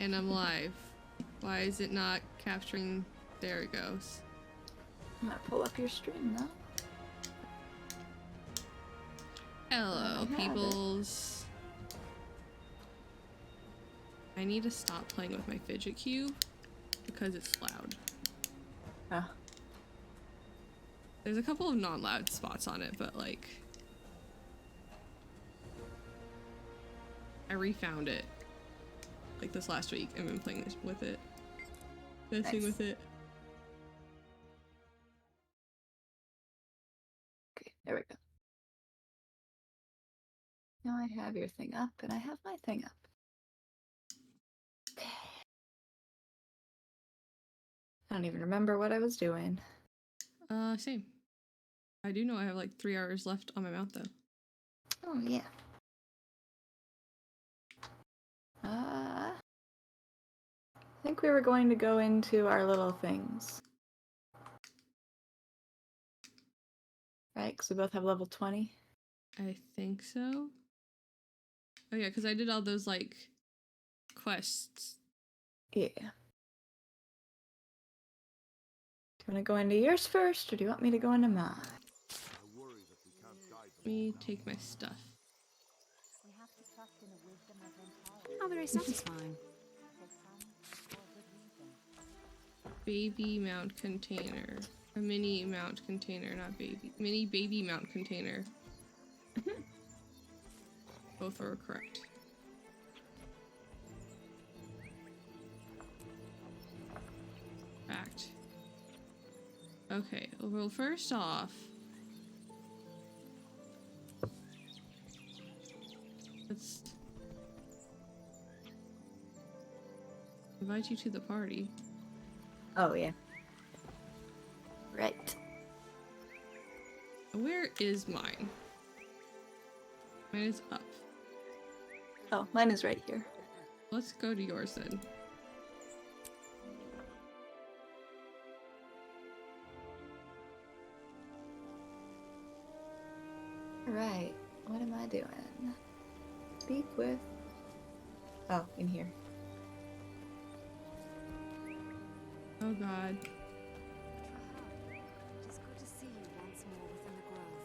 And I'm live. Why is it not capturing? There it goes. I'm gonna pull up your stream though. Hello, peoples. I need to stop playing with my fidget cube because it's loud. Oh. There's a couple of non-loud spots on it, but like I refound it like this last week and been playing this with it. Messing with it. Okay, there we go. Now I have your thing up and I have my thing up. Okay. I don't even remember what I was doing. Same. I do know I have like 3 hours left on my mount though. Oh yeah. I think we were going to go into our little things. Right, because we both have level 20. I think so. Oh yeah, because I did all those like quests. Yeah. Do you want to go into yours first, or do you want me to go into mine? Let me take my stuff. How very satisfying. Baby mount container. A mini mount container, not baby. Mini baby mount container. Both are correct. Fact. Okay, well first off, let's invite you to the party. Oh, yeah. Right. Where is mine? Mine is up. Oh, mine is right here. Let's go to yours then. Right. What am I doing? Speak with... Oh, in here. Oh god. It is good to see you once more within the grove.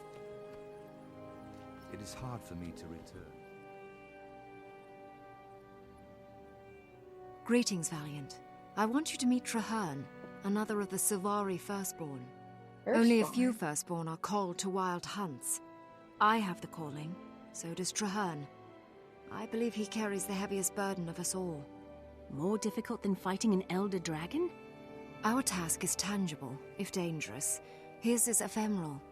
It is hard for me to return. Greetings, Valiant. I want you to meet Traherne, another of the Sylvari Firstborn. Only a few Firstborn are called to wild hunts. I have the calling, so does Traherne. I believe he carries the heaviest burden of us all. More difficult than fighting an elder dragon? Our task is tangible, if dangerous. His is ephemeral.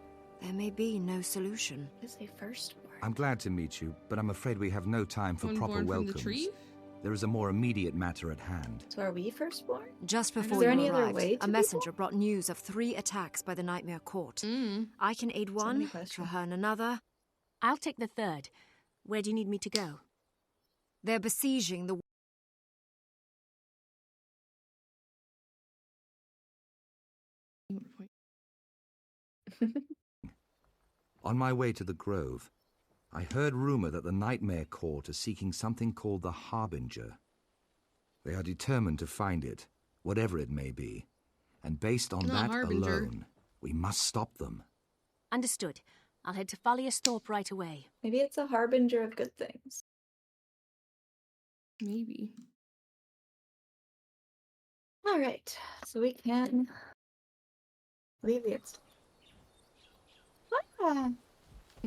There may be no solution. Is a firstborn. I'm glad to meet you, but I'm afraid we have no time for One proper born from the welcomes. tree? There is a more immediate matter at hand. So are we firstborn? Just Is before there you any other arrived, way to a be messenger brought news of 3 attacks by the Nightmare Court. I can aid So many one, questions. Traherne another. I'll take the third. Where do you need me to go? They're besieging the... On my way to the Grove, I heard rumor that the Nightmare Court is seeking something called the Harbinger. They are determined to find it, whatever it may be. And based on The that Harbinger. alone, we must stop them. Understood. I'll head to Falius Thorpe right away. Maybe it's a harbinger of good things. Maybe. Alright, so we can leave the instant. Ah!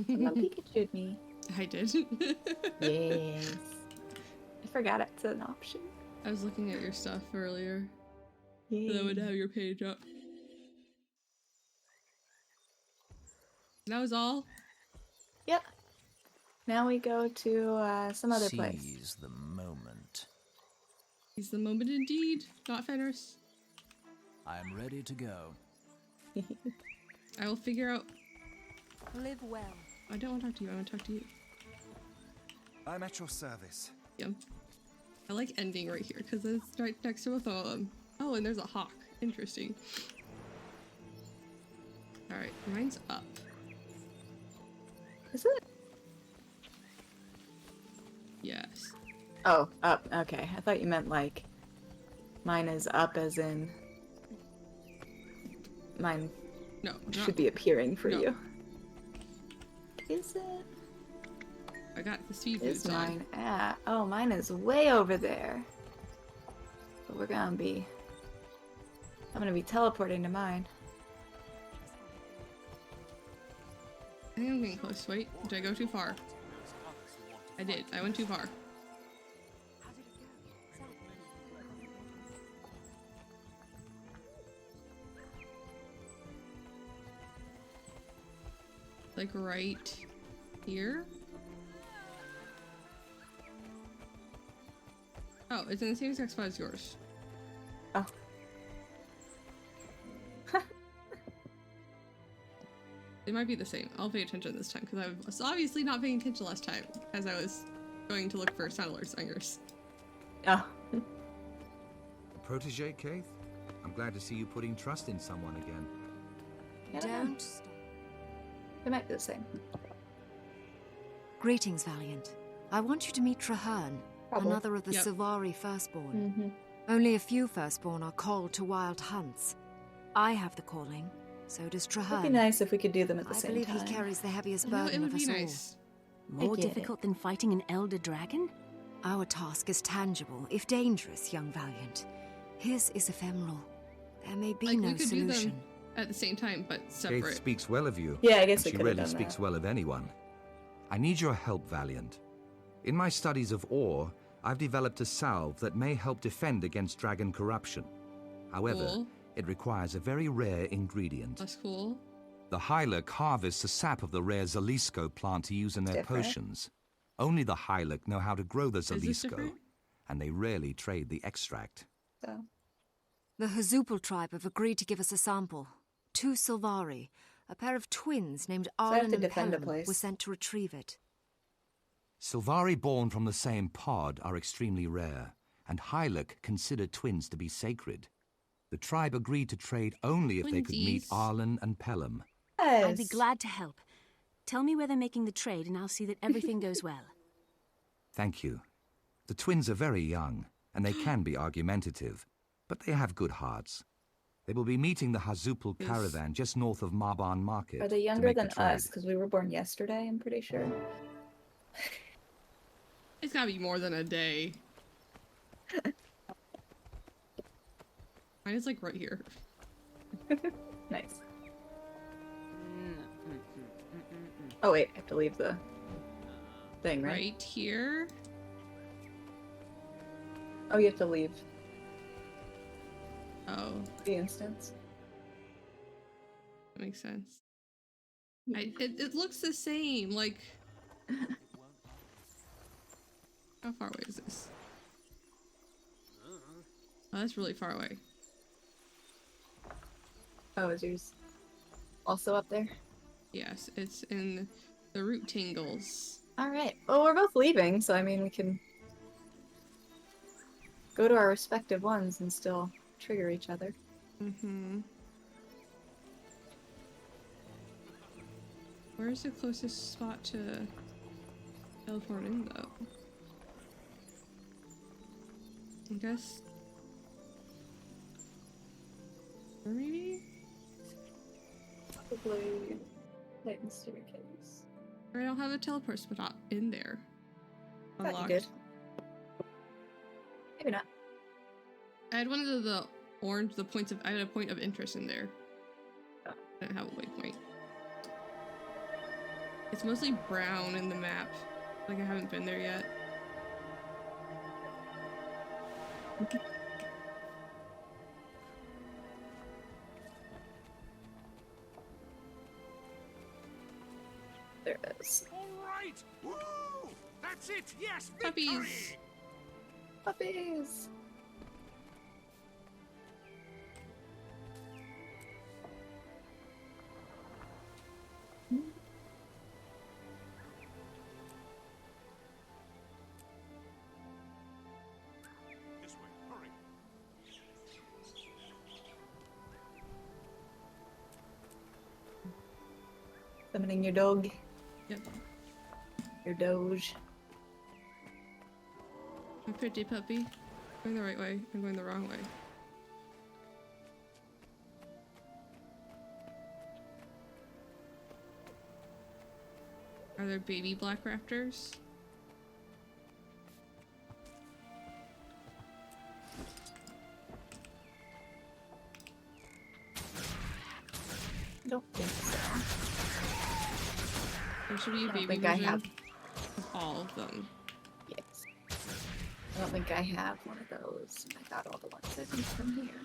Someone Pikachu'd me. I did. Yes. I forgot it's an option. I was looking at your stuff earlier. Yay. That would have your page up. That was all? Yep. Now we go to some other place. Seize the moment. Is the moment indeed, not Fenris. I am ready to go. I will figure out. Live well. I don't want to talk to you, I want to talk to you. I'm at your service. Yeah. I like ending right here because it's right next to both of them. Oh, and there's a hawk. Interesting. Alright, mine's up. Is it? Yes. Oh, up. Okay. I thought you meant like mine is up as in mine No, should be appearing for No. you. Is it? I got the speed Is boots on. mine at? Oh, mine is way over there. But we're gonna be. I'm gonna be teleporting to mine. I think I'm getting close. Wait, did I go too far? I did. I went too far. Like right here? Oh, it's in the same exact spot as yours. Oh. It might be the same. I'll pay attention this time because I was obviously not paying attention last time as I was going to look for sound alert singers. Oh. Protege, Keith? I'm glad to see you putting trust in someone again. I don't know. Don't stop. It might be the same. Greetings, Valiant. I want you to meet Traherne, Probably. another of the Yep. Silvari Firstborn. Mm-hmm. Only a few Firstborn are called to wild hunts. I have the calling, so does It'd be Traherne. nice if we could do them at the I same believe time. he carries the heaviest No, burden it would of us be all. nice. More get it. difficult than fighting an elder dragon? Our task is tangible, if dangerous, young Valiant. His is ephemeral. There may be Like, no we could solution. do them at the same time, but Keith separate. speaks well of you. Yeah, I guess and we she could have rarely done speaks that. well of anyone. I need your help, Valiant. In my studies of ore, I've developed a salve that may help defend against dragon corruption. However, Cool. it requires a very rare ingredient. That's cool. The Hylic harvests the sap of the rare Zalisco plant to use in their Different. potions. Only the Hylic know how to grow the this Zalisco, different? and they rarely trade the extract. So. The Hazupal tribe have agreed to give us a sample. 2 Silvari, a pair of twins named I have Arlen to and defend a Pelham, place. were sent to retrieve it. Silvari born from the same pod are extremely rare, and Hylic consider twins to be sacred. The tribe agreed to trade only if they could meet Twinsies. Arlen and Pelham. I'd be glad to help. Tell me where they're making the trade and I'll see that everything goes well. Thank you. The twins are very young, and they can be argumentative, but they have good hearts. They will be meeting the Hazupal Yes. caravan just north of Marban Market. Are they to younger make the than trade. us? Because we were born yesterday, I'm pretty sure. It's gotta be more than a day. Mine is like right here. Nice. Oh wait, I have to leave the thing, right? Right here. Oh, you have to leave Oh, the instance. that makes sense. It looks the same. Like, how far away is this? Oh, that's really far away. Oh, is yours also up there? Yes, it's in the root tingles. Alright. Well, we're both leaving, so I mean, we can go to our respective ones and still trigger each other. Mm-hmm. Where's the closest spot to teleport in, though? I guess... Or maybe? Probably Titan Staircase. Or I don't have a teleport spot in there. Thought you Unlocked. did. Maybe not. I had one of the orange, I had a point of interest in there. Oh. I didn't have a waypoint. It's mostly brown in the map. Like I haven't been there yet. There it is. All right! Woo! That's it! Yes! Puppies! Puppies! This way, hurry! Summoning your dog. Yep. Your doge. My pretty puppy. Going the right way. I'm going the wrong way. Are there baby black raptors? I don't think so. There should be a I don't baby think I version have. of all of them. Yes. I don't think I have one of those. I got all the ones I think from here.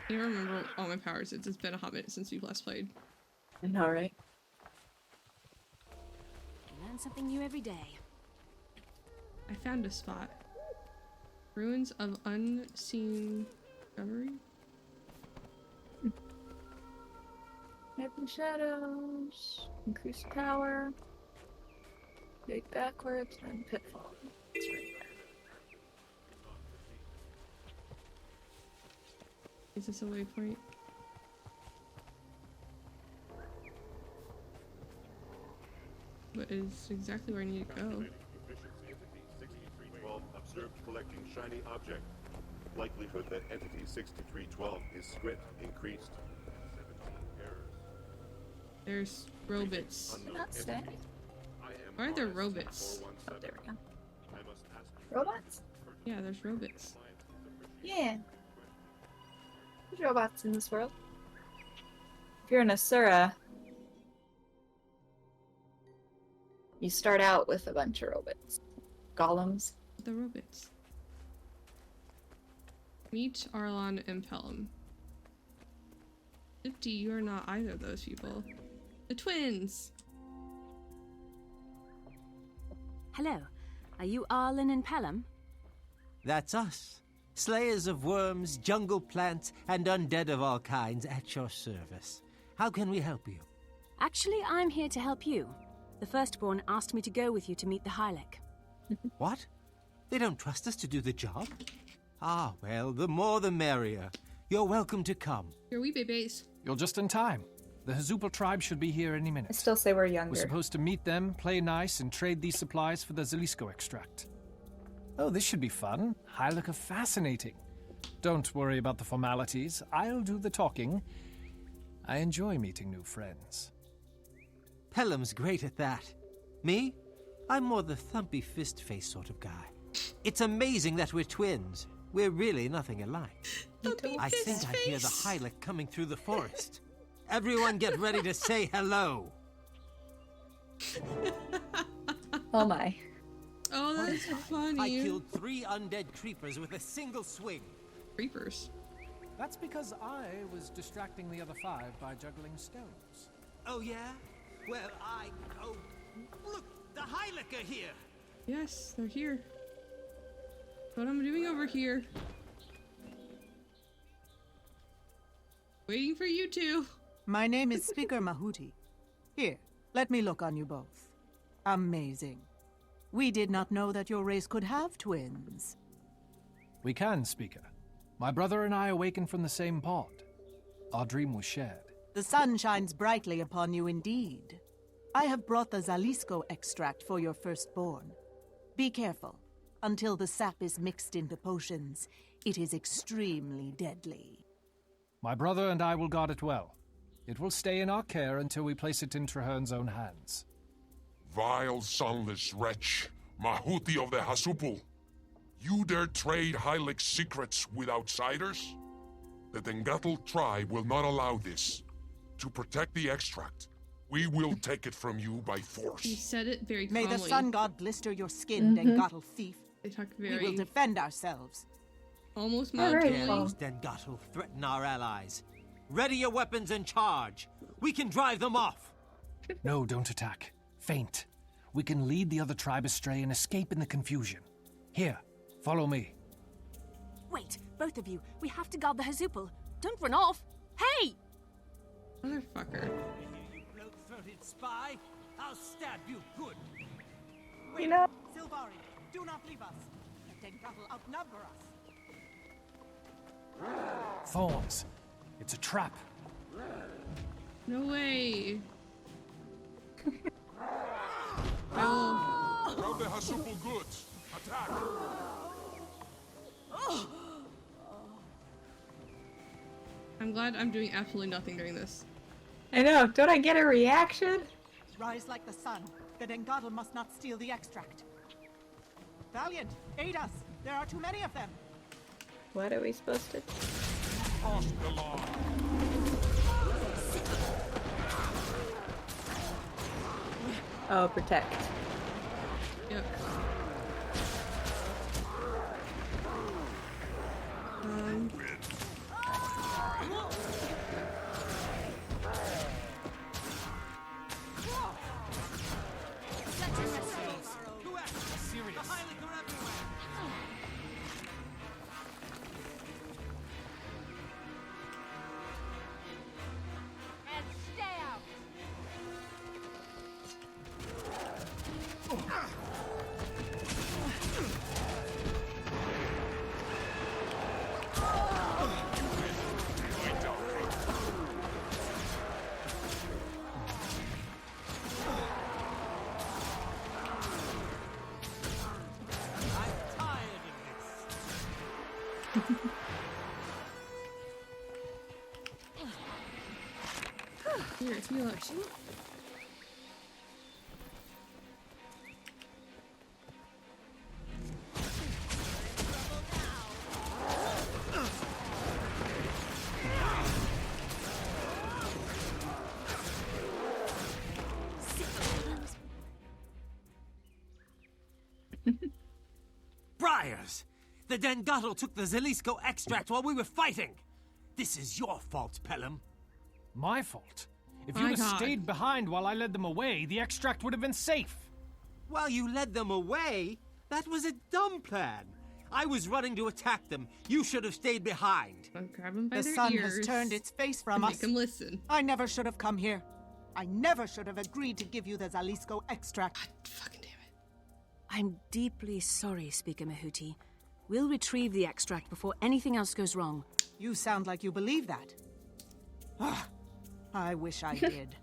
I don't remember all my powers. It's been a hot minute since we've last played. I know, right? Learn something new every day. I found a spot. Ruins of Unseen Discovery? Hidden shadows, increase power, dig backwards, and pitfall. It's right there. Is this a waypoint? What is exactly where I need to go? Efficiency entity 6312 observed collecting shiny object. Likelihood that entity 6312 is script increased. 17 errors. There's robots. Unknown Not stay. entity. I am Why are there RS robots? 417. Oh, there we go. I must ask you Robots? Yeah, there's robots. Yeah. There's robots in this world. If you're an Asura, you start out with a bunch of robots. Golems. The robots. Meet Arlon and Pelham. 50, you are not either of those people. The twins! Hello. Are you Arlen and Pelham? That's us. Slayers of worms, jungle plants, and undead of all kinds at your service. How can we help you? Actually, I'm here to help you. The Firstborn asked me to go with you to meet the Hylek. What? They don't trust us to do the job? Ah, well, the more the merrier. You're welcome to come. You're wee babies. You're just in time. The Hazupal tribe should be here any I minute. still say we're We're younger. supposed to meet them, play nice, and trade these supplies for the Zalisco extract. Oh, this should be fun. Hylek are fascinating. Don't worry about the formalities. I'll do the talking. I enjoy meeting new friends. Pelham's great at that. Me? I'm more the thumpy fist-face sort of guy. It's amazing that we're twins. We're really nothing alike. I think I hear the Hylek coming through the forest. Everyone get ready to say hello. Oh my. Oh, that's funny. I killed 3 undead creepers with a single swing. Creepers. That's because I was distracting the other 5 by juggling stones. Oh, yeah? Well, Oh, look! The Hylek are here! Yes, they're here. What I'm doing over here. Waiting for you two. My name is Speaker Mahuti. Here, let me look on you both. Amazing. We did not know that your race could have twins. We can, Speaker. My brother and I awakened from the same pod. Our dream was shared. The sun shines brightly upon you indeed. I have brought the Zalisco extract for your firstborn. Be careful. Until the sap is mixed into potions, it is extremely deadly. My brother and I will guard it well. It will stay in our care until we place it in Traherne's own hands. Vile, sunless wretch, Mahuti of the Hazupal. You dare trade Hylek's secrets with outsiders? The Tengatl tribe will not allow this. To protect the extract, we will take it from you by He force. said it very May calmly. the sun god blister your skin, Dengatl thief. They talk We will very defend ourselves. almost All right, monotonely. well. Dengatl threaten our allies. Ready your weapons and charge. We can drive them off. No, don't attack. Feint. We can lead the other tribe astray and escape in the confusion. Here, follow me. Wait, both of you. We have to guard the Hazupal. Don't run off. Hey! Motherfucker. You bloat-throated spy. I'll stab you good. You know? Sylvari, do not leave us. The Dengatl outnumber us. Thorns. It's a trap. No way. Oh. Grab the Hasupul goods. Attack! I'm glad I'm doing absolutely nothing during this. I know. Don't I get a reaction? Rise like the sun. The Dengatl must not steal the extract. Valiant, aid us. There are too many of them. What are we supposed to? Cross the line. Oh, protect. Yep. Here, heal up. Briars! The Dengatl took the Zelisko extract while we were fighting! This is your fault, Pelham. My fault? If My you'd have God. stayed behind while I led them away, the extract would have been safe. While you led them away? That was a dumb plan. I was running to attack them. You should have stayed behind. I'll grab them by The their sun ears has turned its face from and us. make them listen. I never should have come here. I never should have agreed to give you the Zalisko extract. Fucking damn it. I'm deeply sorry, Speaker Mahuti. We'll retrieve the extract before anything else goes wrong. You sound like you believe that. Ah, I wish I did.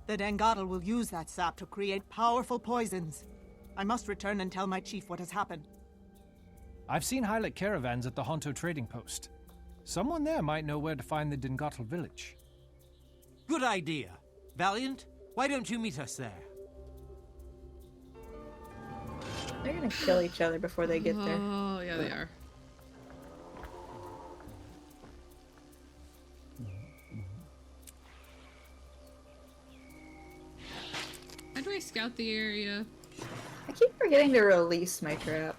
The Dengatl will use that sap to create powerful poisons. I must return and tell my chief what has happened. I've seen Hylic caravans at the Honto trading post. Someone there might know where to find the Dengatl village. Good idea. Valiant, why don't you meet us there? They're gonna kill each other before they get there. Oh, yeah, they are. How do I scout the area? I keep forgetting to release my trap.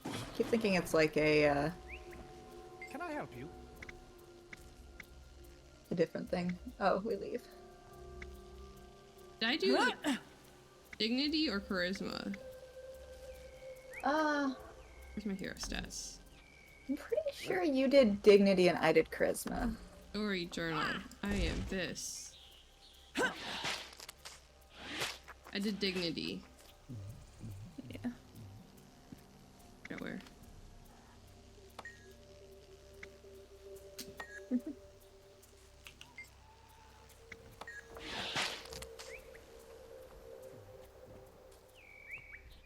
I keep thinking it's like a Can I help you? different thing. Oh, we leave. Did I do dignity or charisma? Where's my hero stats? I'm pretty sure you did dignity and I did charisma. Story journal. I am this. I did dignity. Yeah. Forgot where.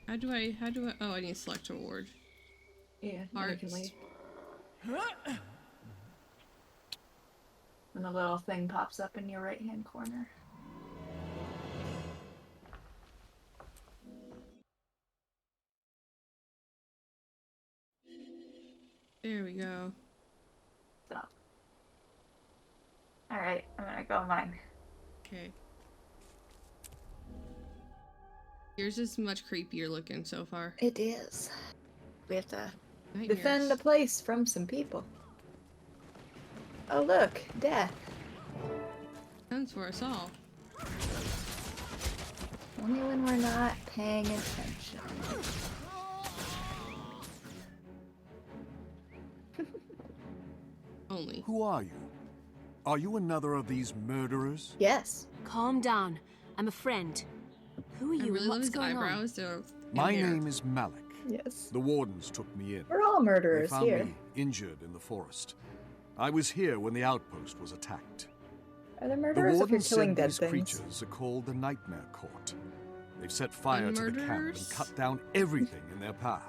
How do I, oh, I need to select reward. Yeah, Hearts. you can leave. And a little thing pops up in your right-hand corner. There we go. Stop. Alright, I'm gonna go mine. Okay. Yours is much creepier looking so far. It is. We have to Nightmares. defend the place from some people. Oh look, death. Comes for us all. Only when we're not paying attention. Only. Who are you? Are you another of these murderers? Yes. Calm down. I'm a friend. Who are I you really and love what's his going on? eyebrows. They're My here. name is Malik. Yes. The wardens took me in. We're all They murderers found here. me injured in the forest. I was here when the outpost was attacked. Are there The murderers if you're wardens killing said dead these things? creatures are called the Nightmare Court. They've set fire to the camp and Murderers? cut down everything in their path.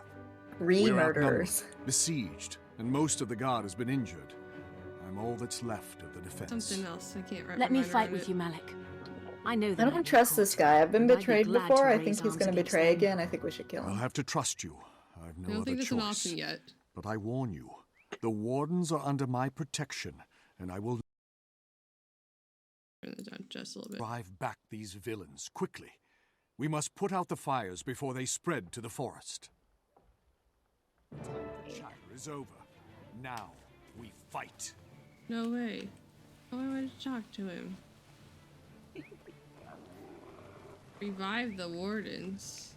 Re-murderers. We're outnumbered, besieged, and most of the guard has been injured. I'm all that's left of the defense. Something else. I can't wrap Let my me mind fight around with it. you, Malik. I know I the don't trust this guy. I've been and I'd be betrayed glad before. to I raise think he's arms going to against betray them. again. I think we should kill I'll him. have to trust you. I've no I don't other think that's choice. an option yet. But I warn you, the wardens are under my protection, and I will Turn it down just a little bit. drive back these villains quickly. We must put out the fires before they spread to the forest. The chatter is over. Now we fight. No way. Oh, I want to talk to him. Revive the wardens.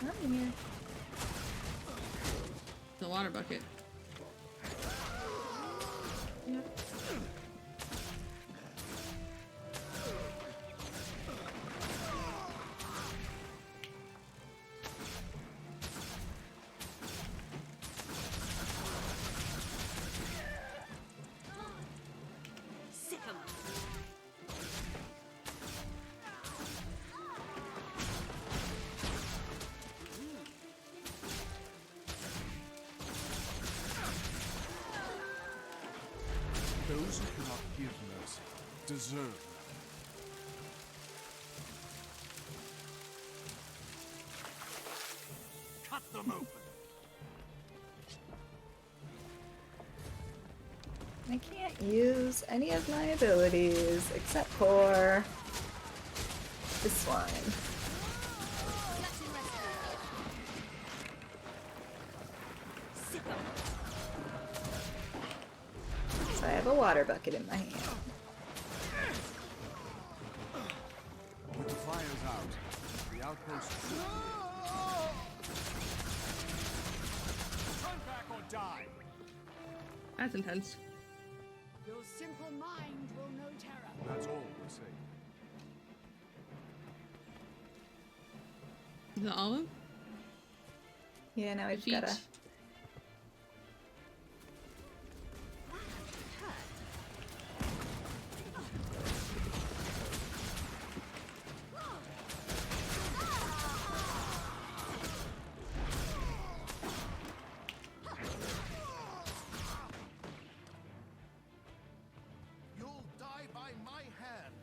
I'm here. The water bucket. Yep. Those who cannot give mercy deserve none. Cut them open. I can't use any of my abilities except for this one. So I have a water bucket in my hand. With the fires out, the outpost should be turn back or die. That's intense. Your simple mind will know terror. That's all we say. Is that all of them? Yeah, now we've Defeat. gotta. You'll die by my hand.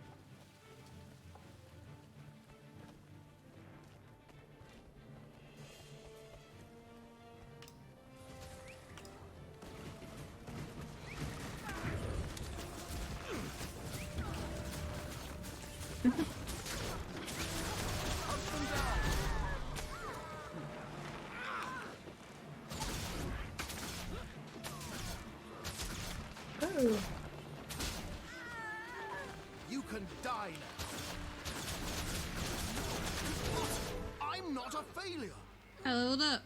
Oh. You can die now. I'm not a failure. I leveled up.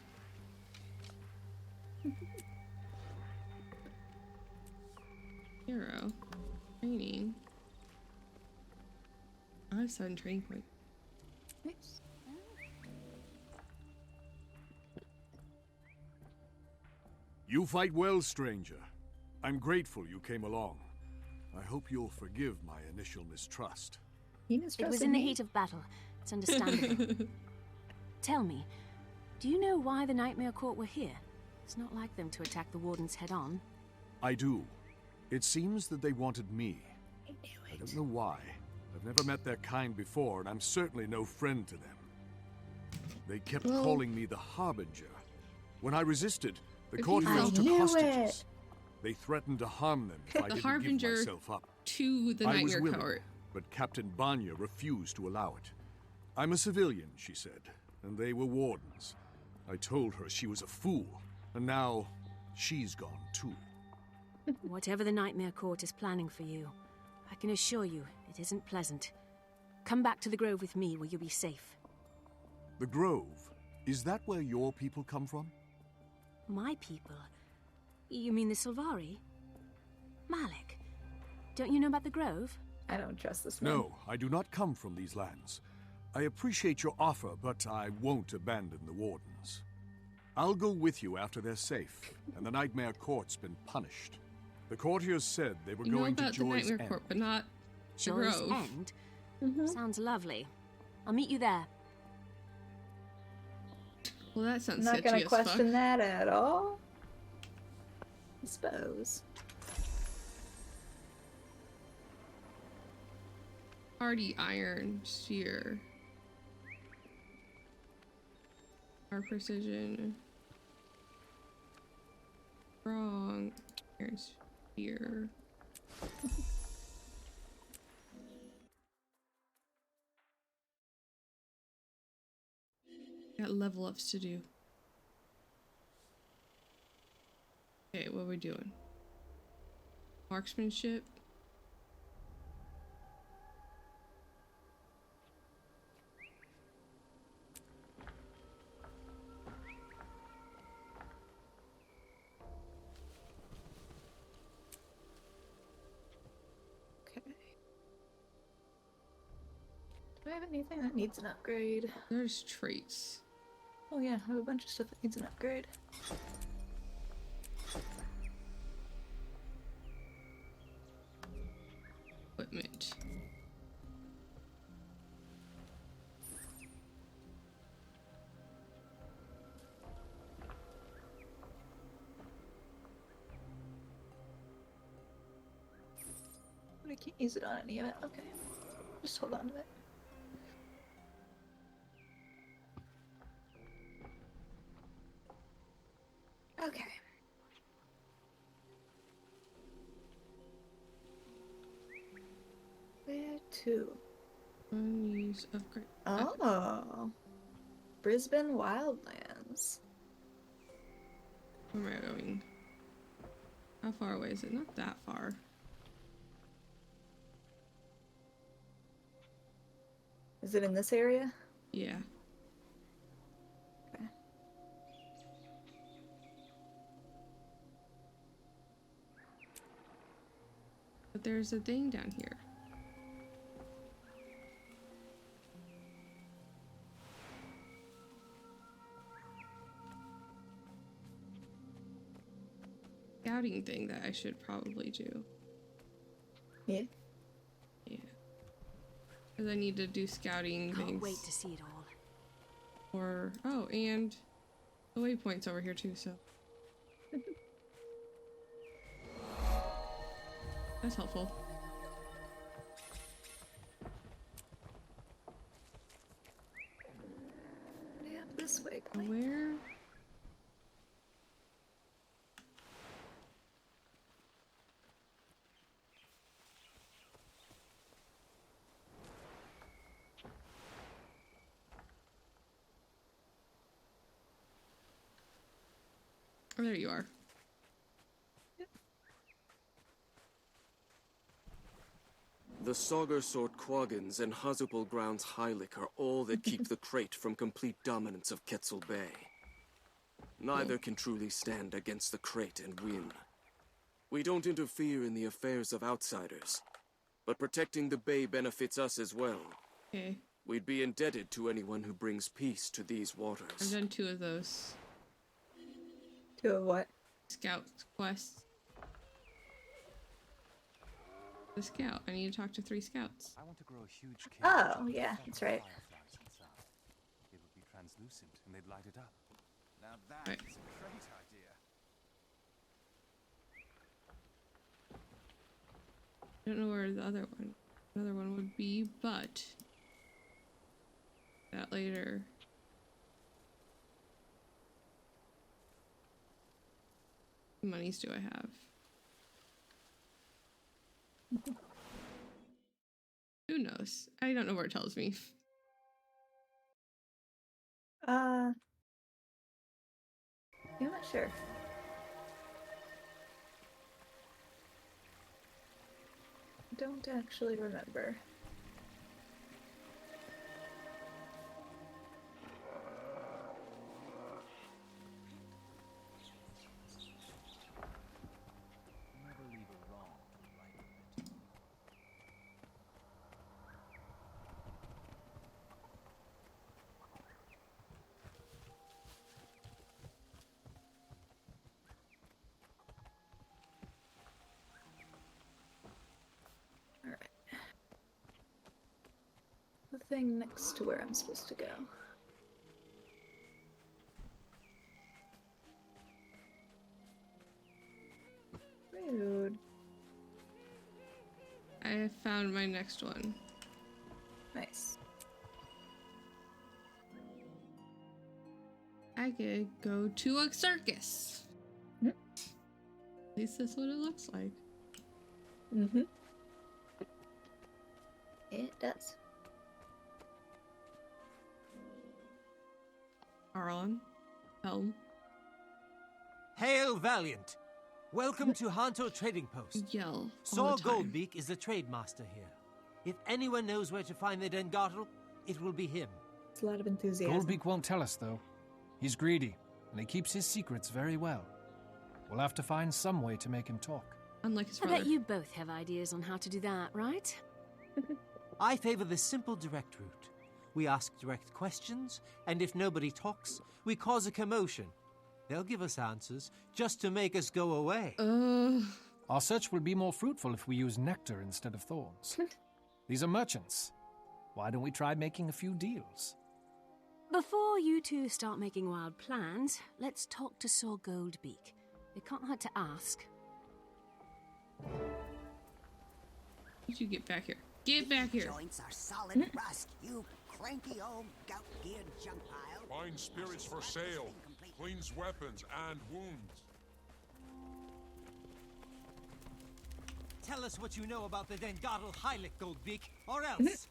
Hero. Training. I have 7 training points. Nice. You fight well, stranger. I'm grateful you came along. I hope you'll forgive my initial mistrust. He It was mistrusted in the me. heat of battle. It's understandable. Tell me, do you know why the Nightmare Court were here? It's not like them to attack the Wardens head-on. I do. It seems that they wanted me. I don't know why. I've never met their kind before, and I'm certainly no friend to them. They kept calling me the Harbinger. When I resisted, the courtiers took knew hostages. it. They threatened to harm them if I The didn't Harbinger give myself up. to the I was Nightmare willing, Court. but Captain Banya refused to allow it. I'm a civilian, she said, and they were wardens. I told her she was a fool, and now she's gone too. Whatever the Nightmare Court is planning for you, I can assure you it isn't pleasant. Come back to the Grove with me where you'll be safe. The Grove, is that where your people come from? My people? You mean the Sylvari? Malik, don't you know about the Grove? I don't trust this man. No, I do not come from these lands. I appreciate your offer, but I won't abandon the Wardens. I'll go with you after they're safe, and the Nightmare Court's been punished. The courtiers said they were You know going to about the Joy's Nightmare End. Court, but not the Joy's Grove. End? Sounds lovely. I'll meet you there. Well, that sounds I'm not sketchy gonna as question fuck. that at all. I suppose. Hardy Iron Spear. Our precision. Strong Iron Spear. Got level ups to do. Okay, what are we doing? Marksmanship. Okay. Do I have anything that needs an upgrade? There's traits. Oh yeah, I have a bunch of stuff that needs an upgrade. Equipment. But I can't use it on any of it. Okay. Just hold on to it. Okay. Where to? Unused upgrade. Oh. Brisbane Wildlands. Where am I going? How far away is it? Not that far. Is it in this area? Yeah. Okay. But there's a thing down here. Scouting thing that I should probably do. Yeah. Yeah. Because I need to do scouting Can't things. wait to see it all. Or, oh, and the waypoint's over here too, so. That's helpful. Yeah, this way, please. Where? Oh, there you are. The Saugersort Quaggins and Hazupal Grounds Heilig are all that keep the Crate from complete dominance of Quetzal Bay. Neither can truly stand against the Crate and win. We don't interfere in the affairs of outsiders, but protecting the Bay benefits us as well. Okay. We'd be indebted to anyone who brings peace to these I've waters. done 2 of those. 2 of what? Scout quests. The scout. I need to talk to 3 scouts. I want to grow a huge cave. Oh, yeah, that's right. Fireflies inside. It would be translucent and they'd light it up. Now Right. that's a great idea. I don't know where the other one would be, but that later. How many monies do I have? Who knows? I don't know where it tells me. Yeah, I'm not sure. Don't actually remember. Never leave a wrong to right of it. anything next to where I'm supposed to go? Rude. I found my next one. Nice. I could go to a circus. At least that's what it looks like. Mm-hmm. It does. Arlen. Helm. Hail, Valiant! Welcome to Hanto Trading Post. Yell. Saw Goldbeak is the trade master here. If anyone knows where to find the Dengartel, it will be him. It's a lot of enthusiasm. Goldbeak won't tell us, though. He's greedy, and he keeps his secrets very well. We'll have to find some way to make him talk. Unlike his I brother. bet you both have ideas on how to do that, right? I favor the simple direct route. We ask direct questions, and if nobody talks, we cause a commotion. They'll give us answers just to make us go away. Our search will be more fruitful if we use nectar instead of thorns. These are merchants. Why don't we try making a few deals? Before you two start making wild plans, let's talk to Saw Goldbeak. It can't hurt to ask. Did you get back here? Get back here. Joints are solid rust, you cranky old gout-geared junk pile. Find spirits for sale. Cleans weapons and wounds. Tell us what you know about the Dengartel Heilig, Goldbeak, or else.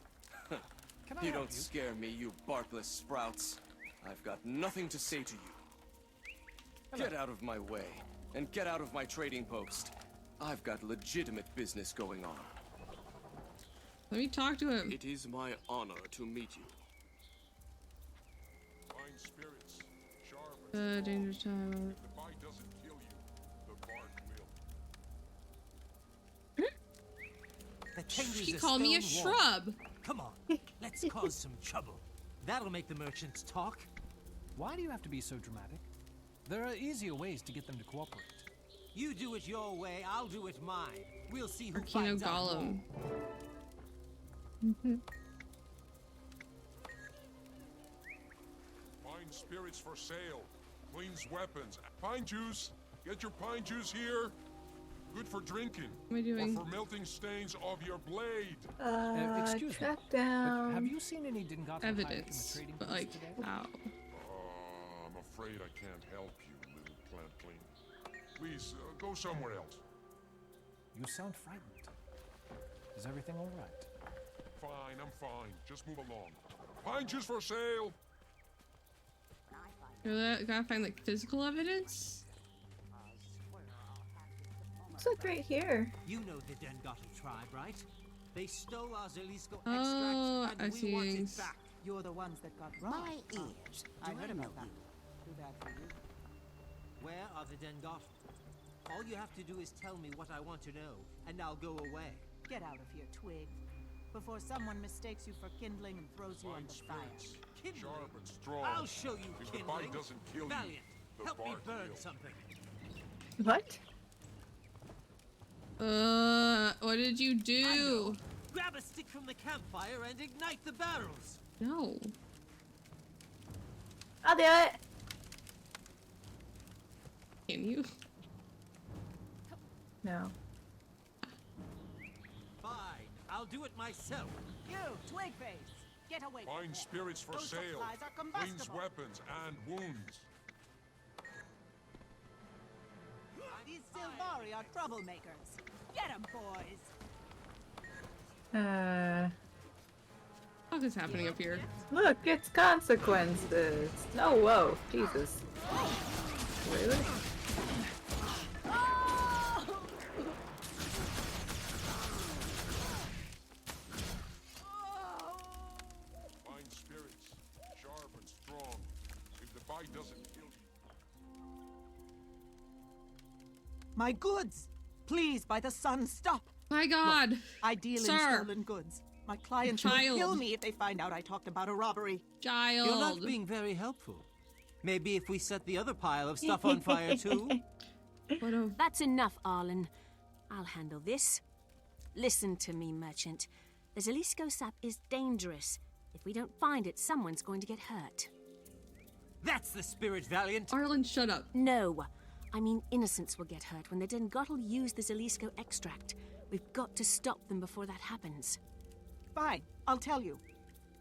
You don't scare me, you barkless sprouts. I've got nothing to say to you. Get out of my way, and get out of my trading post. I've got legitimate business going on. Let me talk to him. It is my honor to meet you. Find spirits. Sharp. Danger time. If the bite doesn't kill you, the bark will. He called me a shrub. Come on, let's cause some trouble. That'll make the merchants talk. Why do you have to be so dramatic? There are easier ways to get them to cooperate. You do it your way, I'll do it mine. We'll see who Arkino finds out more. Golem. Find spirits for sale. Cleans weapons. Pine juice. Get your pine juice here. Good for drinking. What am I doing? Or for melting stains of your blade. Excuse me, track but down. have you seen any Dengartel Evidence, in the trading but post like, today? how? I'm afraid I can't help you, little plant cleaner. Please, go somewhere else. You sound frightened. Is everything all right? Fine, I'm fine. Just move along. Pine juice for sale. Gotta find like physical evidence? Looks like right here. You know the Dengartel tribe, right? They stole our Zalisco Oh, extract, I and see we want it things. back. You're the ones that got robbed. My ears. I Do heard know about that. you? Too bad for you. Where are the Dengartel? All you have to do is tell me what I want to know, and I'll go away. Get out of here, Twig. Before someone mistakes you for kindling and throws you on Find the spirits. fire. Sharp and strong. I'll show you If the kindling. bite doesn't kill Valiant, you, the help me bark burn will. something. What? What did you do? Grab a stick from the campfire and ignite the barrels. No. I'll do it. Can you? No. Fine, I'll do it myself. You, Twigface! Get away from Find there. spirits for Those sale. supplies are Cleans combustible. weapons and wounds. These Silvari are troublemakers. Get 'em, boys! What is happening up here? Look, it's consequences. Oh, whoa. Jesus. Rude. Find spirits. Sharp and strong. If the bite doesn't kill you. My goods! Please, by the sun, stop! My God! Look, I deal in Sir. stolen goods. My clients will Child. kill me if they find out I talked about a robbery. Child. You're not being very helpful. Maybe if we set the other pile of stuff on fire too. That's enough, Arlen. I'll handle this. Listen to me, merchant. The Zalisco sap is dangerous. If we don't find it, someone's going to get hurt. That's the spirit, Valiant! Arlen, shut up. No. I mean, innocents will get hurt when the Dengotl use the Zalisco extract. We've got to stop them before that happens. Fine, I'll tell you.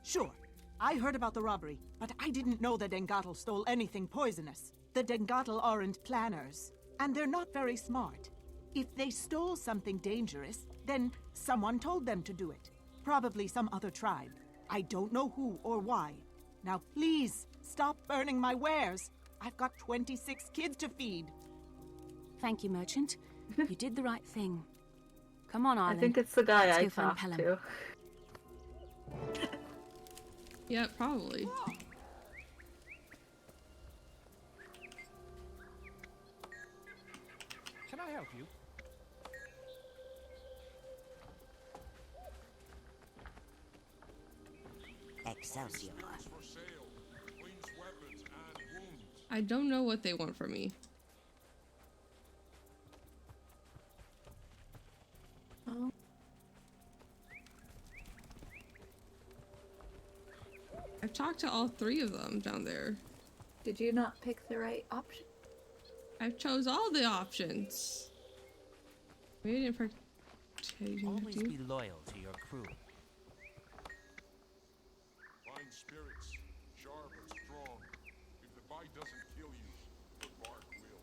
Sure, I heard about the robbery, but I didn't know the Dengotl stole anything poisonous. The Dengotl aren't planners, and they're not very smart. If they stole something dangerous, then someone told them to do it. Probably some other tribe. I don't know who or why. Now please, stop burning my wares. I've got 26 kids to feed. Thank you, Merchant. You did the right thing. Come on, Arlen. I think it's the guy Let's I go find talked Pelham. to. Yeah, probably. Can I help you? Excelsior. I don't know what they want from me. Oh. I've talked to all three of them down there. Did you not pick the right option? I've chose all the options. Wait in Always be loyal to your crew. Fine spirits, sharp and strong. If the bite doesn't kill you, the bark will.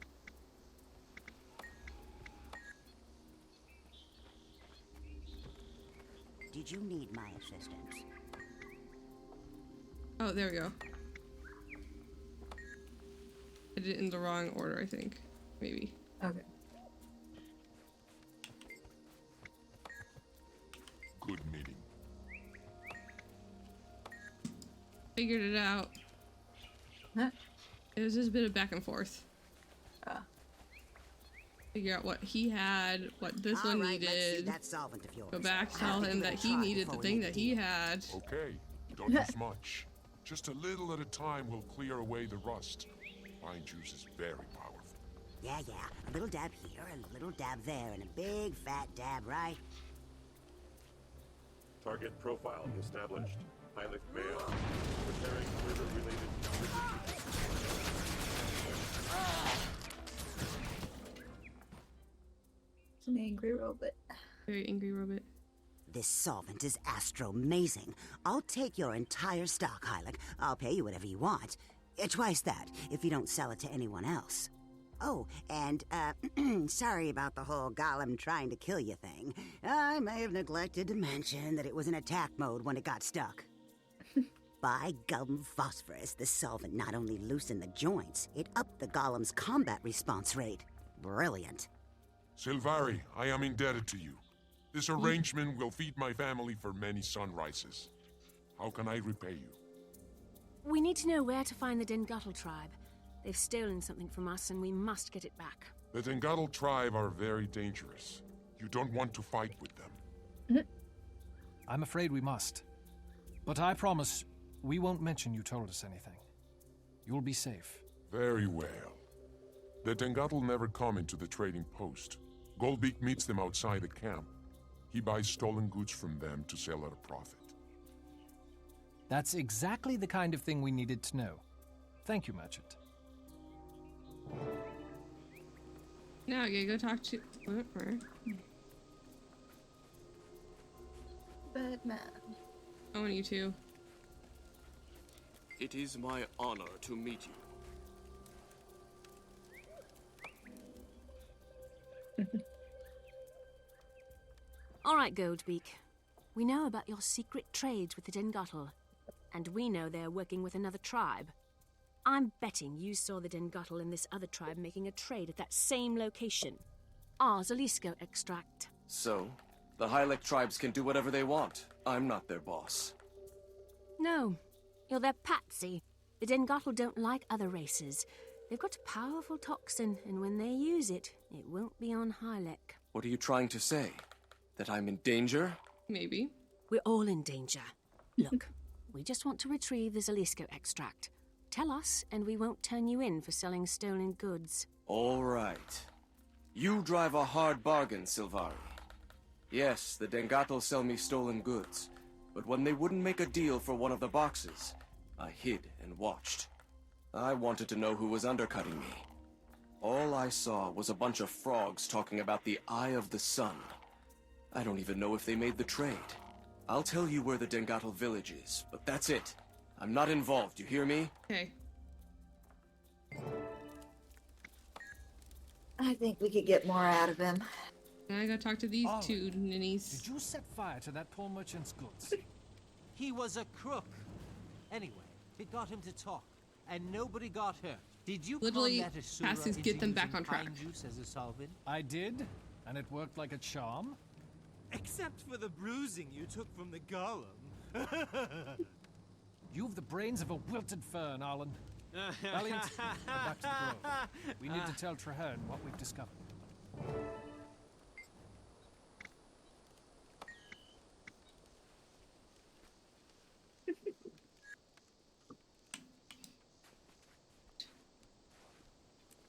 Did you need my assistance? Oh, there we go. I did it in the wrong order, I think. Maybe. Okay. Good meeting. Figured it out. Huh? It was just a bit of back and forth. Figure out what he had, what this one needed. That solvent of yours. Go back, tell him that he needed the thing that he had. Okay, don't use much. Just a little at a time will clear away the rust. Vine juice is very powerful. Yeah. A little dab here, a little dab there, and a big fat dab right. Target profile established. Pilot male. Preparing murder-related It's an angry robot. Very angry robot. This solvent is astro-amazing. I'll take your entire stock, Hylic. I'll pay you whatever you want. Twice that, if you don't sell it to anyone else. Oh, and, sorry about the whole golem trying to kill you thing. I may have neglected to mention that it was in attack mode when it got stuck. By gum phosphorus, the solvent not only loosened the joints, it upped the golem's combat response rate. Brilliant. Sylvari, I am indebted to you. This arrangement will feed my family for many sunrises. How can I repay you? We need to know where to find the Dengotl tribe. They've stolen something from us and we must get it back. The Dengotl tribe are very dangerous. You don't want to fight with them. I'm afraid we must. But I promise we won't mention you told us anything. You'll be safe. Very well. The Dengotl never come into the trading post. Goldbeak meets them outside the camp. He buys stolen goods from them to sell at a profit. That's exactly the kind of thing we needed to know. Thank you, Merchant. Now I gotta go talk to... Batman. I want you to. It is my honor to meet you. All right, Goldbeak. We know about your secret trades with the Dengotl, and we know they're working with another tribe. I'm betting you saw the Dengotl and this other tribe making a trade at that same location. Our Zalisco extract. So, the Hylic tribes can do whatever they want. I'm not their boss. No, you're their patsy. The Dengotl don't like other races. They've got a powerful toxin, and when they use it, it won't be on Hylic. What are you trying to say? That I'm in danger? Maybe. We're all in danger. Look, we just want to retrieve the Zalisco extract. Tell us, and we won't turn you in for selling stolen goods. All right. You drive a hard bargain, Sylvari. Yes, the Dengotl sell me stolen goods, But when they wouldn't make a deal for one of the boxes, I hid and watched. I wanted to know who was undercutting me. All I saw was a bunch of frogs talking about the Eye of the Sun. I don't even know if they made the trade. I'll tell you where the Dengatel village is, but that's it. I'm not involved, you hear me? Okay. I think we could get more out of him. Now I gotta talk to these Ollie, two ninnies. Did you set fire to that poor merchant's goods? He was a crook. Anyway, it got him to talk, and nobody got hurt. Did you Literally, con that Asura Cassius into get them back using on track. pine juice as a solvent? I did, and it worked like a charm. Except for the bruising you took from the golem. You've the brains of a wilted fern, Arlen. Valiant, go back to the grove. We need to tell Traherne what we've discovered.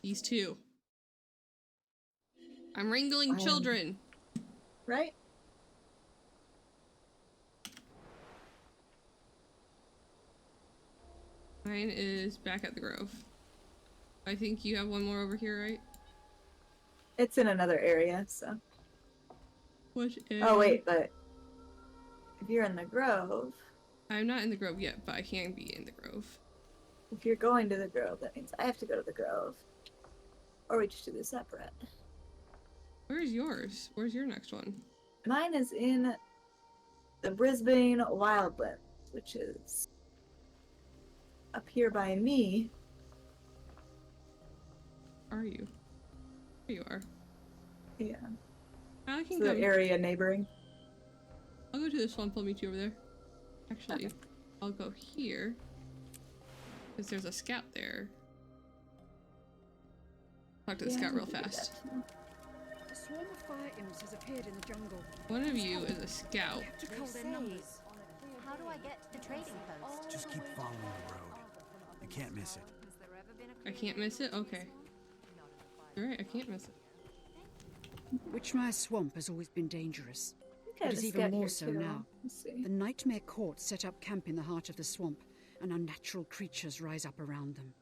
These two. I'm wrangling children. Right? Mine is back at the Grove. I think you have one more over here, right? It's in another area, so. What is... Oh, wait, but if you're in the Grove... I'm not in the Grove yet, but I can be in the Grove. If you're going to the Grove, that means I have to go to the Grove. Or we just do this separate. Where's yours? Where's your next one? Mine is in the Brisbane Wildlands, which is up here by me. Are you? There you are. Yeah. I can So go. the area neighboring. I'll go to this one. I'll meet you over there. Actually, okay. I'll go here because there's a scout there. Talk to the scout real fast. A swarm of fire imps has appeared in the jungle. One of you is a scout. To call their numbers. How do I get to the trading post? Just keep following the road. You can't miss it. I can't miss it? Okay. Alright, I can't miss it. Witchmire Swamp has always been dangerous. Okay, It is the even scout more here so too. now. Let's see. The Nightmare Court set up camp in the heart of the swamp, and unnatural creatures rise up around them.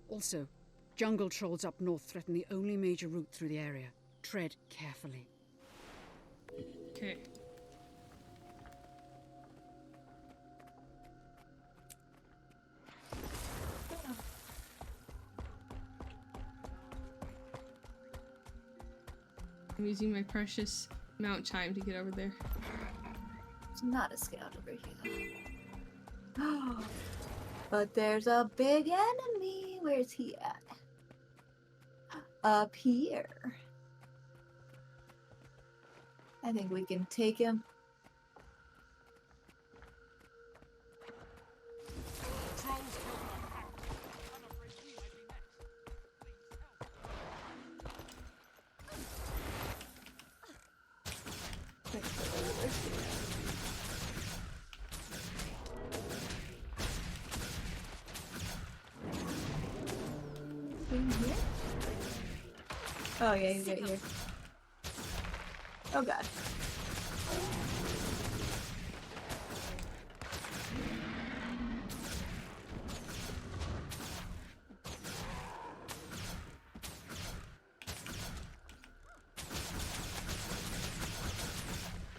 Also, jungle trolls up north threaten the only major route through the area. Tread carefully. Okay. I'm using my precious mount chime to get over there. There's not a scout over here. But there's a big enemy. Where's he at? Up here. I think we can take him. Oh yeah, he's right here. Oh god.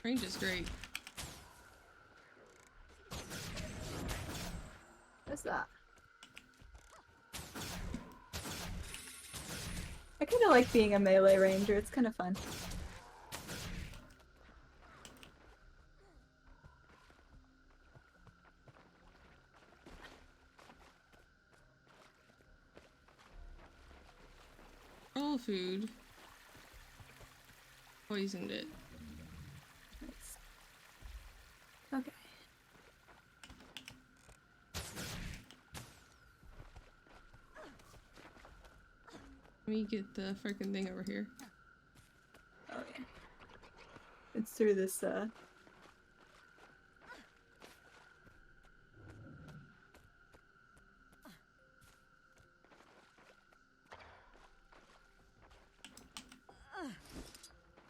Range is great. What's that? I kind of like being a melee ranger. It's kind of fun. All food. Poisoned it. Okay. Let me get the freaking thing over here. Oh yeah. It's through this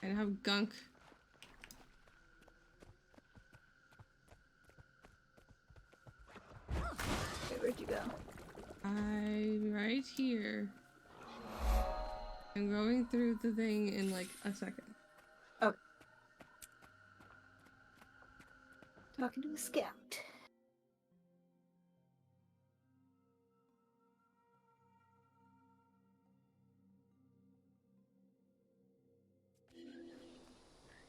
I have gunk. walking through the thing in like a second. Oh. Talking to a scout.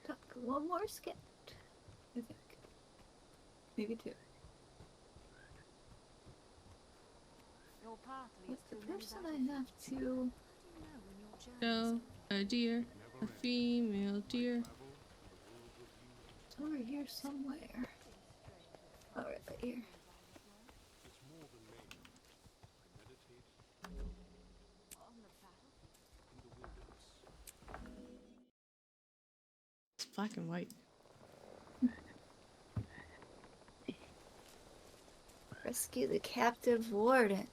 Talk to one more scout. I think. Maybe two. What's the person I have to... So, a deer, a female deer. It's over here somewhere. Oh, right here. It's black and white. Rescue the captive warden.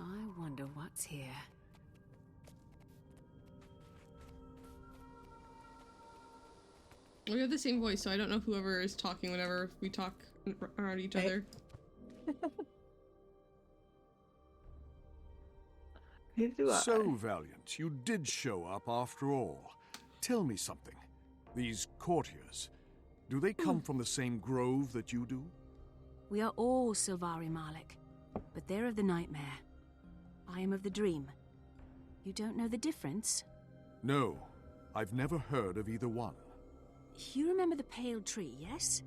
I wonder what's here. We have the same voice, so I don't know whoever is talking whenever we talk around each other. So, Valiant, you did show up after all. Tell me something. These courtiers, do they come from the same grove that you do? We are all Sylvari Malik, but they're of the Nightmare. I am of the Dream. You don't know the difference? No, I've never heard of either one. You remember the Pale Tree, yes?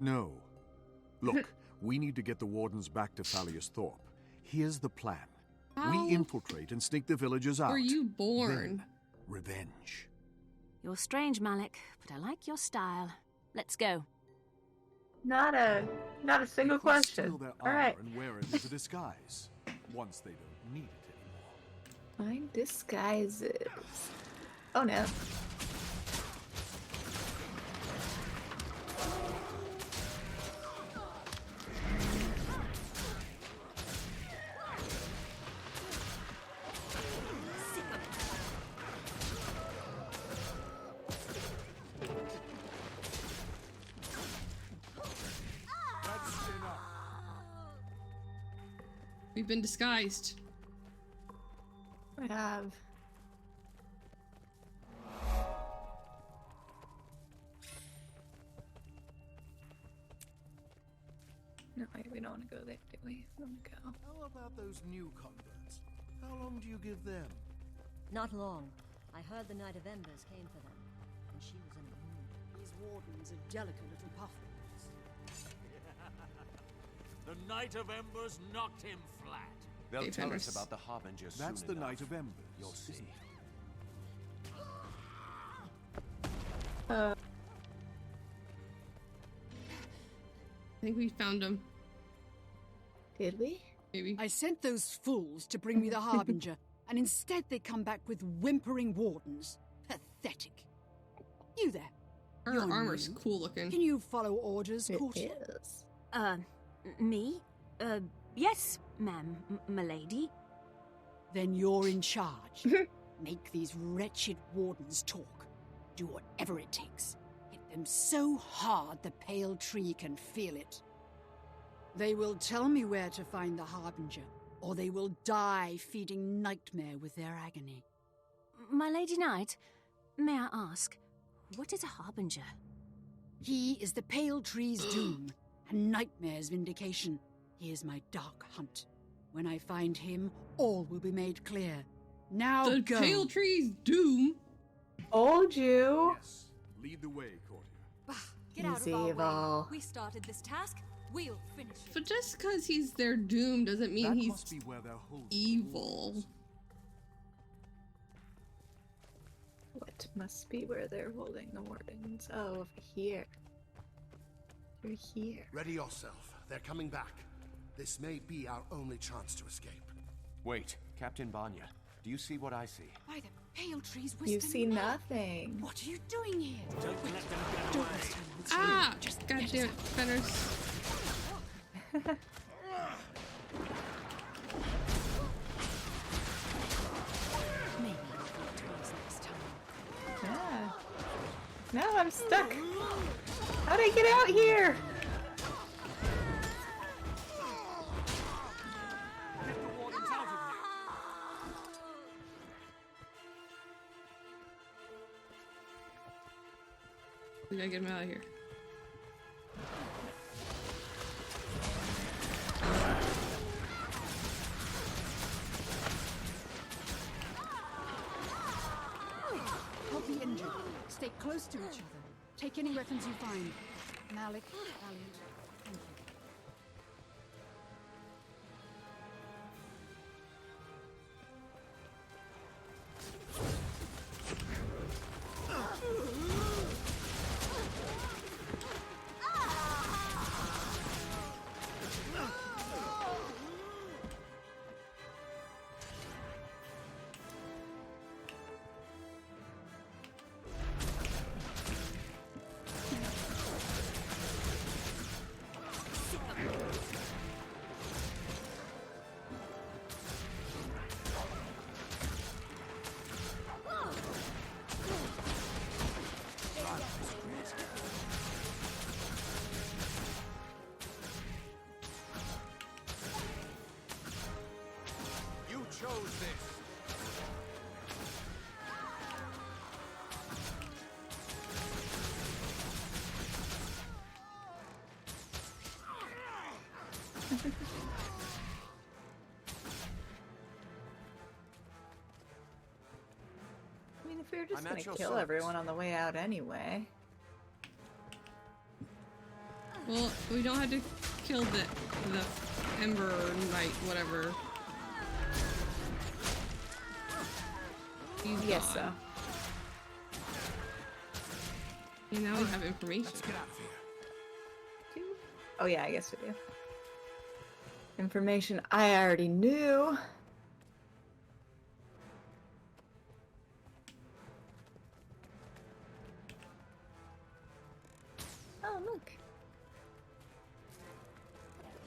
No. Look, we need to get the wardens back to Fallius Thorpe. Here's the plan. How we infiltrate and sneak the villagers out. were you born? Then, revenge. You're strange, Malik, but I like your style. Let's go. Not a single question. Steal their All armor right. and wear it as a disguise. Once they don't need it anymore. Find disguises. Oh no. We've been disguised. I have. No, we don't want to go there, do we? We want to go. How about those new converts? How long do you give them? Not long. I heard the Knight of Embers came for them, and she was in a mood. These wardens are delicate little puffins. The Knight of Embers knocked him flat. They'll tell us about the Harbinger soon That's the enough. Knight of Embers. You'll see. I think we found him. Did we? Maybe. I sent those fools to bring me the Harbinger, and instead they come back with whimpering wardens. Pathetic. You there. Her armor's cool looking. Can you follow orders, courtier? Is. Me? Yes, ma'am, m'lady. Then you're in charge. Make these wretched wardens talk. Do whatever it takes. Hit them so hard the Pale Tree can feel it. They will tell me where to find the Harbinger, or they will die feeding Nightmare with their agony. My Lady Knight, may I ask, what is a Harbinger? He is the Pale Tree's doom, and Nightmare's vindication. He is my dark hunt. When I find him, all will be made clear. Now The go. Pale Tree's doom. Told you. Yes. Lead the way, courtier. Get out Easy, of our Val. way. We started this task. We'll finish it. But just because he's their doom doesn't mean That he's must be where they're holding evil. What must be where they're holding the wardens? Oh, over here. You're here. Ready yourself. They're coming back. This may be our only chance to escape. Wait, Captain Banya, do you see what I see? By the Pale Tree's You wisdom. see nothing. What are you doing here? Don't let them get Don't away. waste time with Ah! Just God get damn us it, out. Fenners. Maybe I'll think twice next time. Yeah. No, I'm stuck. How'd I get out here? We gotta get him out of here. Don't be injured. Stay close to each other. Take any weapons you find. Malik, Valiant, thank you. Chose this. I mean, if we were just gonna kill everyone on the way out anyway. Well, we don't have to kill the Ember Knight, whatever. He's yes, gone. So. And now we have information. Let's get out of here. Oh yeah, I guess we do. Information I already knew. Oh, look.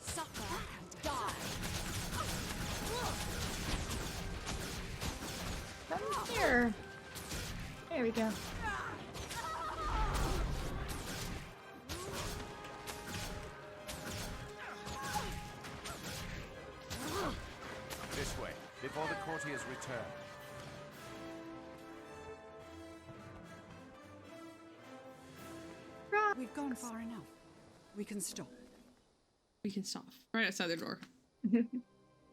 Suffer and die. Come here. There we go. This way, before the courtiers return. We've gone far enough. We can stop. We can stop. Right outside the door.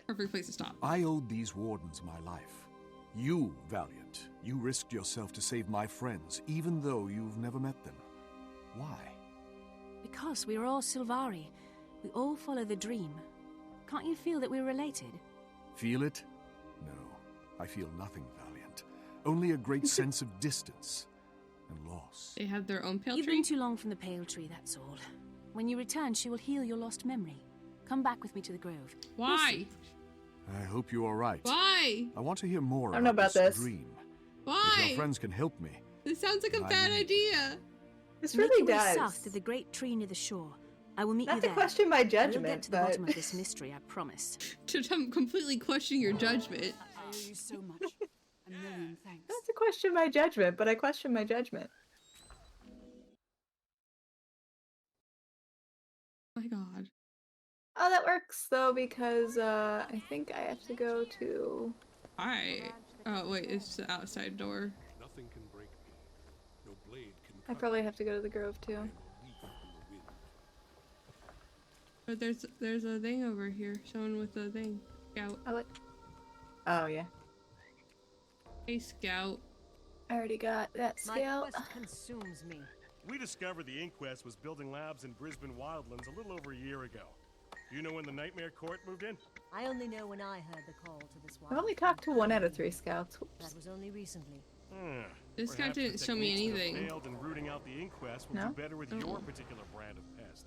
Perfect place to stop. I owed these wardens my life. You, Valiant, you risked yourself to save my friends, even though you've never met them. Why? Because we're all Sylvari. We all follow the dream. Can't you feel that we're related? Feel it? No, I feel nothing, Valiant. Only a great sense of distance and loss. They have their own pale You've tree? been too long from the pale tree, that's all. When you return, she will heal your lost memory. Come back with me to the grove. Why? I hope you are right. Why? I want to hear more I don't know about this. dream. Why? If your friends can help me. This sounds like a I bad will. idea. This Make really your way does. south to the great tree near the shore. I will meet Not you to there. question my We'll judgment, get to the but bottom of this mystery, I promise. To completely question your judgment. I owe you so much. A million thanks. not to question my judgment, but I question my judgment. My God. Oh, that works though because I think I have to go to. Oh wait, it's the outside door. Nothing can break me. No blade can I probably have to go to the grove too. But there's a thing over here. Someone with a thing. Scout. Oh yeah. Hey, Scout. I already got that My scout. quest consumes me. We discovered the Inquest was building labs in Brisbane Wildlands a little over a year ago. Do you know when the Nightmare Court moved in? I only know when I heard the call to this I've only talked to 1 out of 3 scouts. Whoops. That was only recently. This guy Perhaps the didn't show me techniques that anything. failed in rooting out the Inquest will No? do better with your particular brand of pest.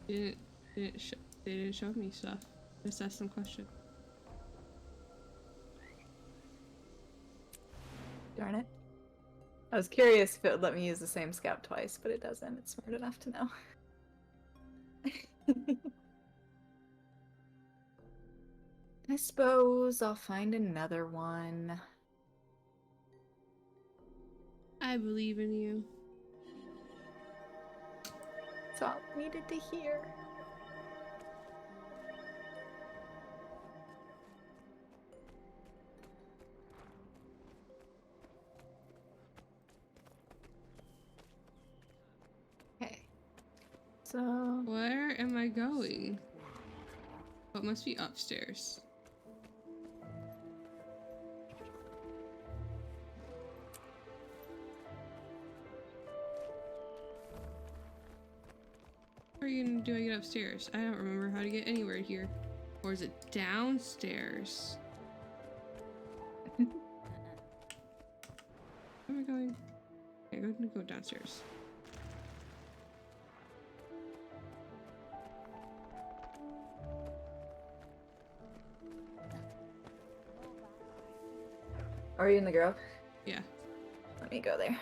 They didn't show me stuff. Just asked some question. Darn it. I was curious if it would let me use the same scout twice, but it doesn't. It's smart enough to know. I suppose I'll find another one. I believe in you. That's all I needed to hear. So where am I going? Oh, it must be upstairs. How are you gonna do I get upstairs? I don't remember how to get anywhere here. Or is it downstairs? Where am I going? Okay, I'm gonna go downstairs. Are you in the grove? Yeah. Let me go there.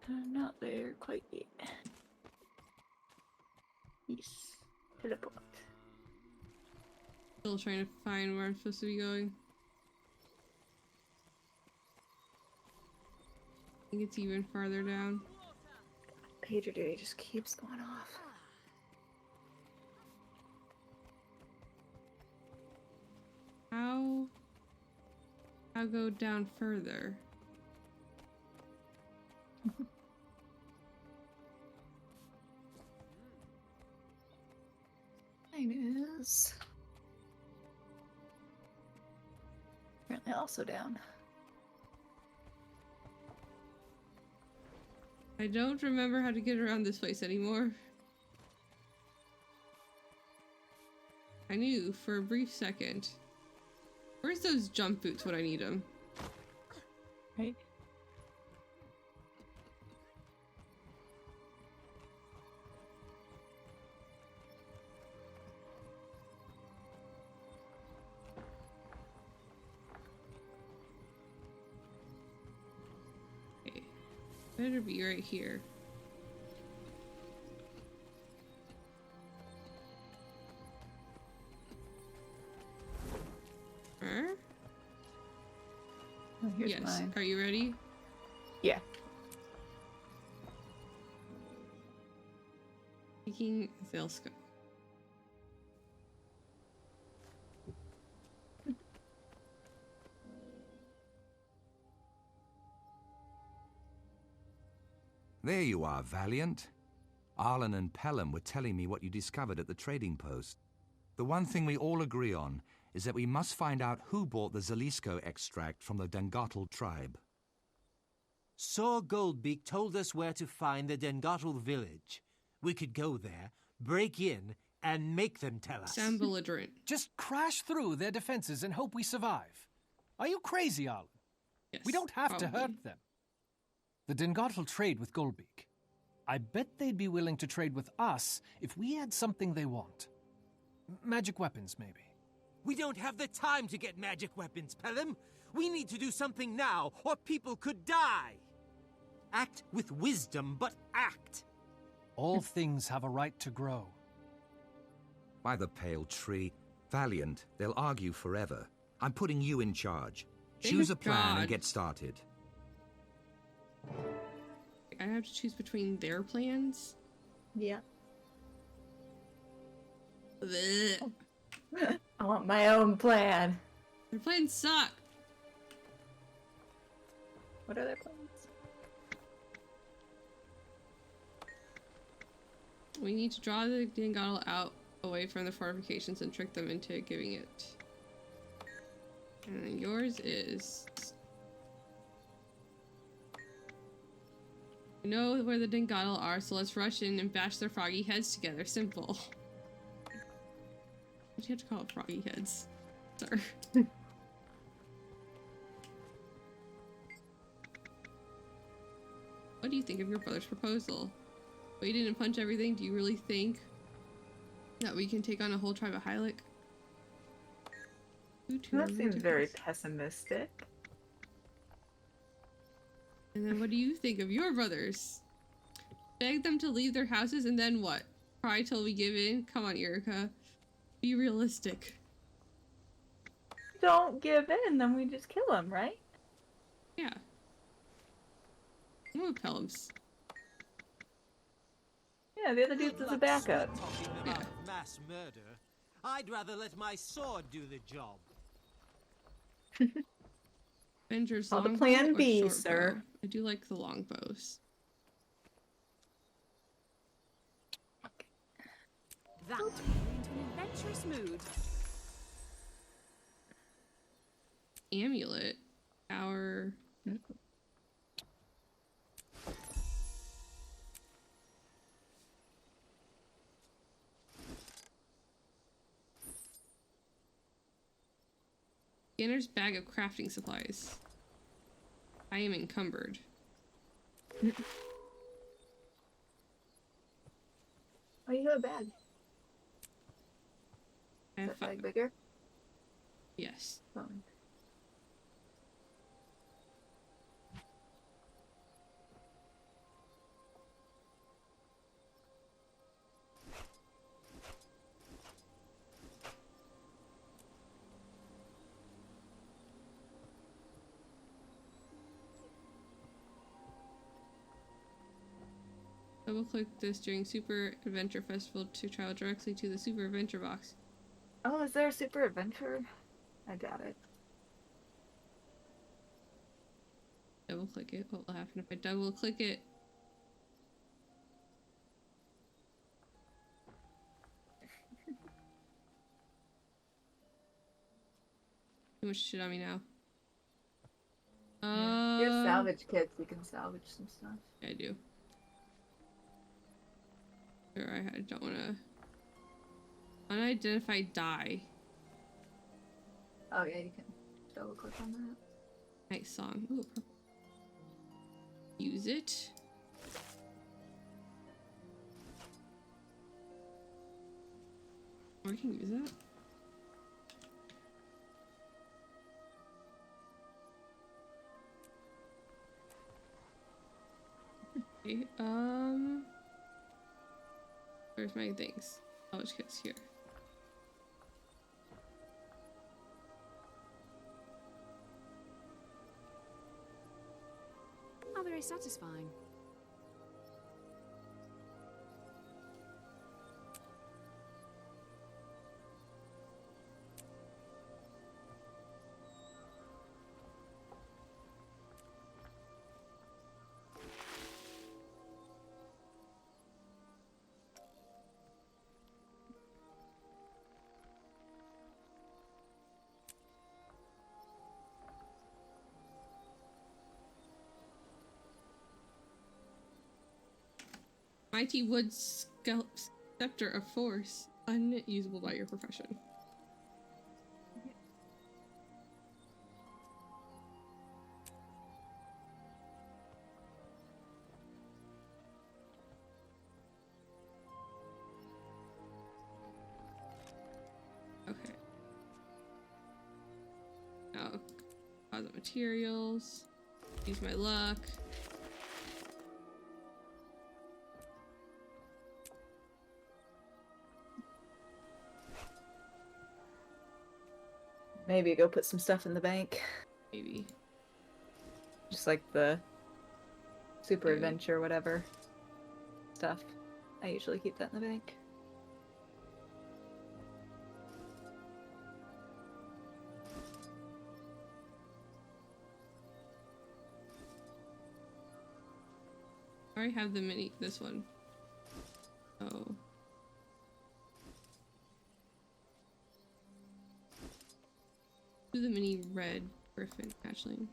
I'm not there quite yet. Yes. Teleport. Still trying to find where I'm supposed to be going. I think it's even farther down. Pager duty just keeps going off. I'll go down further. Mine is apparently also down. I don't remember how to get around this place anymore. I knew for a brief second. Where's those jump boots when I need them? Right. Okay. Better be right here. Oh, here's yes. mine. Are you ready? Yeah. Taking Zilska. There you are, Valiant. Arlen and Pelham were telling me what you discovered at the trading post. The one thing we all agree on is that we must find out who bought the Zalisco extract from the Dengatel tribe. Sor Goldbeak told us where to find the Dengatel village. We could go there, break in, and make them tell us. Sound belligerent. Just crash through their defenses and hope we survive. Are you crazy, Arlen? Yes, we don't have to probably. hurt them. The Dengatel trade with Goldbeak. I bet they'd be willing to trade with us if we had something they want. Magic weapons, maybe. We don't have the time to get magic weapons, Pelham. We need to do something now, or people could die. Act with wisdom, but act. All things have a right to grow. By the pale tree. Valiant, they'll argue forever. I'm putting you in charge. Choose a plan and get started. I have to choose between their plans? Yeah. Blech. I want my own plan. Their plans suck. What are their plans? We need to draw the Dengatel out away from the fortifications and trick them into giving it. And then yours is... We know where the Dengatel are, so let's rush in and bash their froggy heads together. Simple. Why'd you have to call it froggy heads? Sorry. What do you think of your brother's proposal? Wait in and punch everything? Do you really think that we can take on a whole tribe of Hylic? That seems very pessimistic. And then what do you think of your brothers? Beg them to leave their houses and then what? Cry till we give in? Come on, Erica. Be realistic. Don't give in, then we just kill him, right? Yeah. I'm with Pelham's. Yeah, the other dude's is a backup. Talking about mass murder. I'd rather let my sword do the job. Avengers Call the longbow plan or B, short sir. bow? I do like the longbows. That took me into an adventurous mood. Amulet. Our... Scanner's bag of crafting supplies. I am encumbered. Oh, you have a bag. Is that bag bigger? Yes. Fine. Double click this during Super Adventure Festival to travel directly to the Super Adventure box. Oh, is there a super adventure? I doubt it. Double click it. What will happen if I double click it? Too much shit on me now. You have salvage kits, you can salvage some stuff. Yeah, I do. Sure, I don't want to... Unidentified dye. Oh yeah, you can double click on that. Nice song. Ooh, purple. Use it. Or I can use that. Okay, where's my things? College kits here. Not very satisfying. Mighty Wood Scepter of Force. Unusable by your profession. Okay. Now, closet materials. Use my luck. Maybe go put some stuff in the bank. Maybe. Just like the super adventure, whatever stuff. I usually keep that in the bank. I already have the mini, this one. Oh. Do the mini red griffin hatchling.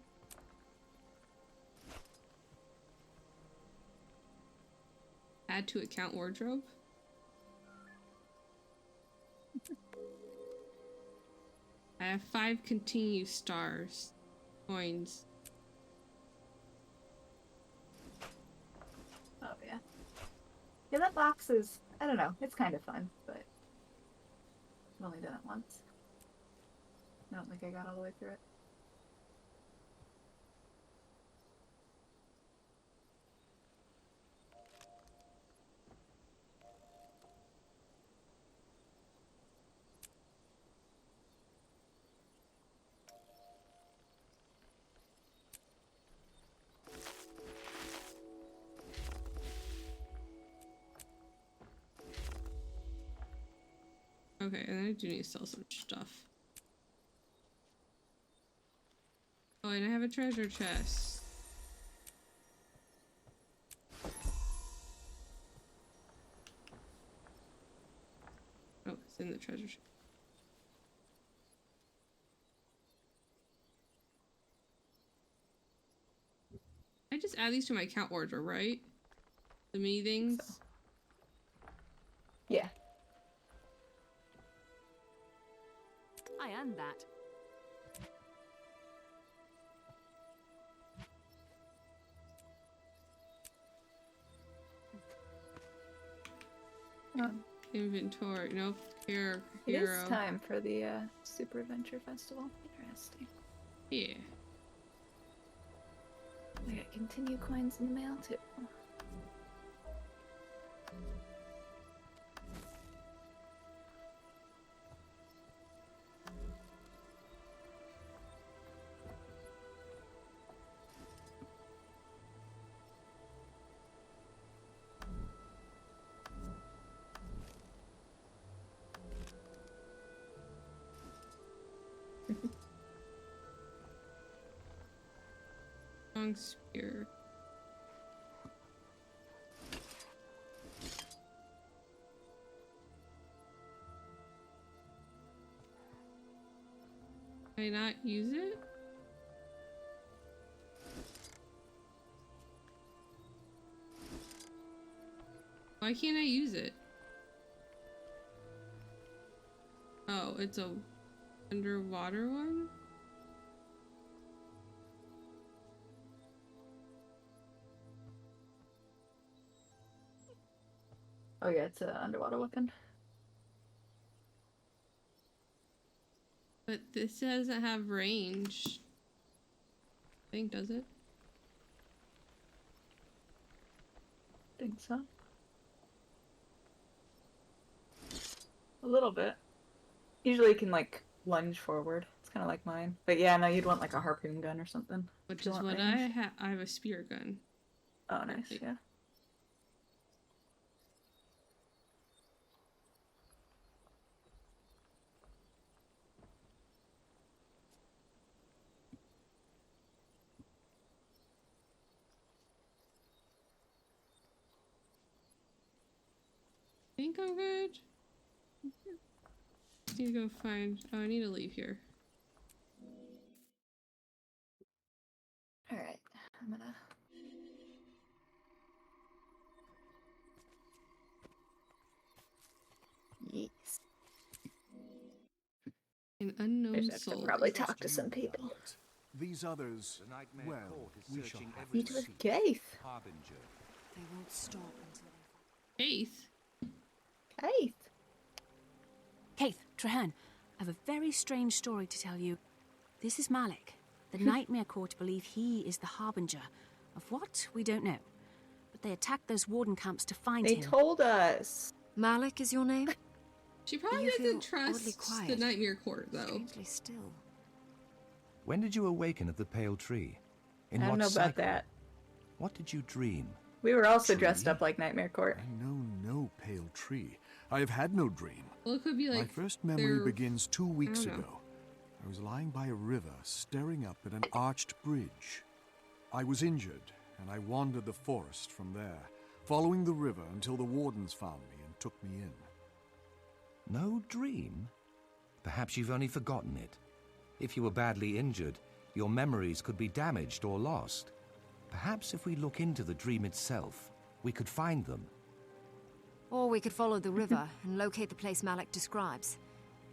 Add to account wardrobe. I have 5 continue stars. Coins. Oh yeah. Yeah, that box is, I don't know, it's kind of fun, but I've only done it once. I don't think I got all the way through it. Okay, and I do need to sell some stuff. Oh, and I have a treasure chest. in the treasure chest. I just add these to my account order, right? The mini things. So. Yeah. I earned that. Inventory. Nope. Hero. It is time for the Super Adventure Festival. Interesting. Yeah. I got continue coins in the mail too. Long spear. Can I not use it? Why can't I use it? Oh, it's a underwater one? Oh yeah, it's an underwater weapon. But this doesn't have range. I think, does it? Think so. A little bit. Usually you can like lunge forward. It's kind of like mine. But yeah, no, you'd want like a harpoon gun or something. Which is what I have. I have a spear gun. Oh, nice. Yeah. I think I'm good. Just need to go find. Oh, I need to leave here. Alright, I'm gonna. Yes. An unknown soul. Probably talk to some people. These others, well, we shall have Meet to with see. Gaith. They won't stop until Gaith? Gaith. Kaith, Trahearne, I have a very strange story to tell you. This is Malik. The Nightmare Court believe he is the harbinger of what we don't know. But they attacked those warden camps to find him. They told us. Malik is your name? She probably You doesn't feel oddly trust quiet. the Nightmare Court, though. Strangely still. When did you awaken at the Pale Tree? In I don't what know about cycle? that. What did you dream? We were also dressed up like Nightmare Court. I know no pale tree. I have had no dream. Well, it could be like My first memory they're- begins 2 weeks I don't know. ago. I was lying by a river, staring up at an arched bridge. I was injured, and I wandered the forest from there, following the river until the wardens found me and took me in. No dream? Perhaps you've only forgotten it. If you were badly injured, your memories could be damaged or lost. Perhaps if we look into the dream itself, we could find them. Or we could follow the river and locate the place Malik describes.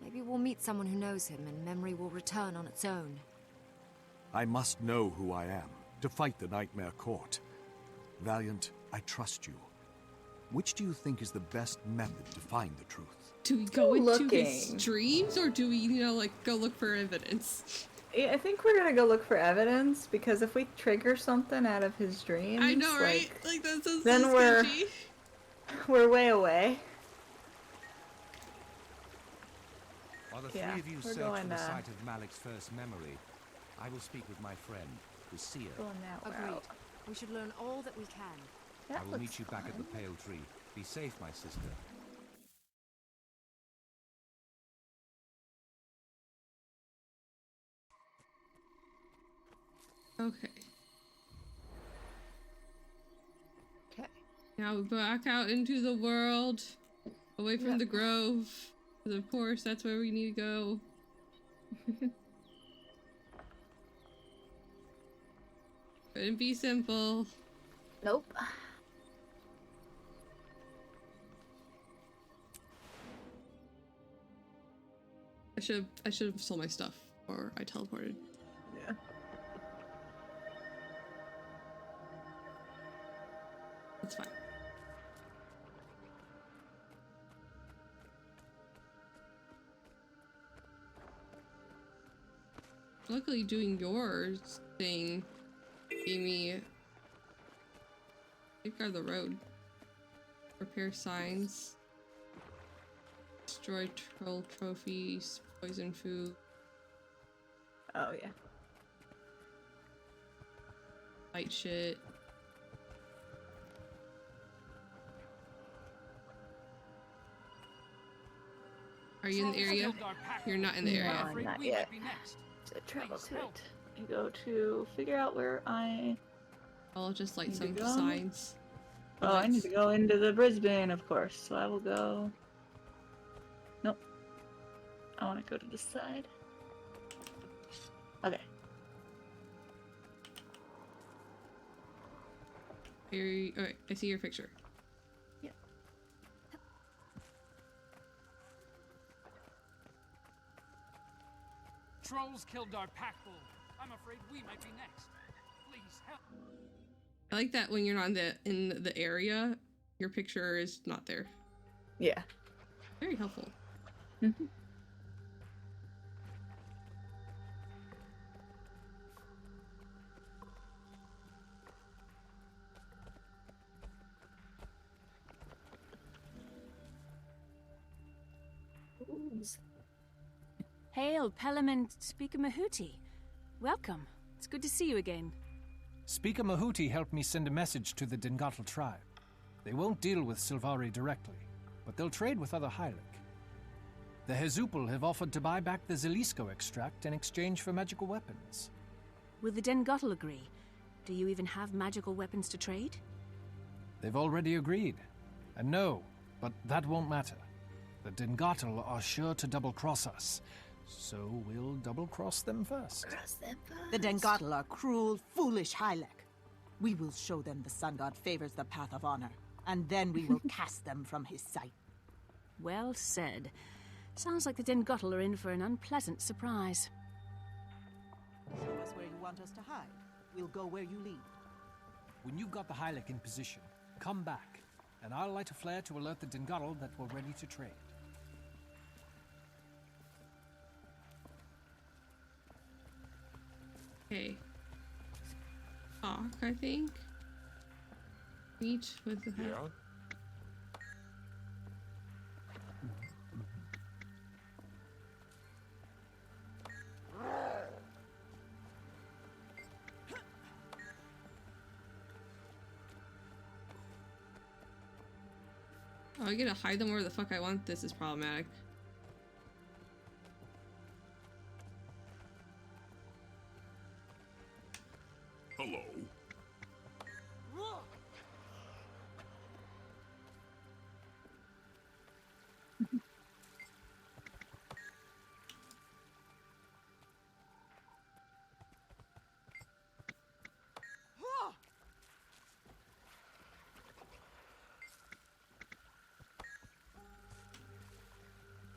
Maybe we'll meet someone who knows him and memory will return on its own. I must know who I am to fight the Nightmare Court. Valiant, I trust you. Which do you think is the best method to find the truth? Do we go into looking. his dreams, or do we, like, go look for evidence? Yeah, I think we're gonna go look for evidence, because if we trigger something out of his dreams, I know, right? Like, that sounds then so we're sketchy. we're way away. While the Yeah, three of you we're search going, for the site of Malik's first memory, I will speak with my friend, the Seer. Going that Agreed. route. We should learn all that we can. That I will looks meet you back at the fun. Pale Tree. Be safe, my sister. Okay. Okay. Now back out into the world, away from Yep. the grove. Because of course, that's where we need to go. Couldn't be simple. Nope. I should have sold my stuff, or I teleported. Yeah. That's fine. Luckily, doing yours thing gave me safeguard the road, repair signs, destroy troll trophies, poison food. Oh yeah. Fight shit. Are you in the area? You're not in the area. No, not yet. So travel to it. I go to figure out where I. I'll just light need some to go. signs. Oh, I need to go into the Brisbane, of course. So I will go. Nope. I want to go to the side. Okay. Here, alright, I see your picture. Yeah. Trolls killed our pack bull. I'm afraid we might be next. Please help. I like that when you're not in the area, your picture is not there. Yeah. Very helpful. Mm-hmm. Hail, Pelham and Speaker Mahuti. Welcome. It's good to see you again. Speaker Mahuti helped me send a message to the Dingatal tribe. They won't deal with Sylvari directly, but they'll trade with other Hylic. The Hezupal have offered to buy back the Zelisko extract in exchange for magical weapons. Will the Dengatal agree? Do you even have magical weapons to trade? They've already agreed. And no, but that won't matter. The Dingatal are sure to double-cross us, so we'll double-cross them first. The Dengatal are cruel, foolish Hylic. We will show them the sun god favors the path of honor, and then we will cast them from his sight. Well said. Sounds like the Dengatal are in for an unpleasant surprise. Show us where you want us to hide. We'll go where you lead. When you've got the Hylic in position, come back, and I'll light a flare to alert the Dingatal that we're ready to trade. Okay. Talk, I think. Meet with the Yeah. Oh, I get to hide them where the fuck I want. This is problematic. Hello.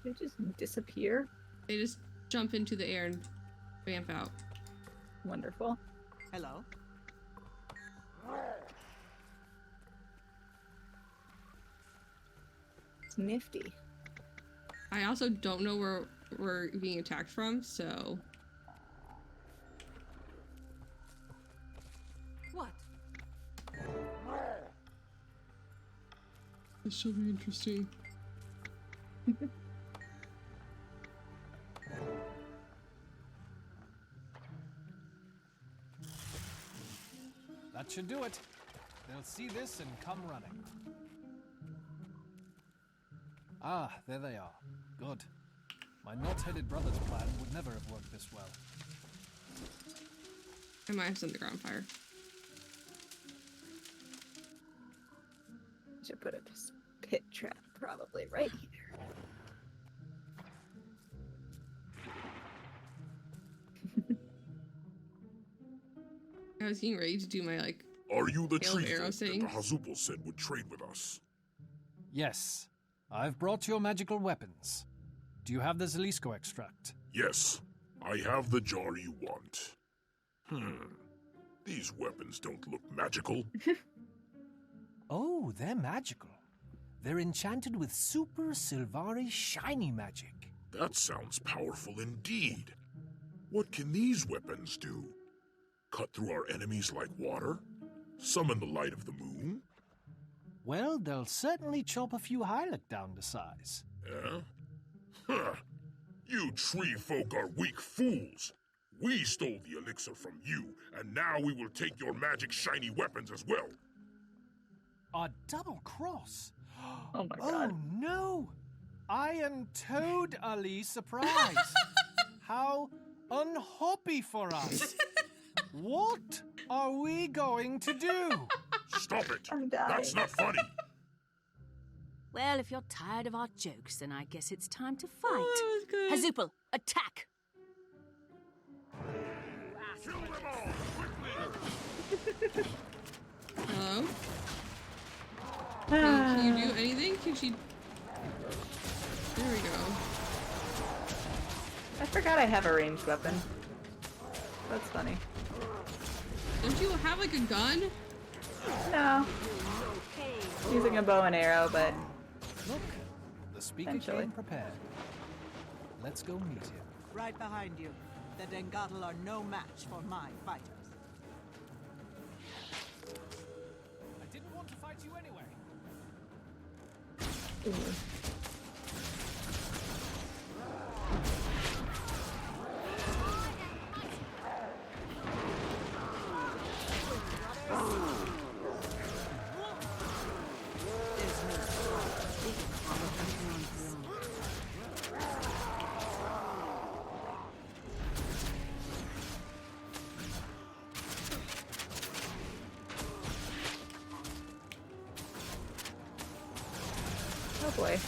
They just disappear. They just jump into the air and vamp out. Wonderful. Hello? It's nifty. I also don't know where we're being attacked from, so... What? This should be interesting. That should do it. They'll see this and come running. Ah, there they are. Good. My knot-headed brother's plan would never have worked this well. I might have sent the ground fire. Should put a pit trap probably right here. I was getting ready to do my like. Are you the hail of tree arrow folk that the saying? Hazupal said would trade with us? Yes. I've brought your magical weapons. Do you have the Zalisco extract? Yes, I have the jar you want. These weapons don't look magical. Oh, they're magical. They're enchanted with super Silvari shiny magic. That sounds powerful indeed. What can these weapons do? Cut through our enemies like water? Summon the light of the moon? Well, they'll certainly chop a few Hylic down to size. Yeah? Huh. You tree folk are weak fools. We stole the elixir from you, and now we will take your magic shiny weapons as well. A double cross? Oh my god. Oh no! I am totally surprised. How unhappy for us. What are we going to do? Stop it! I'm dying. That's not funny! Well, if you're tired of our jokes, then I guess it's time to fight. Oh, that was good. Hazupal, attack! Kill them all, quickly! Hello? Can you do anything? Can she... There we go. I forgot I have a ranged weapon. That's funny. Don't you have like a gun? No. Using a bow and arrow, but Look, the speaker Eventually. came prepared. Let's go meet him. Right behind you. The Dengatal are no match for my fighters. I didn't want to fight you anyway. oh boy.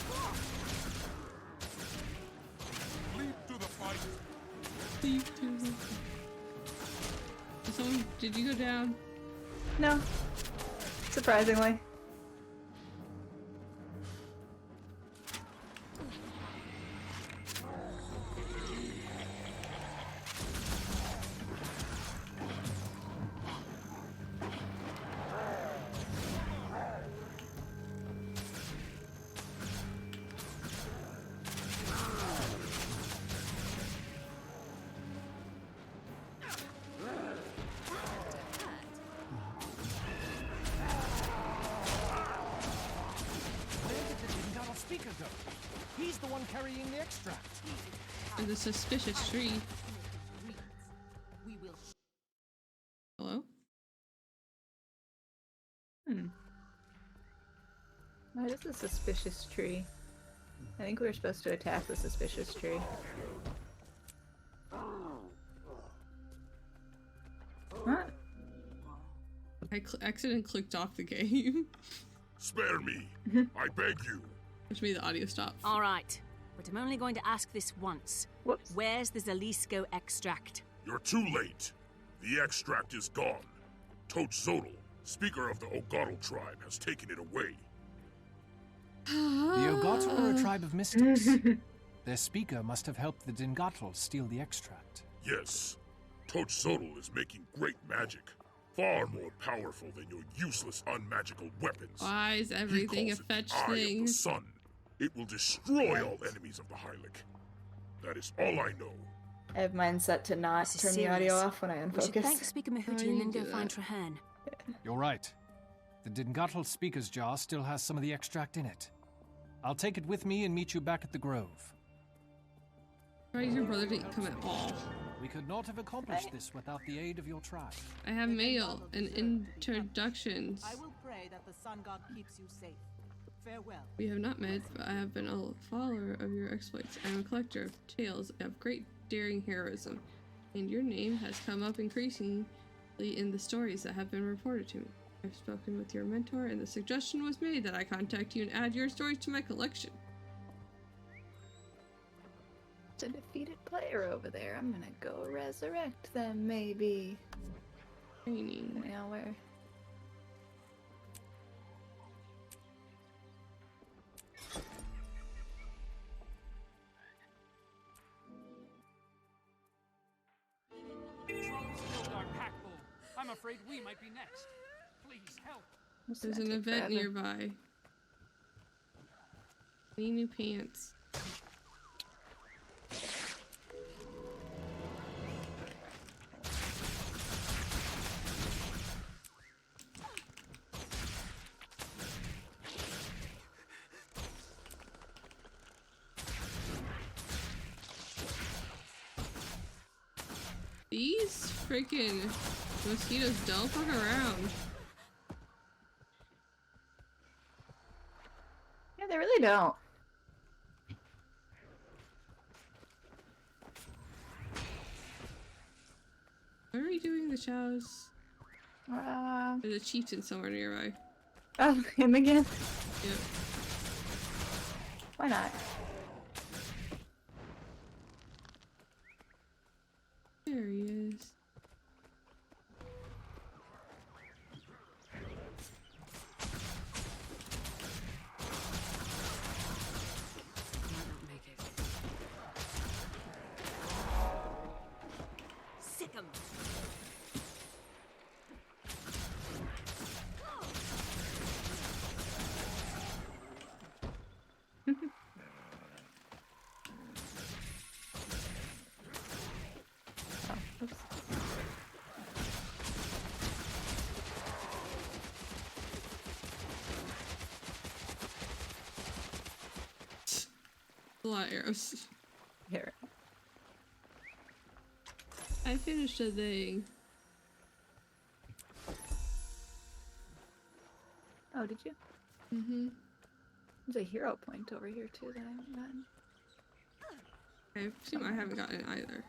Leap to the fight! Someone, did you go down? No. Surprisingly. Where did the Dengatal speaker go? He's the one carrying the extract. And the suspicious tree. We will Hello? What is a suspicious tree? I think we were supposed to attack the suspicious tree. What? I accidentally clicked off the game. Spare me! I beg you! Which made the audio stop. All right, but I'm only going to ask this once. Whoops. Where's the Zalisco extract? You're too late. The extract is gone. Tochzodal, speaker of the Ogatl tribe, has taken it away. The Ogatl are a tribe of mystics. Their speaker must have helped the Dengatal steal the extract. Yes, Tochzodal is making great magic. Far more powerful than your useless unmagical weapons. Why is everything He a calls it fetch the Eye thing? of the sun. It will destroy all enemies of the Hylic. That is all I know. I have mine set to not This is turn the audio serious. off when I We should thank unfocus. Speaker How Mahuti do and you then go do find that? Trahearne. You're right. The Dengatal speaker's jar still has some of the extract in it. I'll take it with me and meet you back at the Grove. Why your brother didn't come at all? We could not have accomplished this without the aid of your tribe. I have mail and introductions. I will pray that the sun god keeps you safe. Farewell. We have not met, but I have been a follower of your exploits. I am a collector of tales of great daring heroism, and your name has come up increasingly in the stories that have been reported to me. I've spoken with your mentor, and the suggestion was made that I contact you and add your stories to my collection. It's a defeated player over there. I'm gonna go resurrect them, maybe. Training. Yeah, where? I'm afraid we might be next. Please help. There's an event nearby. Need new pants. These freaking mosquitoes don't fuck around. Yeah, they really don't. Where are we doing the chows? There's a chieftain somewhere nearby. Oh, him again? Yep. Why not? There he is. Sick 'em. A lot of arrows. Here. I finished a thing. Oh, did you? Mm-hmm. There's a hero point over here too that I haven't gotten. I assume I haven't gotten it either.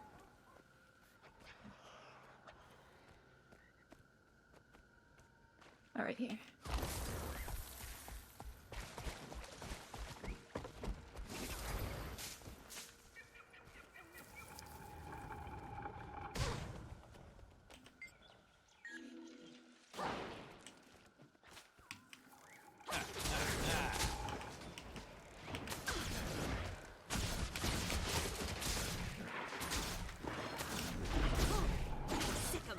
All right, here. Sick 'em.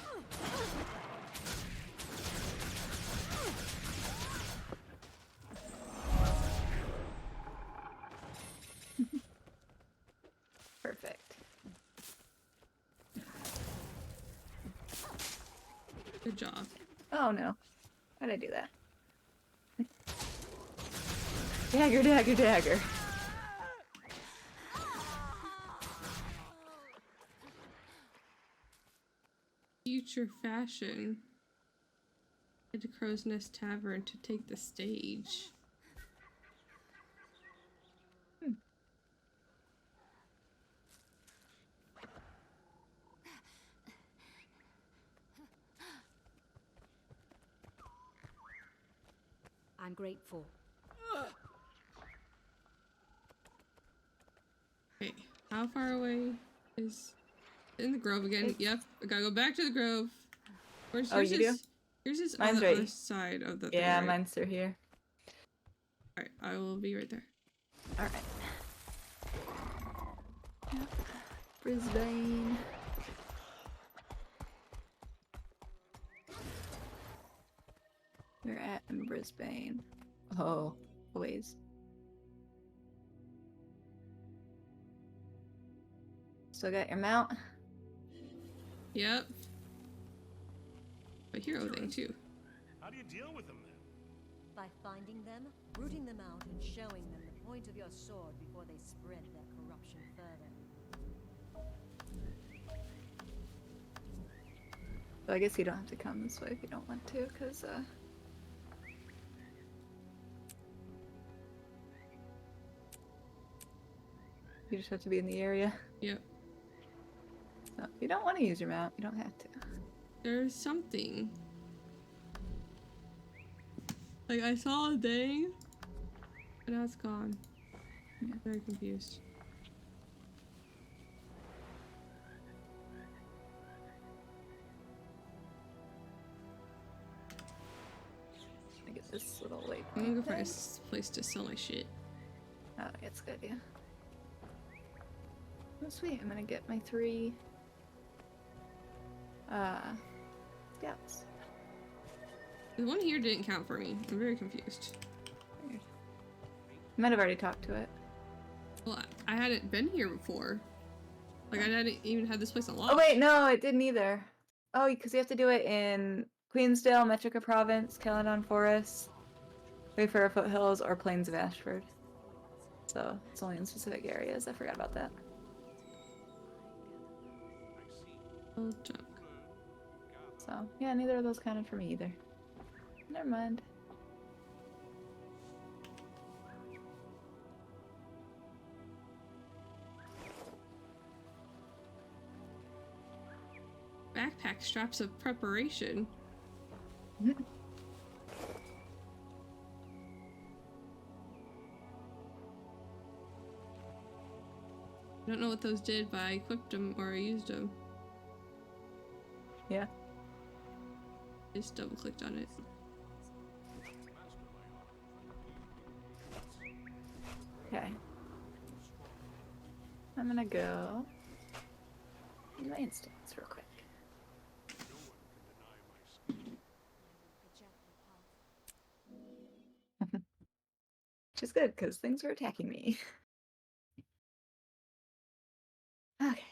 Perfect. Good job. Oh no. Why'd I do that? Dagger, dagger, dagger. Future fashion. Head to Crow's Nest Tavern to take the stage. I'm grateful. Okay, how far away is in the grove again? Yep, I gotta go back to the grove. Where's Oh, you do? Here's his on Mine's the right. other side of the Yeah, thing, right? mine's through here. Alright, I will be right there. All right. Yep. Brisbane. We're at in Brisbane. Oh, ways. Still got your mount? Yep. A hero thing too. How do you deal with them then? By finding them, rooting them out, and showing them the point of your sword before they spread their corruption further. So I guess you don't have to come this way if you don't want to, because you just have to be in the area. Yep. So if you don't want to use your mount, you don't have to. There's something. Like I saw a thing, and now it's gone. Yeah. Very confused. this little waypoint. I'm gonna go find a place to sell my shit. Oh, that's a good idea. Oh, sweet. I'm gonna get my 3 scouts. The one here didn't count for me. I'm very confused. Weird. I might have already talked to it. Well, I hadn't been here before. Like, I hadn't even had this place unlocked. Oh wait, no, it didn't either. Oh, because you have to do it in Queensdale, Metrica Province, Caledon Forest, Wayfarer Foothills, or Plains of Ashford. So it's only in specific areas. I forgot about that. Old junk. So yeah, neither of those counted for me either. Never mind. Backpack straps of preparation. Mm-hmm. I don't know what those did, but I equipped them or I used them. Yeah. Just double clicked on it. Okay. I'm gonna go in my instance real quick. Which is good, because things are attacking me. Okay.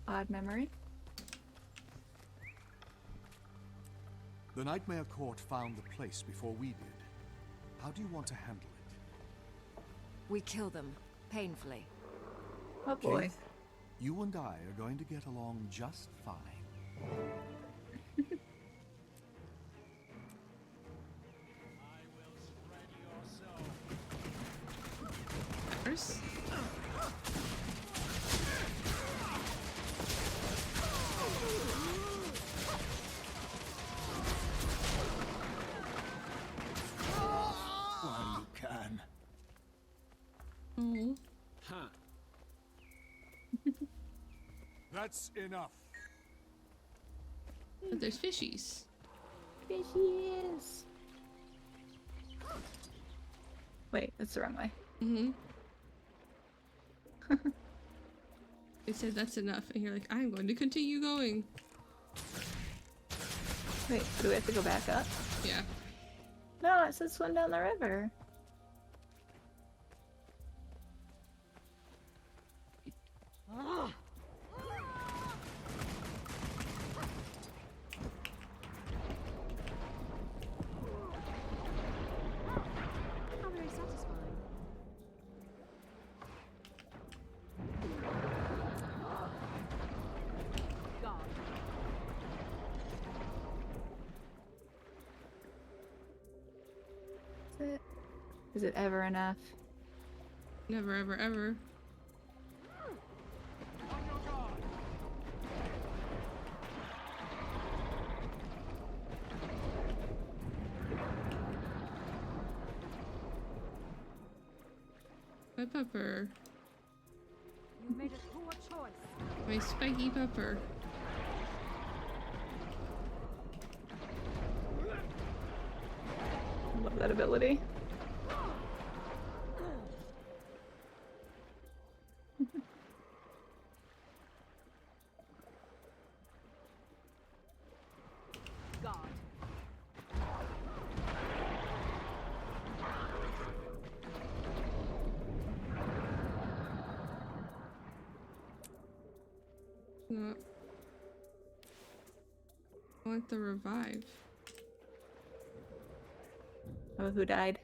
Odd memory. The Nightmare Court found the place before we did. How do you want to handle it? We kill them, painfully. Oh boy. Keith, you and I are going to get along just fine. First. Well, you can. Oh. Huh. That's enough. But there's fishies. Fishies. Wait, that's the wrong way. Mm-hmm. It said that's enough, and you're like, I'm going to continue going. Wait, do we have to go back up? Yeah. No, it says swim down the river. How very satisfying. God. Is it ever enough? Never, ever, ever. My pepper. You made a poor choice. My spiky pepper. Love that ability. God. No. I want the revive. Oh, who died?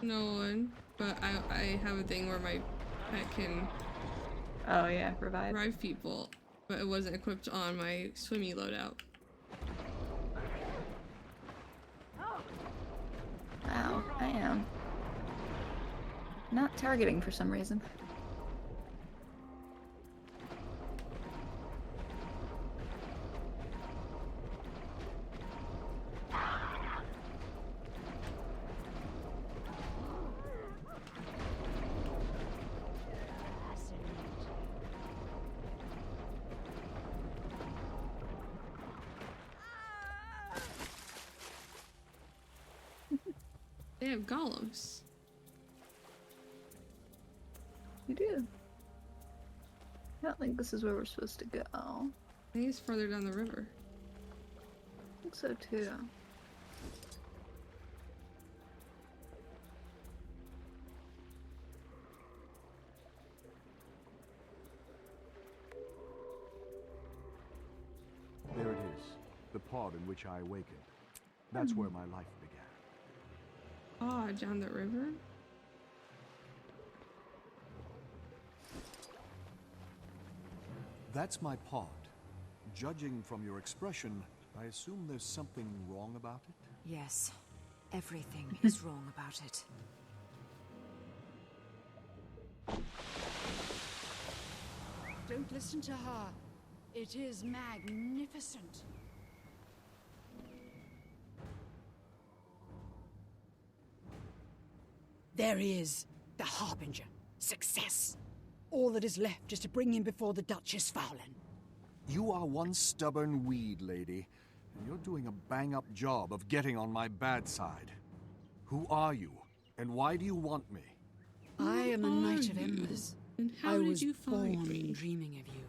No one, but I have a thing where my pet can Oh yeah, revive. Revive people, but it wasn't equipped on my swimmy loadout. Wow, I am not targeting for some reason. They have golems. You do. I don't think this is where we're supposed to go. I think it's further down the river. I think so too. There it is, the pod in which I awakened. That's where my life began. Ah, down the river? That's my pod. Judging from your expression, I assume there's something wrong about it? Yes, everything is wrong about it. Don't listen to her. It is magnificent. There he is, the Harbinger. Success. All that is left is to bring him before the Duchess Fowlin. You are one stubborn weed, lady, and you're doing a bang-up job of getting on my bad side. Who are you, and why do you want me? I am the Knight of Embers. And how I did was you find born me? dreaming of you,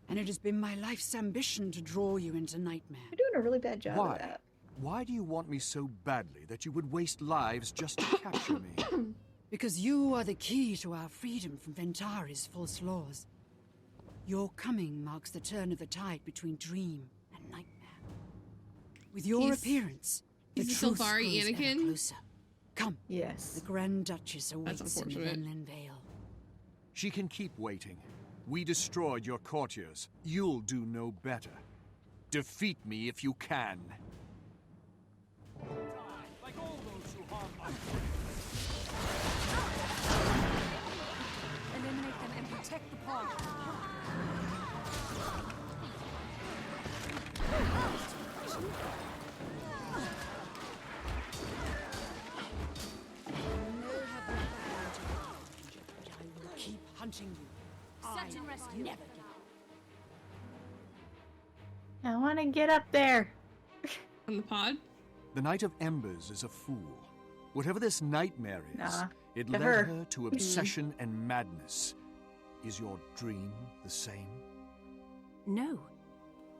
and it has been my life's ambition to draw you into Nightmare. You're doing a really bad job Why? of that. Why do you want me so badly that you would waste lives just to capture me? Because you are the key to our freedom from Ventari's false laws. Your coming marks the turn of the tide between dream and nightmare. With your He's- appearance, the he's the truth Sylvari grows ever Anakin? closer. Come. Yes. The Grand Duchess awaits in the unfortunate. Venlin Vale. She can keep waiting. We destroyed your courtiers. You'll do no better. Defeat me if you can. Like all those who harm us. Eliminate them and protect the pod. I will keep hunting you. Search and rescue. Never give up. I want to get up there. On the pod? The Knight of Embers is a fool. Whatever this nightmare is, Nah, it get led her. her to obsession and madness. Is your dream the same? No.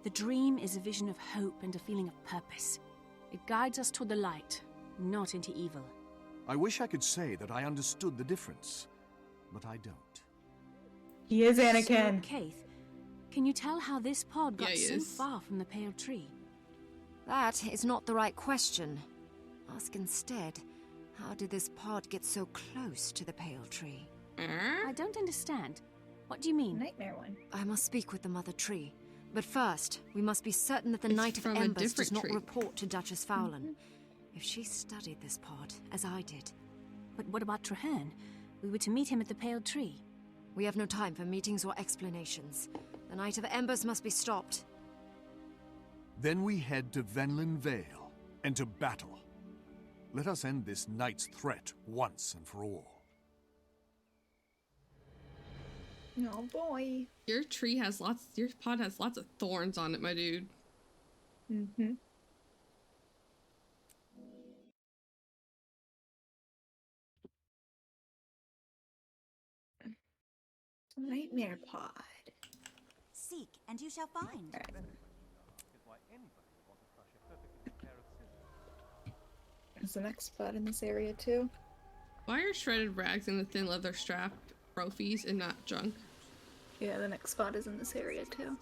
The dream is a vision of hope and a feeling of purpose. It guides us toward the light, not into evil. I wish I could say that I understood the difference, but I don't. He is So, Anakin. Kaith, can you tell how this pod got Yeah, he so is. far from the Pale Tree? That is not the right question. Ask instead, how did this pod get so close to the Pale Tree? I don't understand. What do you mean? Nightmare one. I must speak with the Mother Tree. But first, we must be certain that the It's Knight of from a Embers does different not tree. report to Duchess Fowlin. If she studied this pod, as I did. But what about Traherne? We were to meet him at the Pale Tree. We have no time for meetings or explanations. The Knight of Embers must be stopped. Then we head to Venlin Vale and to battle. Let us end this knight's threat once and for all. Oh boy. Your tree has lots. Your pod has lots of thorns on it, my dude. Mm-hmm. Nightmare pod. Seek, and you shall find. There's the next spot in this area too. Why are shredded rags and a thin leather strap trophies and not junk? Yeah, the next spot is in this area too.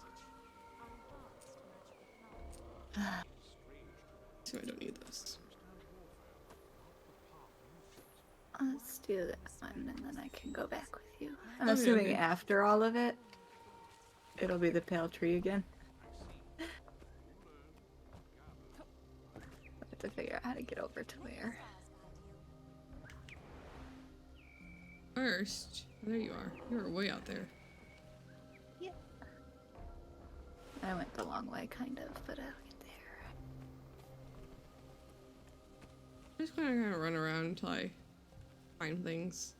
So I don't need this. Let's do that one, and then I can go back with you. I'm Okay, assuming okay. after all of it, it'll be the pale tree again. I have to figure out how to get over to where. First, there you are. You were way out there. Yeah. I went the long way, kind of, but I'll get there. I'm just gonna kind of run around until I find things.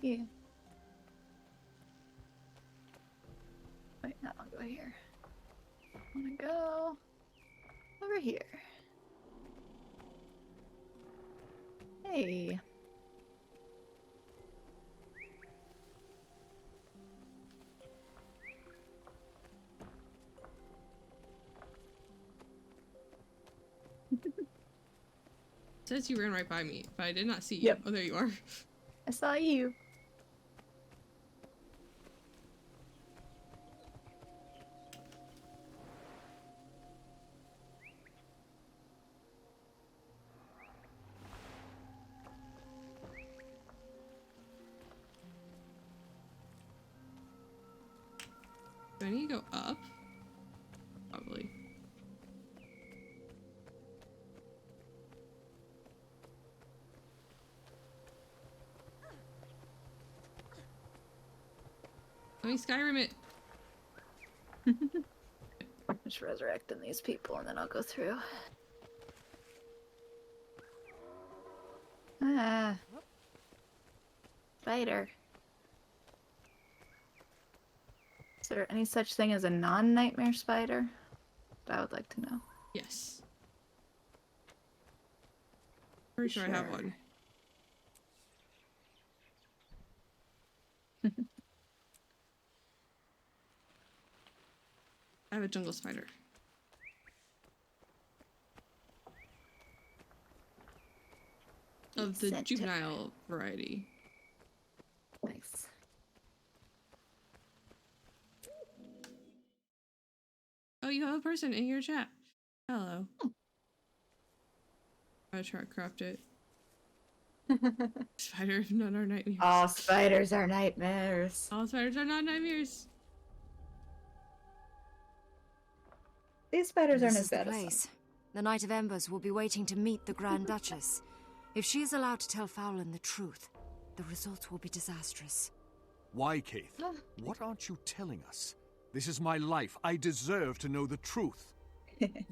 Yeah. Wait, no, I'll go here. I wanna go over here. Hey. It says you ran right by me, but I did not see you. Yep. Oh, there you are. I saw you. Do I need to go up? Probably. Let me Skyrim it. I'm just resurrecting these people and then I'll go through. Ah. Spider. Is there any such thing as a non-nightmare spider? I would like to know. Yes. Pretty sure I have one. I have a jungle spider. Of the Center. juvenile variety. Nice. Oh, you have a person in your chat. Hello. I'm gonna try to corrupt it. Spider, none are nightmares. All spiders are nightmares. All spiders are not nightmares. These spiders This aren't is as the bad as some. place. The Knight of Embers will be waiting to meet the Grand Duchess. If she is allowed to tell Fowlin the truth, the results will be disastrous. Why, Keith? What aren't you telling us? This is my life. I deserve to know the truth.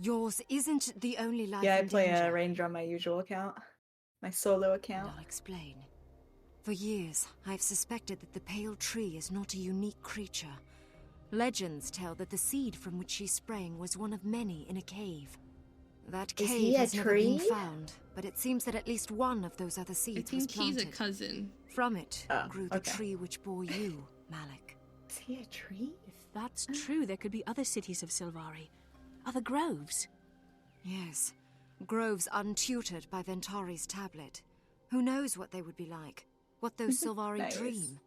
Yours isn't the only life Yeah, I in play danger. a ranger on my usual account. My solo account. I'll explain. For years, I've suspected that the Pale Tree is not a unique creature. Legends tell that the seed from which she sprang was one of many in a cave. That Is cave he a has never been tree? found, but it seems that at least one of those other I seeds was think he's planted. a cousin. From it grew the okay. tree which bore you, Malik. Is he a tree? If that's true, there could be other cities of Silvari. Other groves. Yes. Groves untutored by Ventari's tablet. Who knows what they would be like? What those Silvari Nice. dream?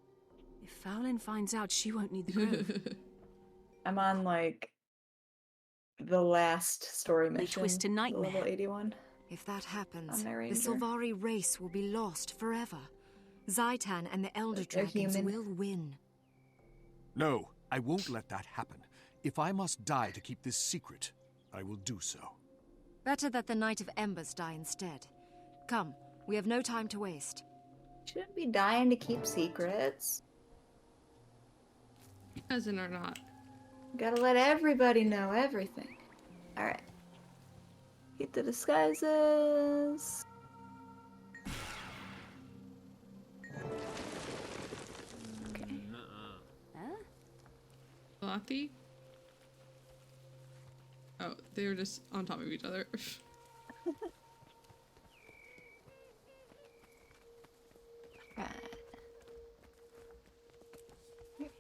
If Fowlin finds out, she won't need the grove. I'm on like the last story They mission. twist to nightmare. Level 81. If that happens, On my the ranger. Silvari race will be lost forever. Zaitan and the Elder Like they're Dragons human. will win. No, I won't let that happen. If I must die to keep this secret, I will do so. Better that the Knight of Embers die instead. Come, we have no time to waste. Shouldn't be dying to keep secrets. Cousin or not. Gotta let everybody know everything. Alright. Get the disguises. Okay. Lottie? Oh, they were just on top of each other. Right.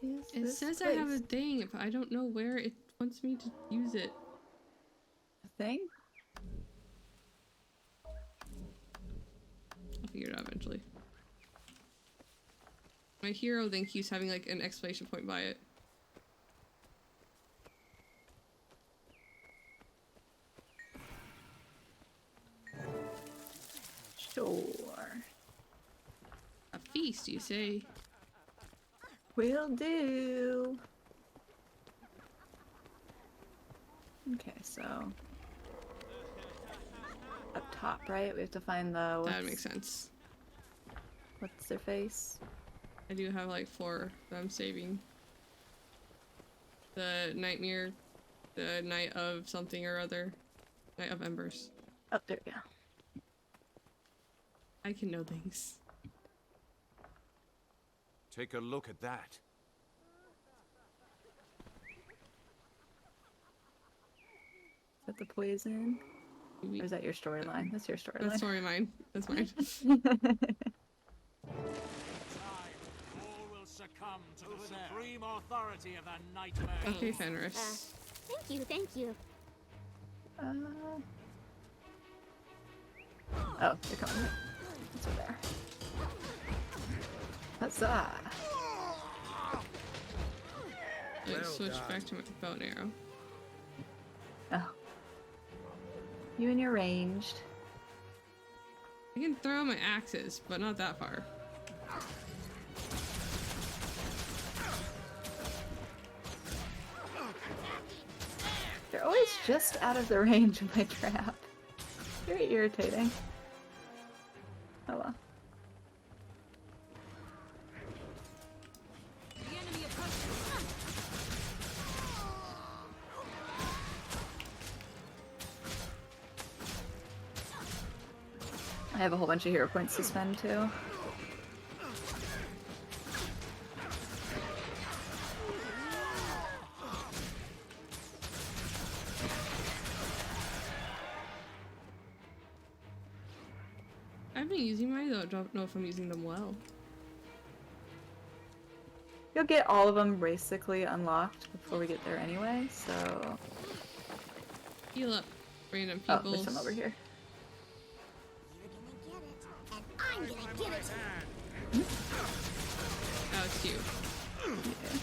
Where is It this says I have a place? thing, but I don't know where it wants me to use it. A thing? I'll figure it out eventually. My hero then keeps having like an exclamation point by it. Sure. feast, you say? Will do. Okay, so up top, right? We have to find the. That makes sense. What's their face? I do have like 4 that I'm saving. The Nightmare, the Night of something or other, Night of Embers. Oh, there we go. I can know things. Take a look at that. Is that the poison? Or is that your storyline? That's your storyline. That's storyline. That's mine. All will succumb to the supreme authority of the nightmare. Okay, Fenris. Thank you, thank you. Oh, they're coming. It's over there. Huzzah! Let's switch back to my bow and arrow. Oh. You and your ranged. I can throw my axes, but not that far. They're always just out of the range of my trap. Very irritating. Oh well. I have a whole bunch of hero points to spend too. I've been using mine, though I don't know if I'm using them well. You'll get all of them basically unlocked before we get there anyway, so... Heal up, random people. Oh, there's some over here. I'm gonna get it. Oh, it's you. Yeah.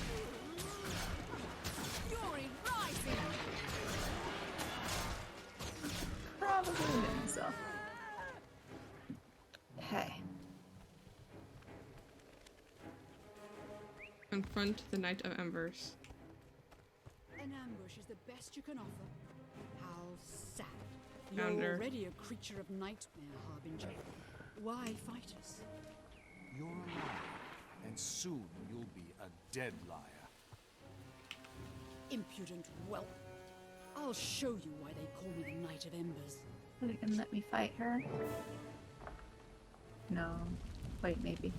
Fury rising. Probably hit himself. Okay. Confront the Night of Embers. An ambush is the best you can offer. How sad. Founder. You're already a creature of nightmare, Harbinger. Why fight us? You're a liar, and soon you'll be a dead liar. Impudent whelp. I'll show you why they call me the Knight of Embers. Are they gonna let me fight her? No. Wait, maybe.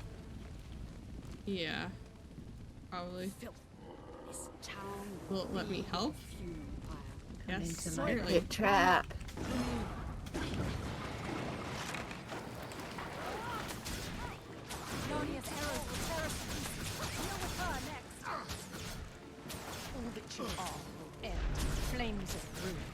Yeah. Probably. Filth. This town will it let me help? Come Yes, into my clearly. pit trap. Nonia's arrows will tear us to pieces. Deal with her next. All that you are will end in flames of ruin.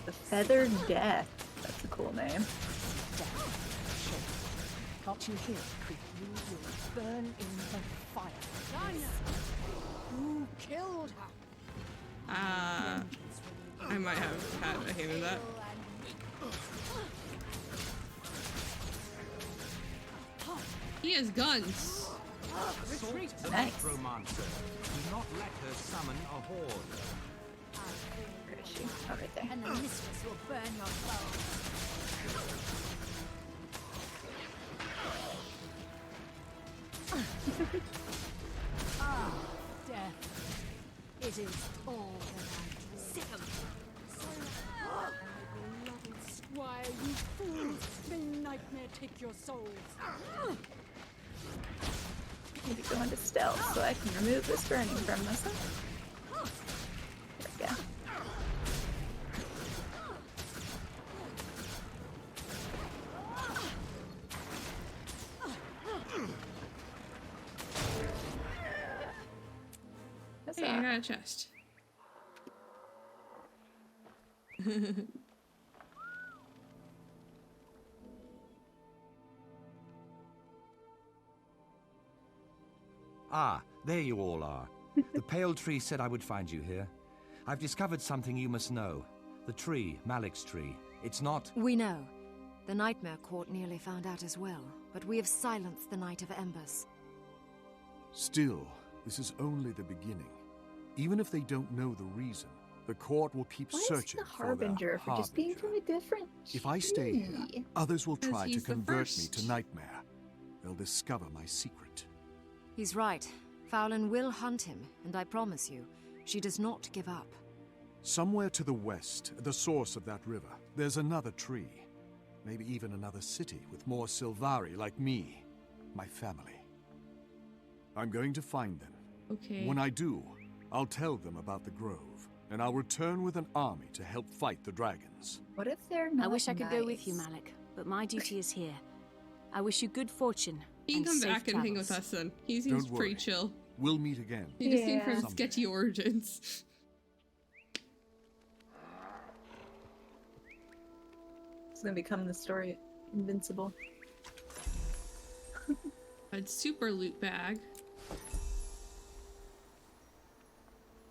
The Feathered Death. That's a cool name. Can't you hear it creep? You will burn in the fire. Done. Who killed her? I might have had a hand in that. He has guns. Retreat, the Nice. necromancer. Do not let her summon a horde. Where is she? Oh, right there. And the mistress will burn your bones. Ah, death. It is all that I Sick of Bloody squire, you fools! May nightmare take your souls. Need to go into stealth so I can remove this burning from myself. There we go. That's Hey, I got a chest. Ah, there you all are. The Pale Tree said I would find you here. I've discovered something you must know. The tree, Malik's tree. It's not... We know. The Nightmare Court nearly found out as well, but we have silenced the Knight of Embers. Still, this is only the beginning. Even if they don't know the reason, the court will keep searching the for Harbinger the for just being from a different If I stay here, tree? others will try to he's the convert me first. to Nightmare. They'll discover my secret. He's right. Fowlin will hunt him, and I promise you, she does not give up. Somewhere to the west, at the source of that river, there's another tree. Maybe even another city with more Sylvari like me, my family. I'm going to find them. Okay. When I do, I'll tell them about the grove, and I'll return with an army to help fight the dragons. What if they're not I wish I could go with you, nice? Malik, but my duty is here. I wish you good fortune. He can and come safe back and hang with travels. us then. He seems Don't pretty worry. chill. We'll meet again. He just came Yeah. from Someday. sketchy origins. It's gonna become the story Invincible. A super loot bag.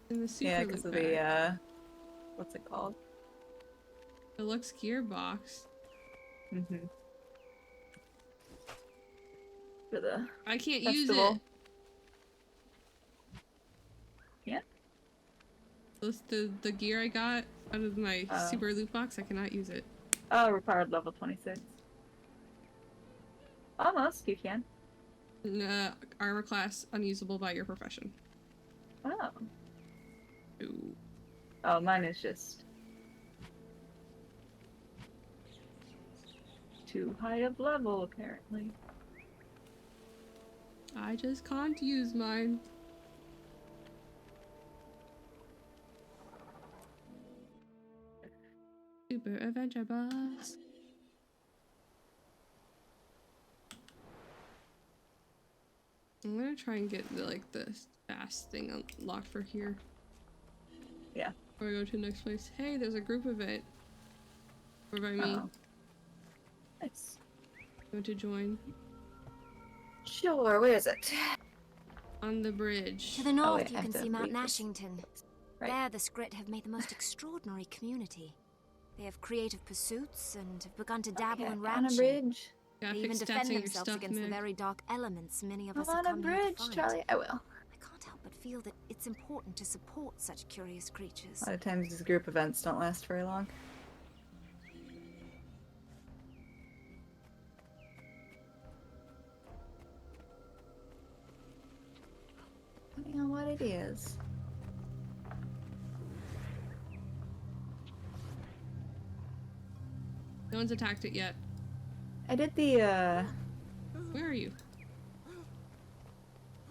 In the super Yeah, loot because of bag. the what's it called? Deluxe gearbox. Mm-hmm. For the I can't festival. use it. Yeah. The gear I got out of my Oh. super loot box, I cannot use it. Oh, required level 26. Almost, you can. Armor class unusable by your profession. Oh. Ooh. Oh, mine is just too high of level, apparently. I just can't use mine. Super Adventure Bus. I'm gonna try and get the fast thing unlocked for here. Yeah. Before I go to the next place. Hey, there's a group event. Or by me. Oh. Nice. Want to join? Sure, where is it? On the bridge. To the north, wait, you I can have to see Mount wait for- Nashington. Right. There, the Skrit have made the most extraordinary community. They have creative pursuits and have begun to dabble Okay, in on a ranching. bridge. Yeah, They even fix defend stats on your themselves stuff, against the Meg. very dark elements many of I'm us have on a come here to bridge, fight. Charlie. I will. I can't help but feel that it's important to support such curious creatures. A lot of times these group events don't last very long. Depending on what it is. No one's attacked it yet. I did the, Where are you?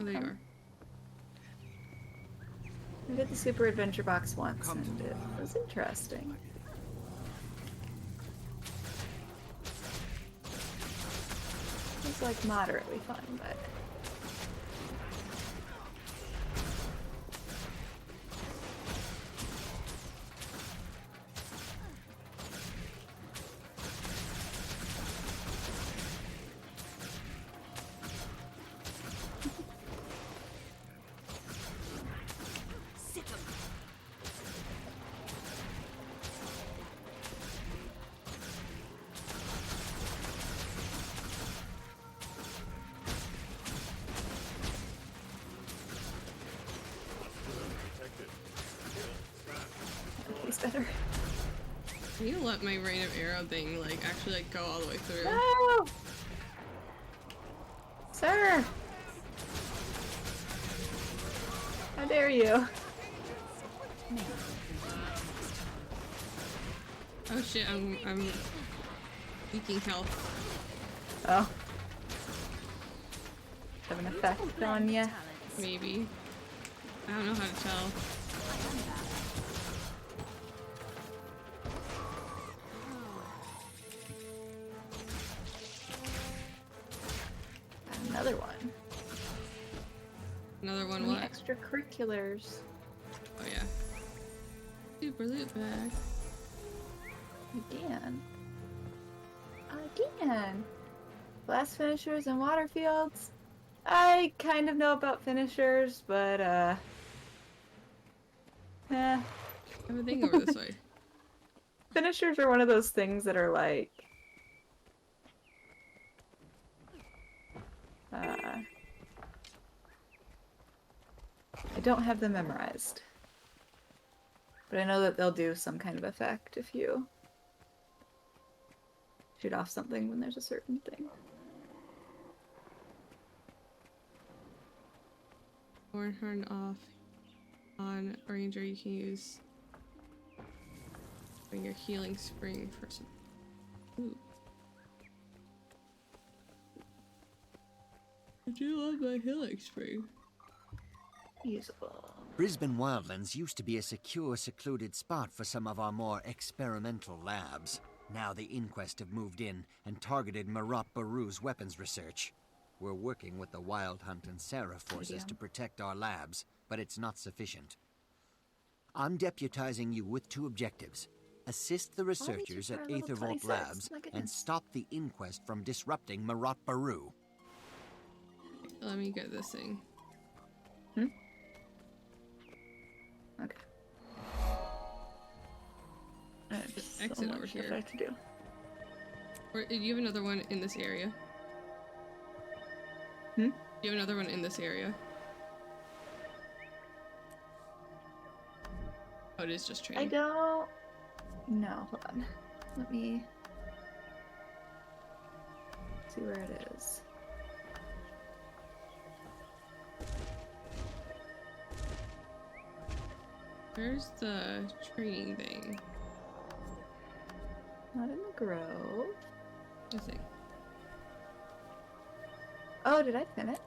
Oh, there you are. I did the Super Adventure Box once, and it was interesting. It was like moderately fun, but he's better. I need to let my rain of arrow thing actually go all the way through. No! Sir! How dare you? Oh shit, I'm leaking health. Oh. Have an effect on ya? Maybe. I don't know how to tell. Another one. Another one Any what? extracurriculars? Oh yeah. Super loot bag. Again. Again. Blast finishers and water fields. I kind of know about finishers, but I have a thing over this way. Finishers are one of those things that are like... I don't have them memorized. But I know that they'll do some kind of effect if you shoot off something when there's a certain thing. Horn off on a ranger, you can use when your healing spring for some. Ooh. I do love my healing spring. Usable. Brisbane Wildlands used to be a secure, secluded spot for some of our more experimental labs. Now the Inquest have moved in and targeted Marat Baru's weapons research. We're working with the Wild Hunt and Sarah forces to protect our labs, but it's not sufficient. I'm deputizing you with 2 objectives. Assist the researchers at Aethervault Labs and stop the Inquest from disrupting Marat Baru. Let me get this thing. Okay. Just exit over here. I have to do. Or do you have another one in this area? Hmm? You have another one in this area? Oh, it is just training. I don't... No, hold on. Let me... see where it is. Where's the training thing? Not in the grove. The thing. Oh, did I finish?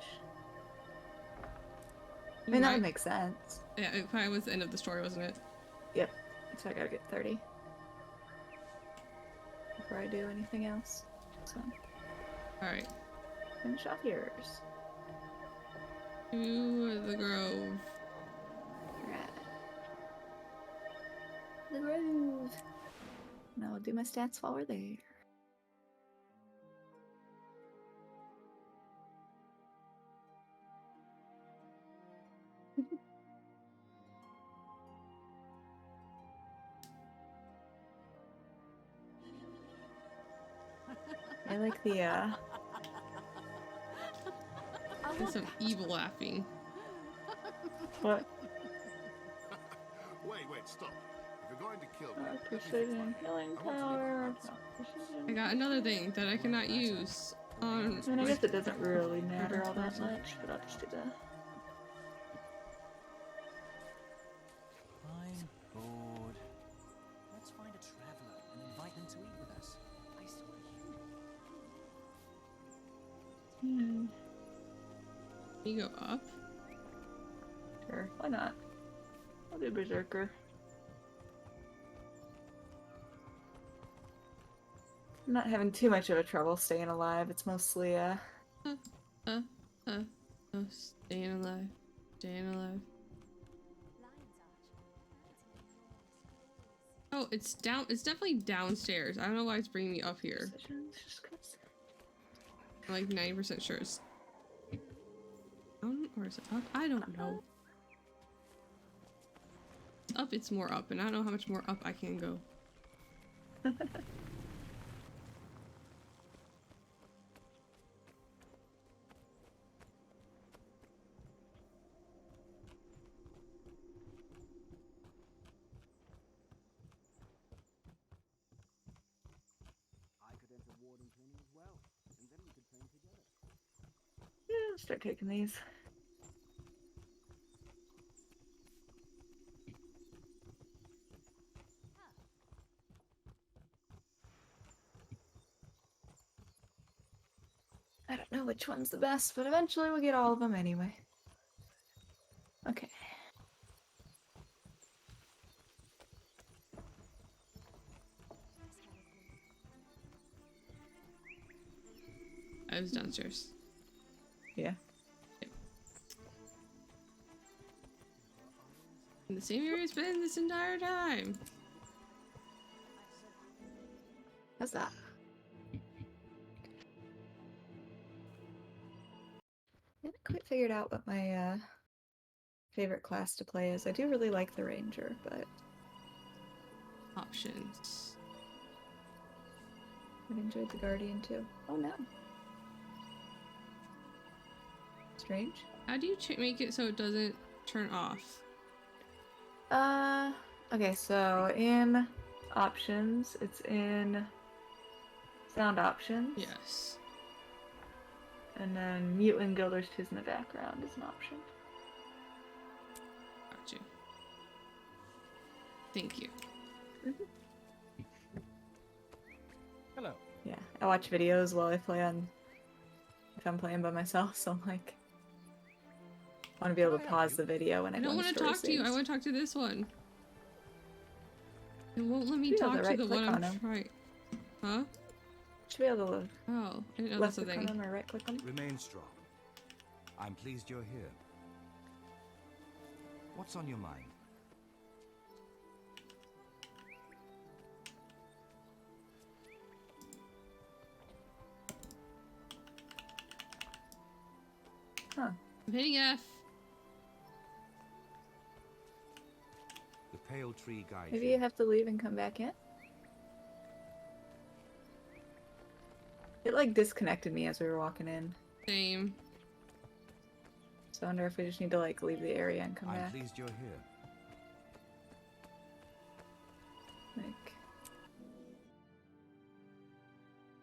I mean, that would make sense. Yeah, it probably was the end of the story, wasn't it? Yep. So I gotta get 30 before I do anything else. So. Alright. Finish off yours. To the grove. Right. The grove. Now I'll do my stats while we're there. I like the There's some evil laughing. What? Wait, stop. If you're going to kill me, precision healing power. I got another thing that I cannot use on. I mean, I guess it doesn't really matter all that much, but I'll just do that. I'm bored. Let's find a traveler and invite them to eat with us. I saw a human. You go up? Sure, why not? I'll do Berserker. I'm not having too much of a trouble staying alive. It's mostly, staying alive. Staying alive. Oh, it's down. It's definitely downstairs. I don't know why it's bringing me up here. I'm like 90% sure it's down, or is it up? I don't know. It's up, it's more up, and I don't know how much more up I can go. Yeah, start taking these. I don't know which one's the best, but eventually we'll get all of them anyway. Okay. I was downstairs. Yeah. Yep. In the same area it's been this entire time. How's that? I haven't quite figured out what my favorite class to play is. I do really like the Ranger, but Options. I've enjoyed The Guardian too. Oh no. Strange. How do you make it so it doesn't turn off? Okay, so in options, it's in sound options. Yes. And then mute when Gilder's Tis in the background is an option. Got you. Thank you. Hello. Yeah, I watch videos while I play on. If I'm playing by myself, so I'm like, I want to be able to pause the video when I don't want to talk to you. I want to talk to this one. It won't let me Should be able talk to to the right-click one on I'm him. trying. Huh? Should be able to. Oh, I didn't know left that's a click on thing. him or right click him. Remain strong. I'm pleased you're here. What's on your mind? Huh. I'm hitting F. The pale tree guides Maybe you have to leave and come back in. It like disconnected me as we were walking in. Same. So I wonder if we just need to like leave the area and come I'm back. pleased you're here. Like,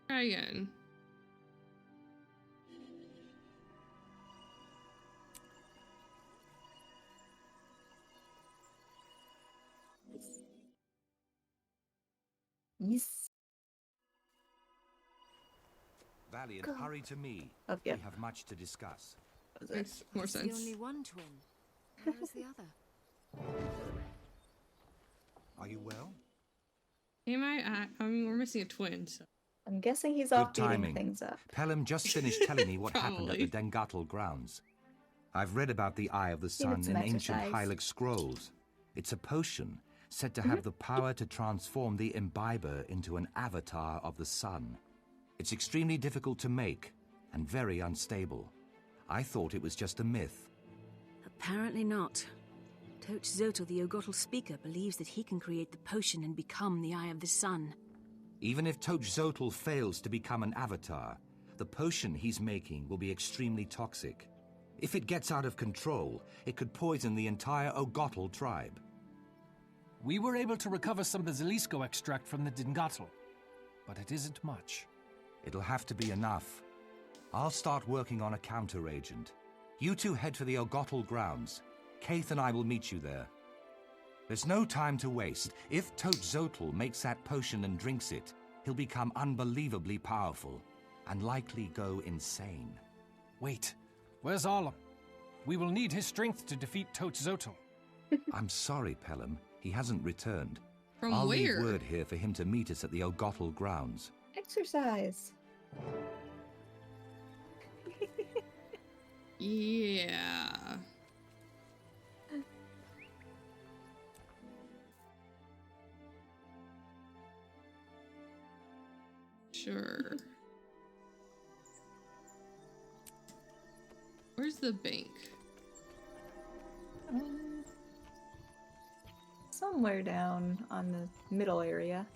Try again. yes. Valiant, Go. hurry to me. Oh, yeah. We have much to discuss. Makes more It's the sense. only one twin. Where's the other? Are you well? Am I mean, we're missing a twin, so. I'm guessing he's Good off beating timing. things up. Pelham just finished telling me what happened at the Dengatel grounds. I've read about the Eye of the Sun it's in an ancient exercise. Hylic scrolls. It's a potion said to have the power to transform the imbiber into an avatar of the sun. It's extremely difficult to make and very unstable. I thought it was just a myth. Apparently not. Toch Zotel, the Ogotl speaker, believes that he can create the potion and become the Eye of the Sun. Even if Toch Zotel fails to become an avatar, the potion he's making will be extremely toxic. If it gets out of control, it could poison the entire Ogotl tribe. We were able to recover some of the Zelisko extract from the Dingatl, but it isn't much. It'll have to be enough. I'll start working on a counter-agent. You two head for the Ogotl grounds. Kaith and I will meet you there. There's no time to waste. If Toch Zotel makes that potion and drinks it, he'll become unbelievably powerful and likely go insane. Wait, where's Arlem? We will need his strength to defeat Toch Zotel. I'm sorry, Pelham. He hasn't returned. From I'll leave where? word here for him to meet us at the Ogotl grounds. Exercise. Yeah. Sure. Where's the bank? Somewhere down on the middle area.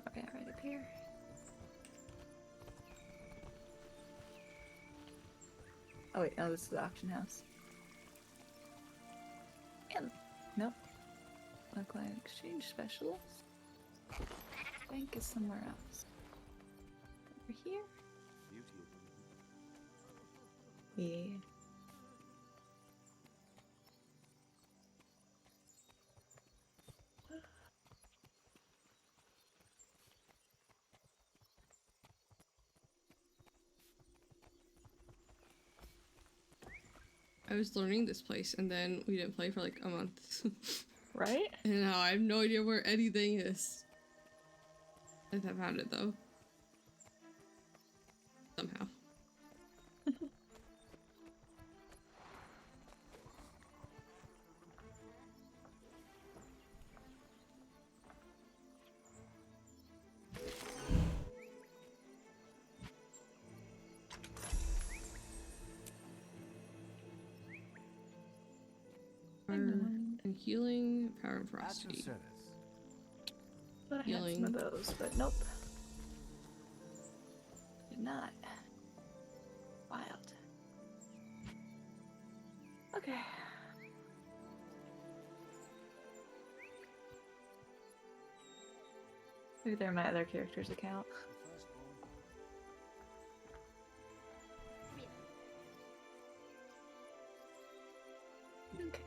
Okay, right up here. Oh wait, no, this is the auction house. And nope. Client exchange specialist. Bank is somewhere else. Over here. Yeah. I was learning this place and then we didn't play for like a month. Right? And now I have no idea where anything is. I found it though. Somehow. healing, power and At your ferocity. service. Thought I had some of those, but nope. Did not. Wild. Okay. Maybe they're my other character's account. Okay.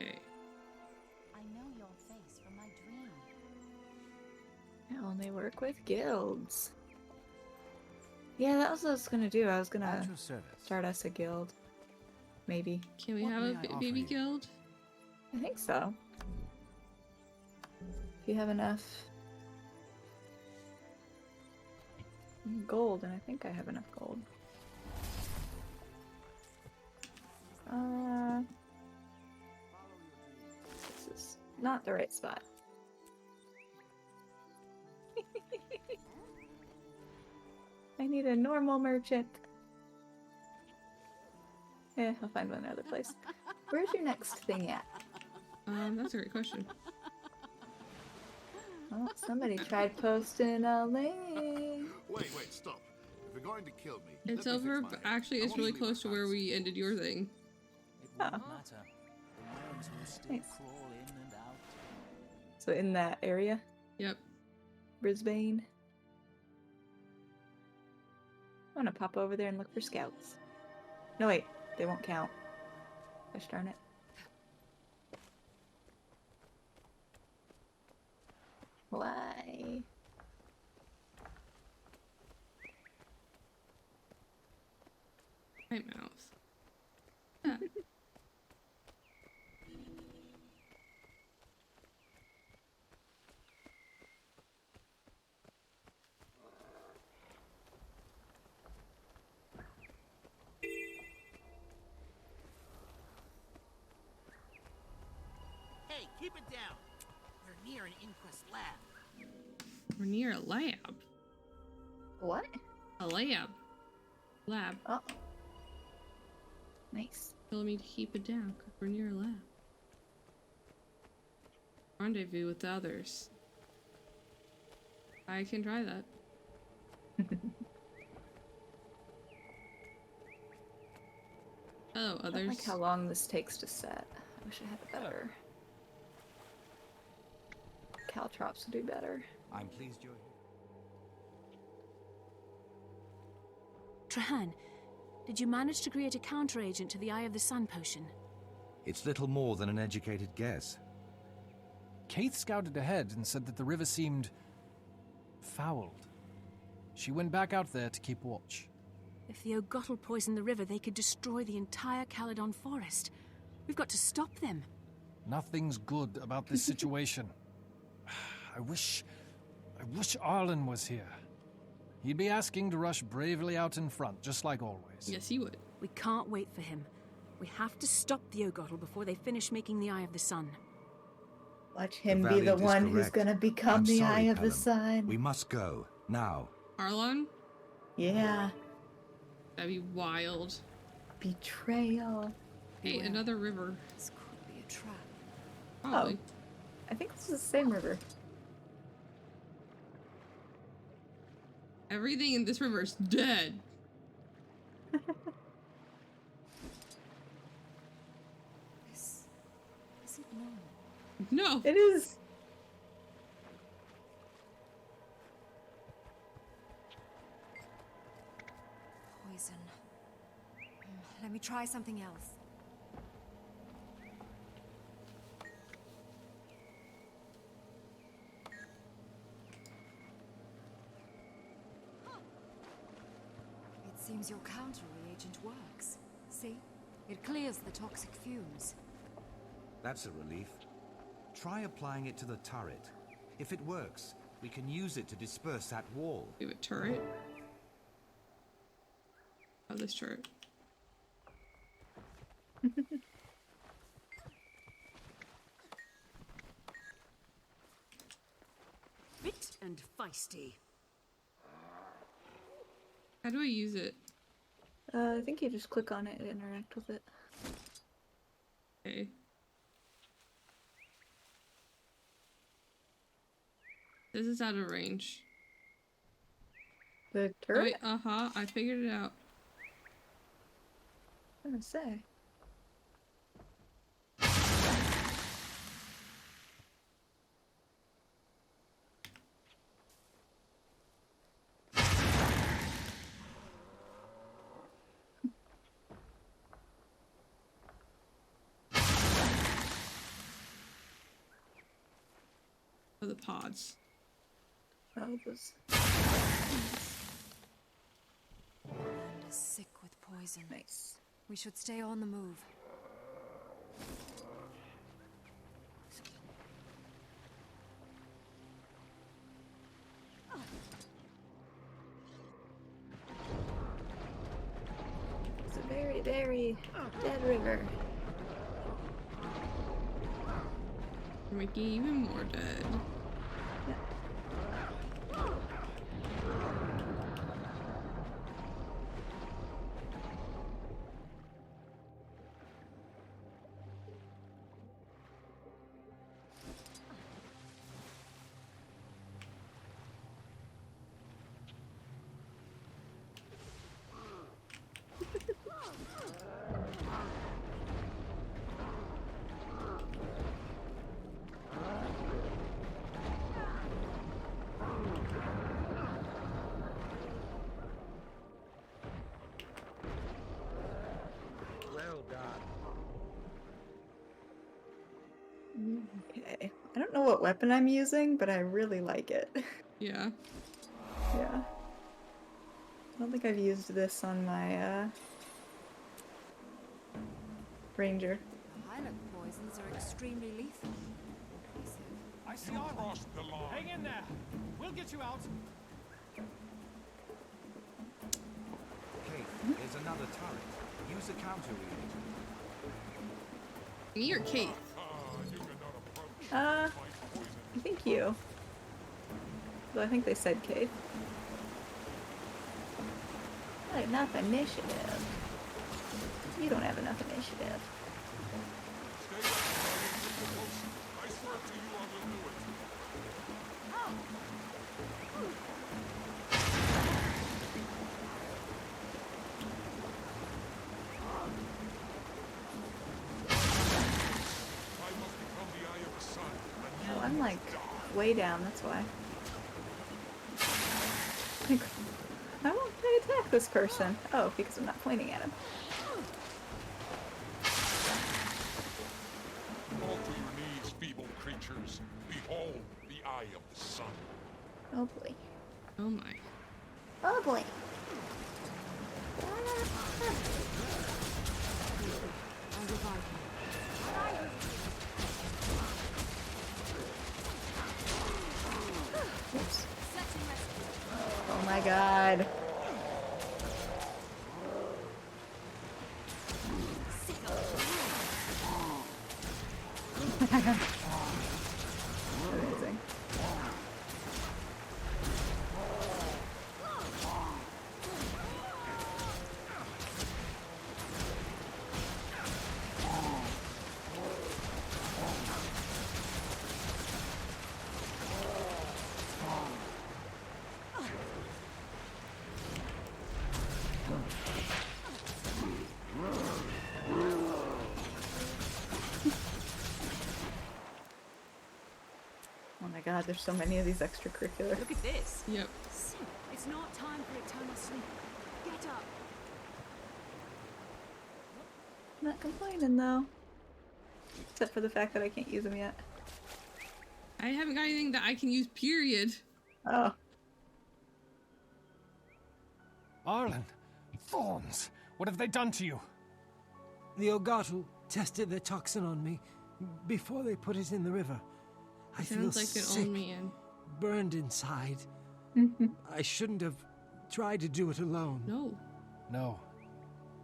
Okay. I know your face from my dream. I only work with guilds. Yeah, that was what I was gonna do. I was gonna At your service. start us a guild. Maybe. Can we What have may a I offer baby you? guild? I think so. If you have enough gold, and I think I have enough gold. This is not the right spot. I need a normal merchant. Yeah, I'll find one other place. Where's your next thing at? That's a great question. Oh, somebody tried posting a link. Wait, stop. If you're going to kill me, It's let me over, fix my but hair. actually I it's want really to leave close to my where pants. we ended your thing. It wouldn't matter. The worms will still Nice. crawl in and out. So in that area? Yep. Brisbane. I'm gonna pop over there and look for scouts. No, wait, they won't count. Gosh darn it. Why? My mouth. Yeah. Hey, keep it down. We're near an Inquest lab. We're near a lab. What? A lab. Lab. Oh. Nice. Telling me to keep it down because we're near a lab. Rendezvous with others. I can try that. Hello, I don't others. like how long this takes to set. I wish I had a better. Caltrops would be better. I'm pleased you're here. Trahan, did you manage to create a counteragent to the Eye of the Sun potion? It's little more than an educated guess. Kate scouted ahead and said that the river seemed fouled. She went back out there to keep watch. If the Ogotl poison the river, they could destroy the entire Caledon forest. We've got to stop them. Nothing's good about this situation. I wish Arlen was here. He'd be asking to rush bravely out in front, just like always. Yes, he would. We can't wait for him. We have to stop the Ogotl before they finish making the Eye of the Sun. Watch him The be the Valiant is one who's correct. gonna become I'm the sorry, Eye of the Pelham. Sun. We must go, now. Arlon? Yeah. That'd be wild. Betrayal. Hey, another river. This could be a trap. Probably. I think this is the same river. Everything in this river is dead. This isn't normal. No. It is. Poison. Let me try something else. It seems your counter reagent works. See? It clears the toxic fumes. That's a relief. Try applying it to the turret. If it works, we can use it to disperse that wall. We have a turret. Oh, this turret. Fit and feisty. How do I use it? I think you just click on it and interact with it. Okay. This is out of range. The Oh, turret? wait, I figured it out. I was gonna say. For the pods. Oh, those. Sick with poison. Nice. We should stay on the move. It's a very, very dead river. We're making even more dead. Well done. Okay. I don't know what weapon I'm using, but I really like it. Yeah. Yeah. I don't think I've used this on my, ranger. Hylock poisons are extremely lethal. I see armor. Hang in there. We'll get you out. Kate, there's another turret. Use the counter read. Me or Kate? I think you. Though I think they said Kate. Not enough initiative. You don't have enough initiative. Oh, I'm like way down, that's why. Like, why won't they attack this person? Oh, because I'm not pointing at him. Fall to your knees, feeble creatures. Behold the eye of the sun. Oh boy. Oh my. Oh boy. I'll revive Oops. Oh my god. Amazing. Oh my god, there's so many of these extracurricular. Look at this. Yep. It's not time for eternal sleep. Get up. Not complaining though. Except for the fact that I can't use them yet. I haven't got anything that I can use, period. Oh. Arlen, thorns. What have they done to you? The Ogatu tested their toxin on me before they put it in the river. I feel Sounds like an sick, old man. burned inside. I shouldn't have tried to do it alone. No. No.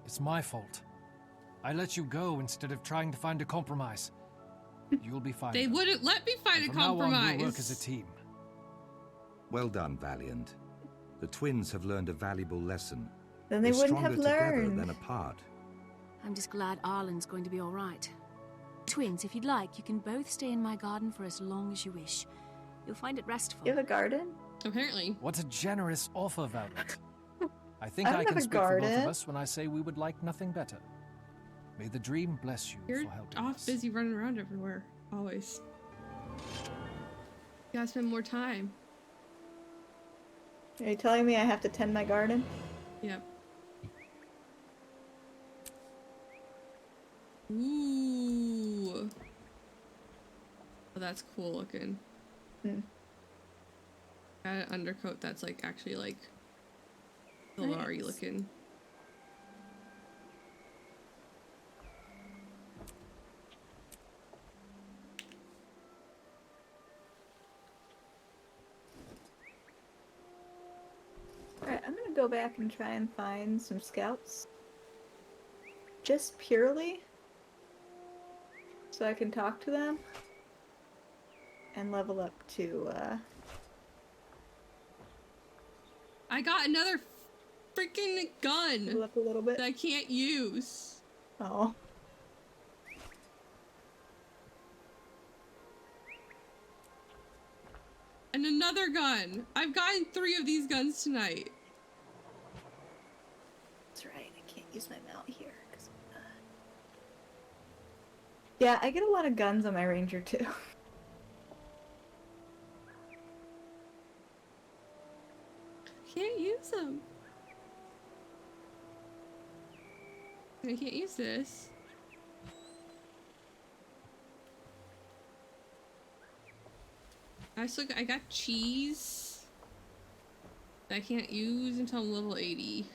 It's my fault. I let you go instead of trying to find a compromise. You'll be fine. They wouldn't let me find a From now on, compromise. we'll work as a team. Well done, Valiant. The twins have learned a valuable lesson. Then they We're wouldn't stronger have together learned. than apart. I'm just glad Arlen's going to be all right. Twins, if you'd like, you can both stay in my garden for as long as you wish. You'll find it restful. You have a garden? Apparently. What a generous offer, Velvet. I think I don't I have can a speak for both garden. of us when I say we would like nothing better. May the dream bless you You're for helping off us. busy running around everywhere. Always. You gotta spend more time. Are you telling me I have to tend my garden? Yep. Ooh. Oh, that's cool looking. Hmm. Got an undercoat that's like actually like Silvari looking. Alright, I'm gonna go back and try and find some scouts. Just purely so I can talk to them and level up to, I got another freaking gun level up a little bit that I can't use. Oh. And another gun. I've gotten 3 of these guns tonight. That's right, I can't use my mount here. Yeah, I get a lot of guns on my ranger too. Can't use them. I can't use this. I got cheese that I can't use until I'm level 80.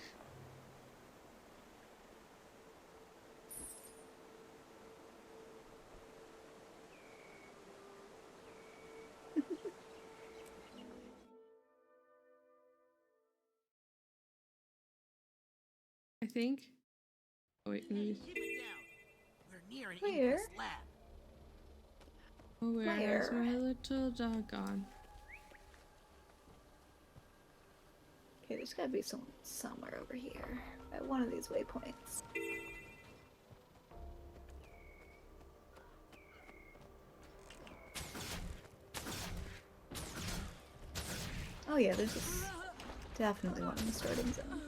I think. Oh wait, maybe. We're near an Where? inquest lab. Oh, where's Where? my little dog gone? Okay, there's gotta be somewhere over here at one of these waypoints. Oh yeah, there's definitely one in the starting zone.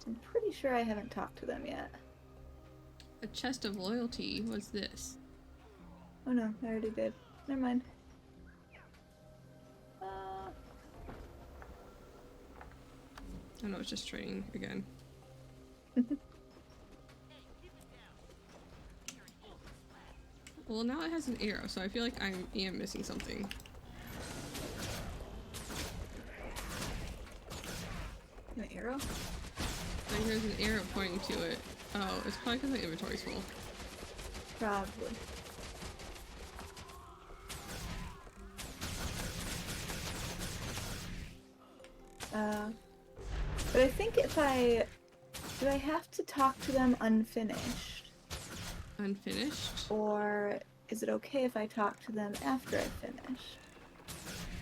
I'm pretty sure I haven't talked to them yet. A chest of loyalty. What's this? Oh no, I already did. Never mind. Oh no, it's just training again. Well, now it has an arrow, so I feel like I am missing something. An arrow? Like there's an arrow pointing to it. Oh, it's probably because my inventory's full. Probably. But I think if do I have to talk to them unfinished? Unfinished? Or is it okay if I talk to them after I finish?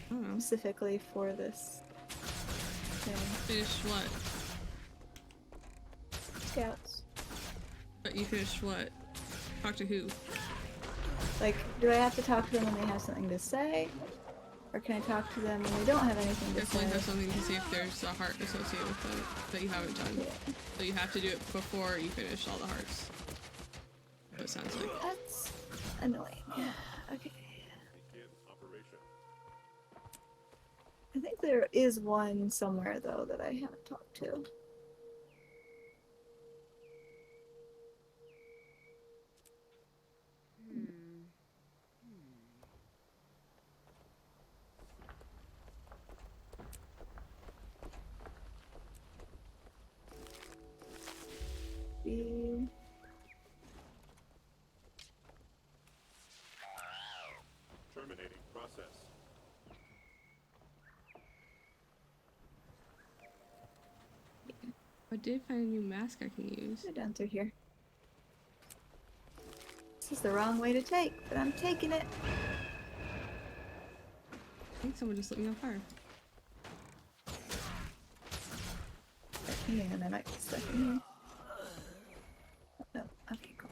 I don't know. Specifically for this thing. Finished what? Scouts. But you finished what? Talk to who? Like, do I have to talk to them when they have something to say? Or can I talk to them when they don't have anything to Definitely say? have something to see if there's a heart associated with them that you haven't done. Yeah. So you have to do it before you finish all the hearts. What it sounds like. That's annoying. Okay. I think there is one somewhere, though, that I haven't talked to. Be... Terminating process. I did find a new mask I can use. Go down through here. This is the wrong way to take, but I'm taking it. I think someone just lit me on fire. And I might get stuck in here. No, okay, cool.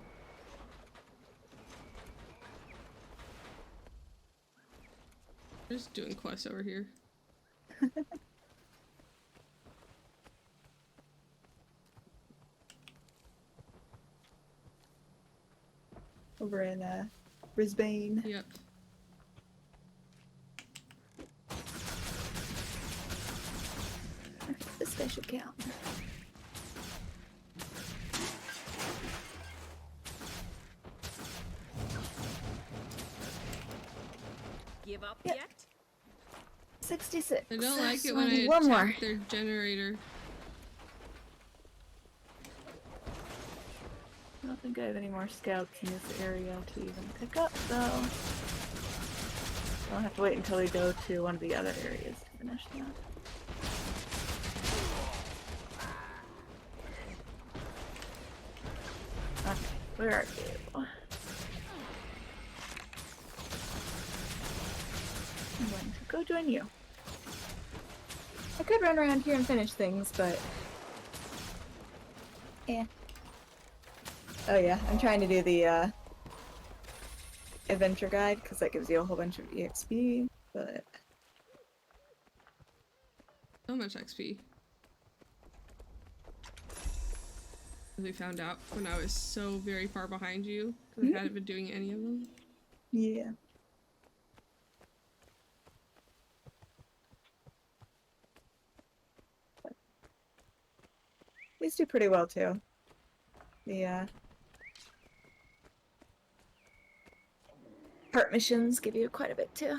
Just doing quests over here. Over in Brisbane. Yep. The special count. Give up Yep. yet? 66. I don't like it So when I need I one attack more. their generator. I don't think I have any more scouts in this area to even pick up, though. I'll have to wait until we go to one of the other areas to finish that. Okay, where are you? I'm going to go join you. I could run around here and finish things, but... yeah. Oh yeah, I'm trying to do the adventure guide because that gives you a whole bunch of EXP, but So much XP. As we found out when I was so very far behind you because I hadn't been doing any of them. yeah. These do pretty well too. The part missions give you quite a bit too.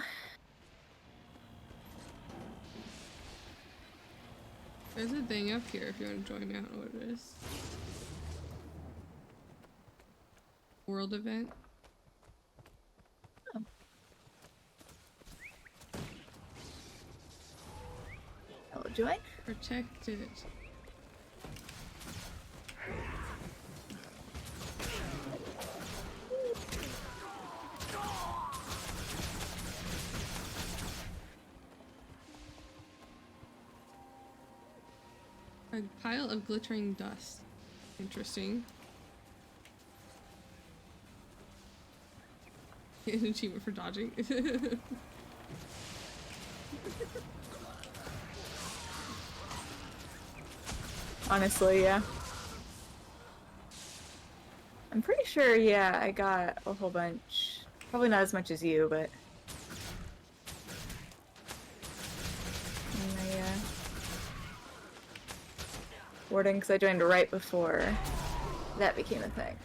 There's a thing up here if you want to join me. I don't know what it is. World event. Oh. Hello, join. Protect it. A pile of glittering dust. Interesting. An achievement for dodging. Honestly, yeah. I'm pretty sure, yeah, I got a whole bunch. Probably not as much as you, but... Warden, because I joined right before that became a thing.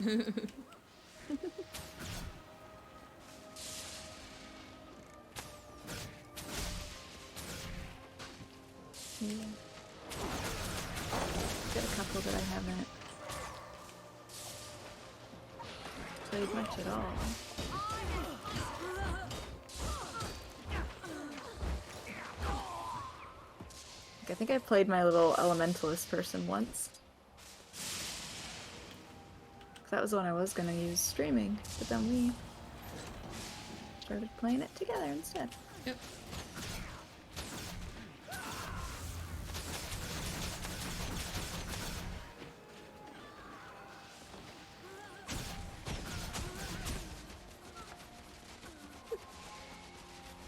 Yeah. Got a couple that I haven't played much at all. I think I played my little elementalist person once. That was the one I was gonna use streaming, but then we started playing it together instead. Yep.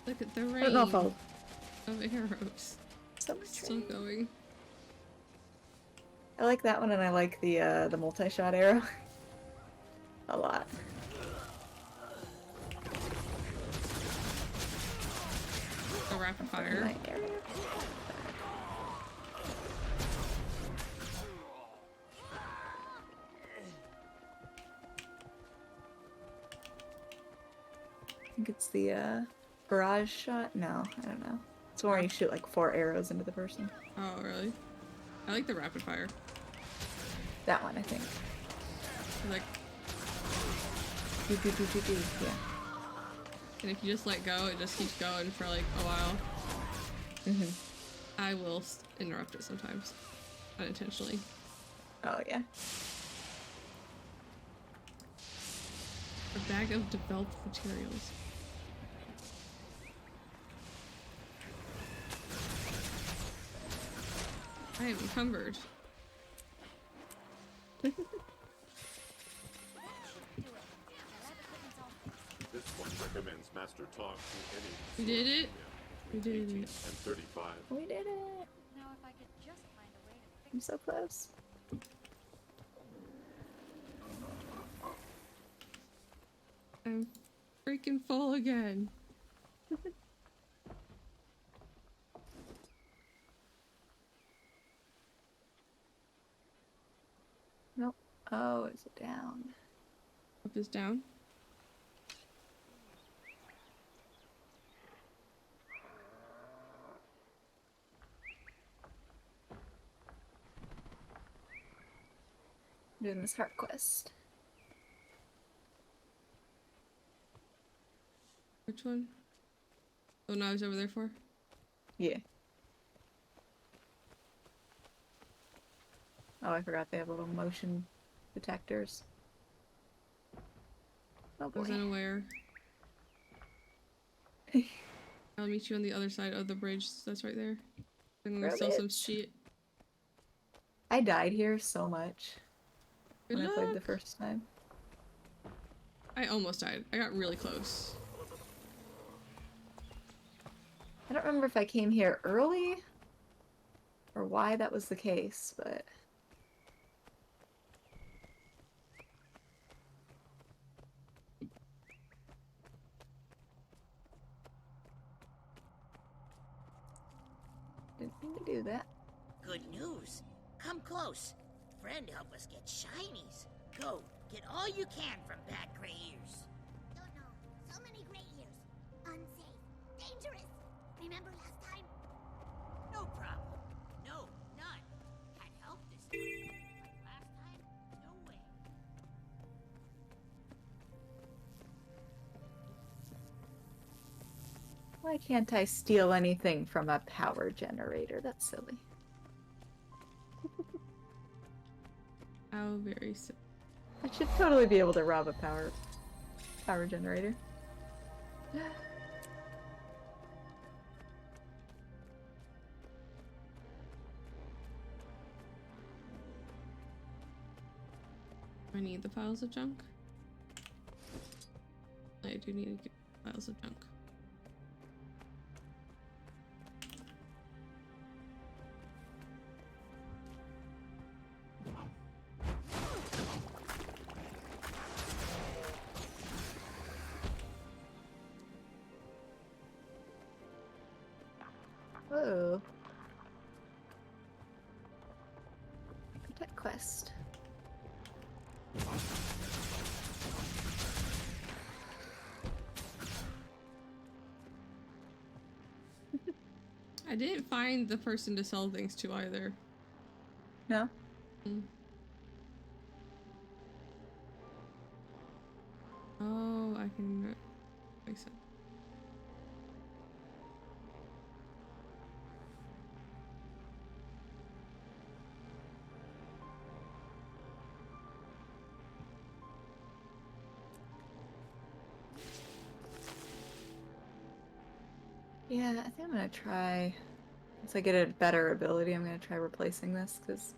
Look at the rain. I don't know if I'll... of arrows. So much Still going. I like that one, and I like the multi-shot arrow a lot. A rapid fire. I think it's the barrage shot. No, I don't know. It's where you shoot like 4 arrows into the person. Oh, really? I like the rapid fire. That one, I think. Like, yeah. and if you just let go, it just keeps going for like a while. Mm-hmm. I will interrupt it sometimes, unintentionally. Oh yeah. A bag of developed materials. I am encumbered. This one recommends Master talk to any. We did it. We did it. And 35. We did it. Now if I could just find a way to I'm so close. I'm freaking full again. Nope. Oh, is it down? Up is down. Doing this heart quest. Which one? Oh, no, I was over there for? Yeah. Oh, I forgot they have little motion detectors. Oh I was boy. unaware. I'll meet you on the other side of the bridge. That's right there. I'm gonna sell some shit. I died here so much Good when I played the luck. first time. I almost died. I got really close. I don't remember if I came here early or why that was the case, but didn't mean to do that. Good news. Come close. Friend help us get shinies. Go, get all you can from bad gray ears. Don't know. So many gray ears. Unsafe. Dangerous. Remember last time? No problem. No, none. Had help this time. But last time, no way. Why can't I steal anything from a power generator? That's silly. How very silly. I should totally be able to rob a power generator. I need the piles of junk. I do need to get piles of junk. Whoa. Protect quest. I didn't find the person to sell things to either. No? Oh, I can... Makes sense. Yeah, I think I'm gonna try. Once I get a better ability, I'm gonna try replacing this because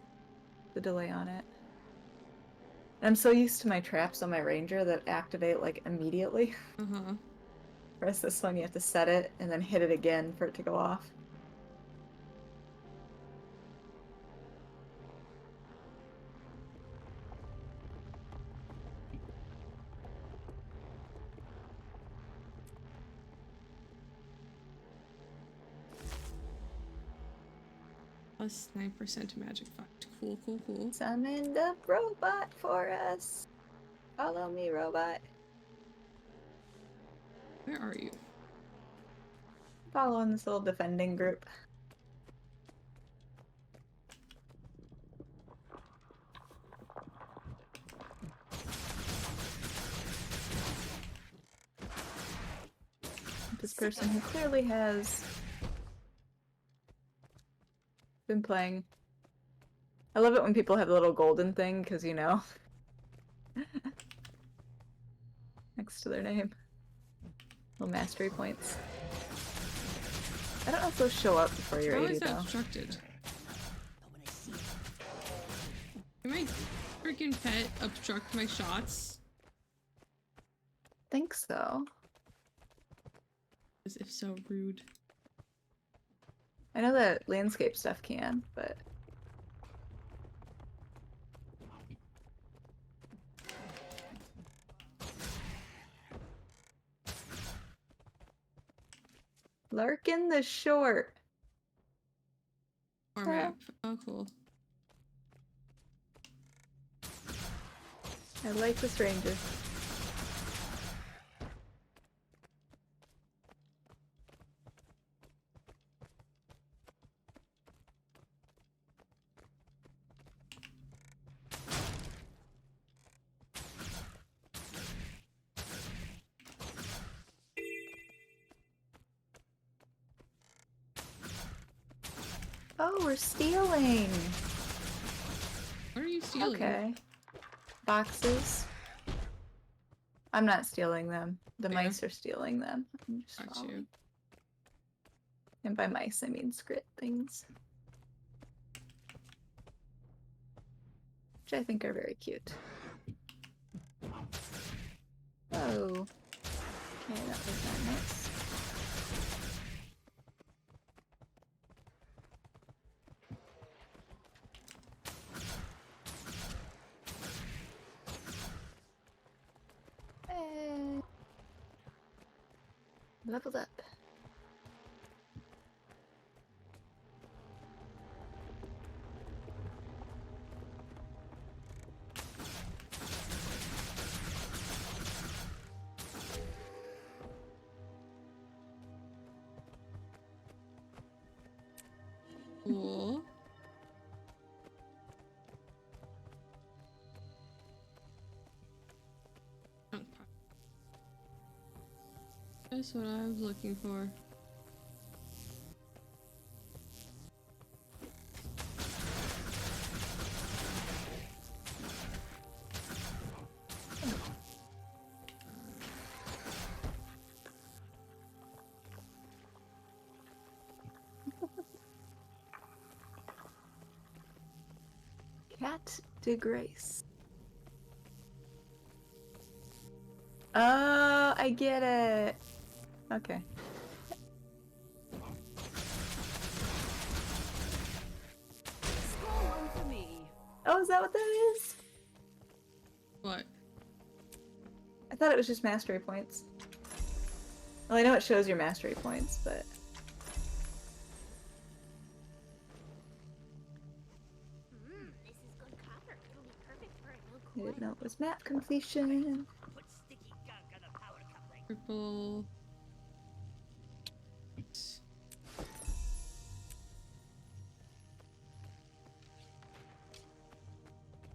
the delay on it. I'm so used to my traps on my ranger that activate like immediately. Whereas this one, you have to set it and then hit it again for it to go off. Plus 9% to magic fight. Cool, cool, cool. Summon the robot for us. Follow me, robot. Where are you? Following this little defending group. this person who clearly has been playing. I love it when people have a little golden thing, because you know. Next to their name. Little mastery points. I don't know if those show up before you're 80 though. Obstructed? Can my freaking pet obstruct my shots? Think so. As if so rude. I know that landscape stuff can, but Larkin the Short. Or map. Oh, cool. I like the stranger. Oh, we're stealing. What are you stealing? Okay. Boxes. I'm not stealing them. The mice are stealing them. I'm just following. And by mice, I mean Skrit things. Which I think are very cute. Oh. Okay, that was not nice. Leveled up. Cool. That's what I was looking for. Cat de Grace. Oh, I get it. Okay. Score one for me. Oh, is that what that is? What? I thought it was just mastery points. Well, I know it shows your mastery points, but... This is good copper. It'll be perfect for a new I didn't know it was map completion. Purple.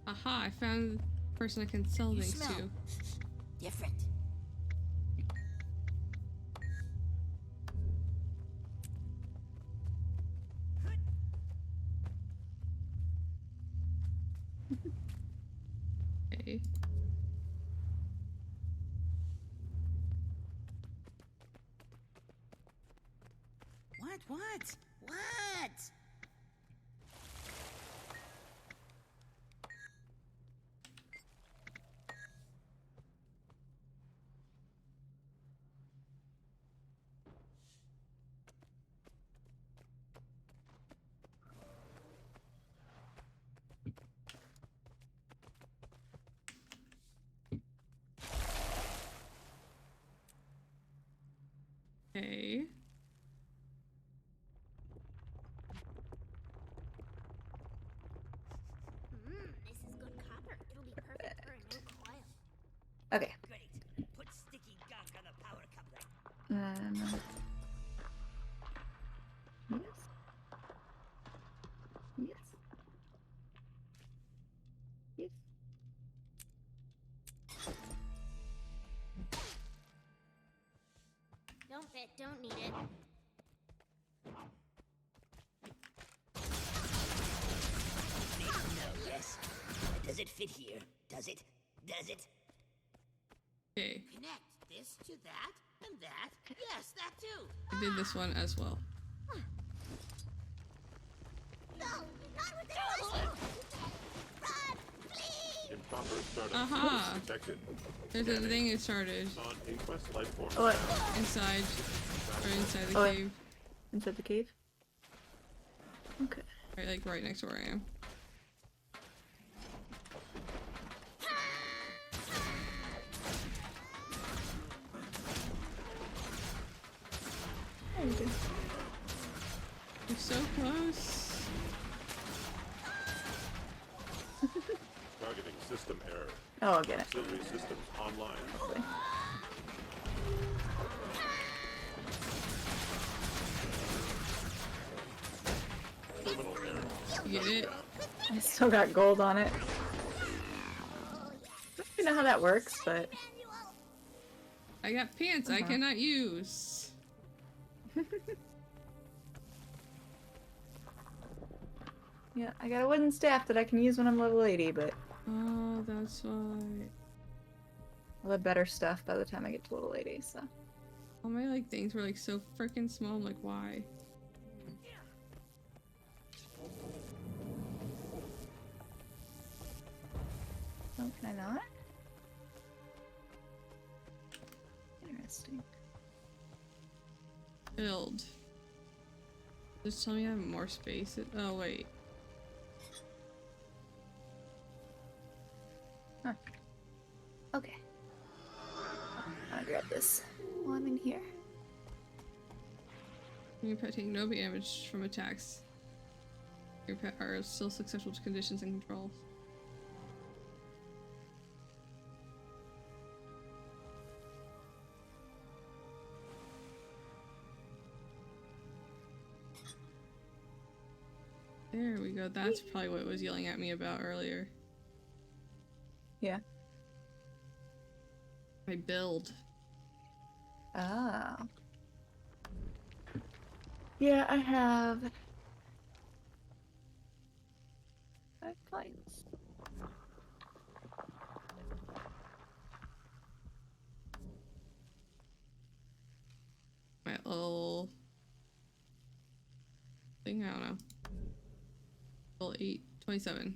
Aha, I found the person I can sell things to. Different. Okay. What? Okay. This is good copper. It'll be perfect for a new coil. Okay. Great. Put sticky gunk on the power coupling. Yes. Yes. Won't fit, don't need it. No, yes. Does it fit here? Does it? Does it? Okay. Connect this to that and that. Yes, that too. I did this one as well. No, not with this one. Run, please. Improper startup Aha. detected. There's a thing it started. On Inquest life form. What? Inside. Or inside the Oh, cave. Inside the cave? Okay. Right, like right next to where I am. There you go. You're so close. Targeting system error. Oh, I'll get it. Auxiliary systems online. Terminal error. You get it? I still got gold on it. I don't know how that works, but I got pants I cannot use. yeah, I got a wooden staff that I can use when I'm level 80, but Oh, that's why. I'll have better stuff by the time I get to level 80, so. All my like things were like so freaking small. I'm like, why? Oh, can I not? Interesting. Build. Just tell me I have more space. Oh wait. Huh. Okay. I'll grab this while I'm in here. Your pet taking no damage from attacks. Your pet are still successful to conditions and controls. There we go. That's probably what it was yelling at me about earlier. Yeah. My build. Ah. Yeah, I have 5 points. My little thing, I don't know. Level 8, 27.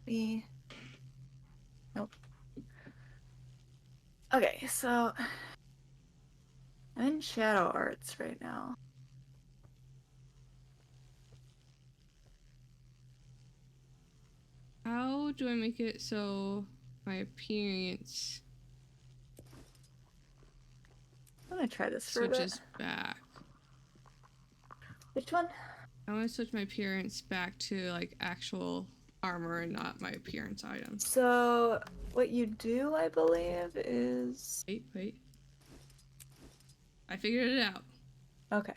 Me. Nope. Okay, so I'm in Shadow Arts right now. How do I make it so my appearance I'm gonna try this for a bit. switches back? Which one? I want to switch my appearance back to like actual armor and not my appearance items. So what you do, I believe, is Wait. I figured it out. okay.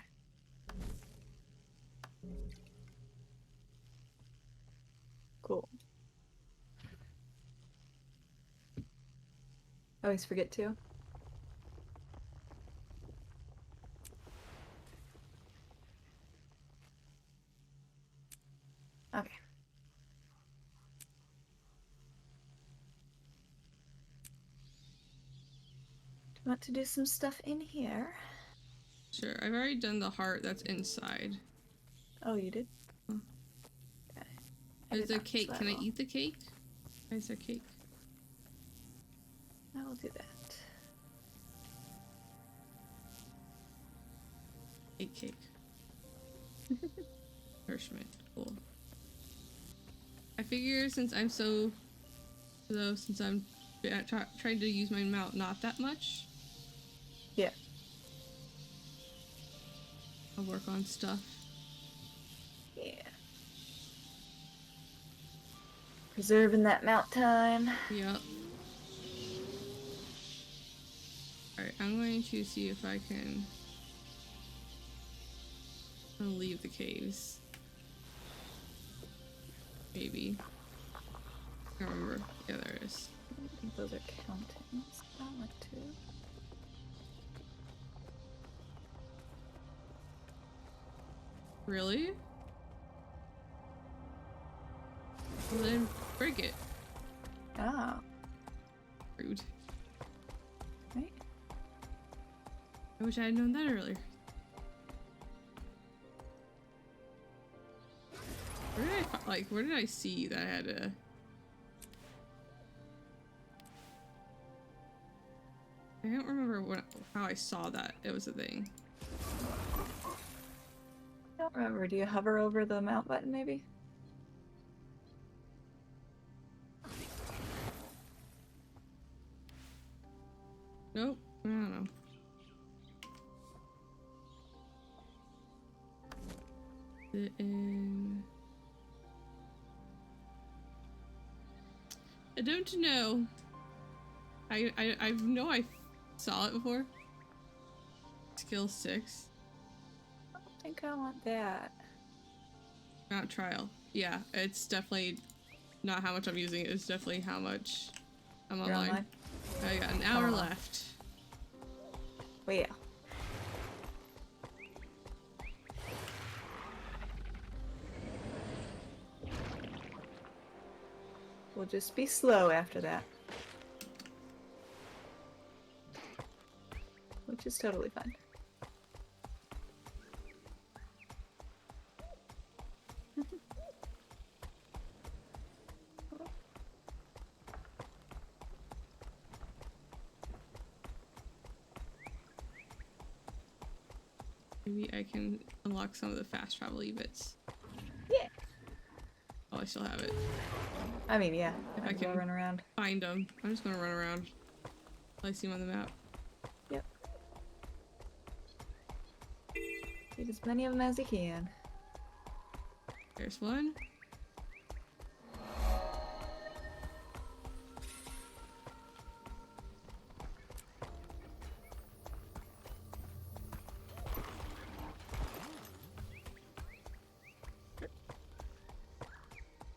Cool. I always forget to. Okay. Do you want to do some stuff in here? Sure, I've already done the heart that's inside. Oh, you did? Huh. Okay. There's a not cake. Can I level. eat the cake? Where's the cake? I will do that. Cake. Nourishment. Cool. I figure since I'm trying to use my mount not that much. Yeah. I'll work on stuff. Yeah. Preserving that mount time. Yep. Alright, I'm going to see if I can leave the caves. Maybe. I can't remember. Yeah, there it is. I think those are countings. I don't like to. Really? Well, then break it. Ah. Rude. Right. I wish I had known that earlier. Where did where did I see that I had a... I don't remember how I saw that it was a thing. I don't remember. Do you hover over the mount button, maybe? Nope. I don't know. I don't know. I know I saw it before. Skill 6. I don't think I want that. Mount trial. Yeah, it's definitely not how much I'm using it. It's definitely how much I'm online. I got an hour left. Well, yeah. We'll just be slow after that. Which is totally fine. Maybe I can unlock some of the fast travel bits. Yeah. Oh, I still have it. I mean, yeah. If I can run around. Find them. I'm just gonna run around until I see them on the map. Yep. Get as many of them as you can. There's one.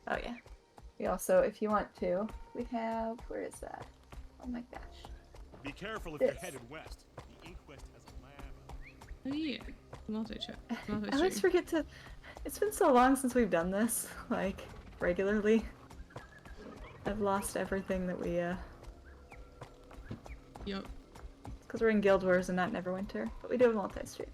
Oh yeah. We also, if you want to, we have, where is that? Oh my gosh. Be careful if This. you're headed west. The Inquest has a lab. Oh yeah. Multi-check. I always forget to, it's been so long since we've done this, like, regularly. I've lost everything that we, Yep. It's because we're in Guild Wars and not Neverwinter, but we do have multi-stream.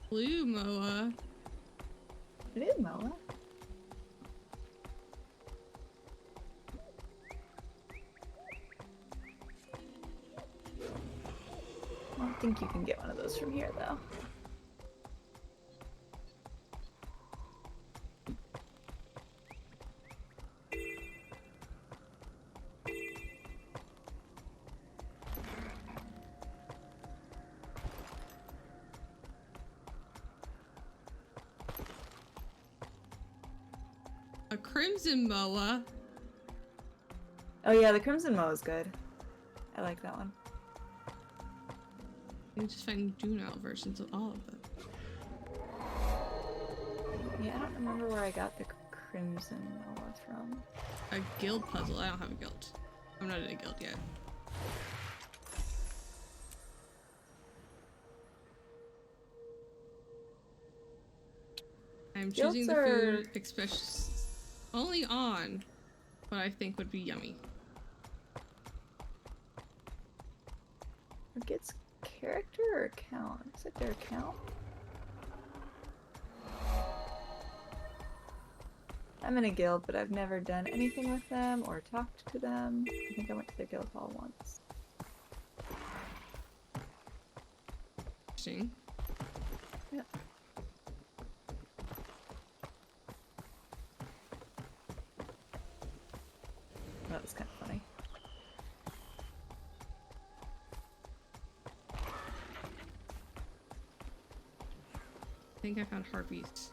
Blue Moa. It is Moa. I don't think you can get one of those from here, though. A Crimson Moa. Oh yeah, the Crimson Moa is good. I like that one. You can just find Dunout versions of all of them. Yeah, I don't remember where I got the Crimson Moa from. A guild puzzle. I don't have a guild. I'm not in a guild yet. I'm choosing the food especially only on what I think would be yummy. It gets character or account? Is it their account? I'm in a guild, but I've never done anything with them or talked to them. I think I went to their guild hall once. Interesting. Yep. That was kind of funny. I think I found harpies.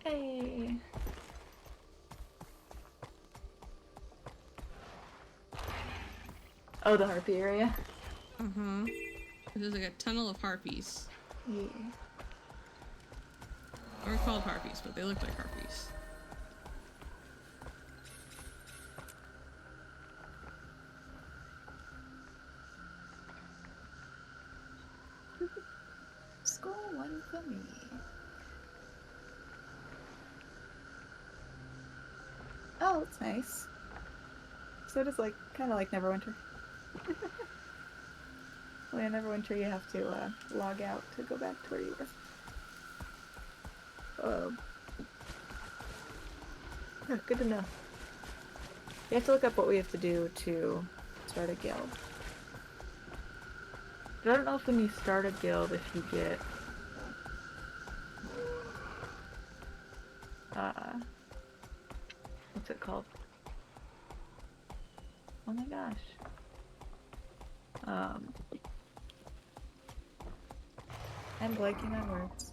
Hey. Oh, the harpy area? Uh-huh. There's like a tunnel of harpies. Yeah. Or called harpies, but they look like harpies. Score one for me. Oh, it's nice. So it is like kind of like Neverwinter. Well, in Neverwinter you have to log out to go back to where you were. Oh, good to know. You have to look up what we have to do to start a guild. But I don't know if when you start a guild, if you get what's it called? Oh my gosh. I'm blanking on words.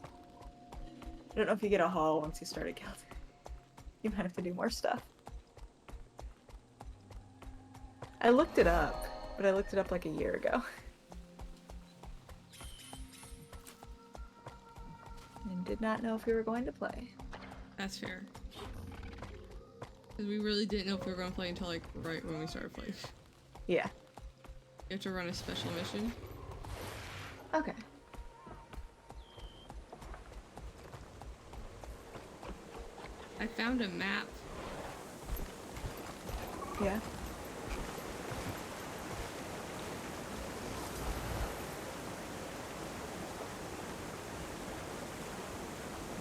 I don't know if you get a haul once you start a guild. You might have to do more stuff. I looked it up, but I looked it up like a year ago. And did not know if we were going to play. That's fair. Because we really didn't know if we were going to play until like right when we started playing. Yeah. You have to run a special mission. Okay. I found a map. Yeah.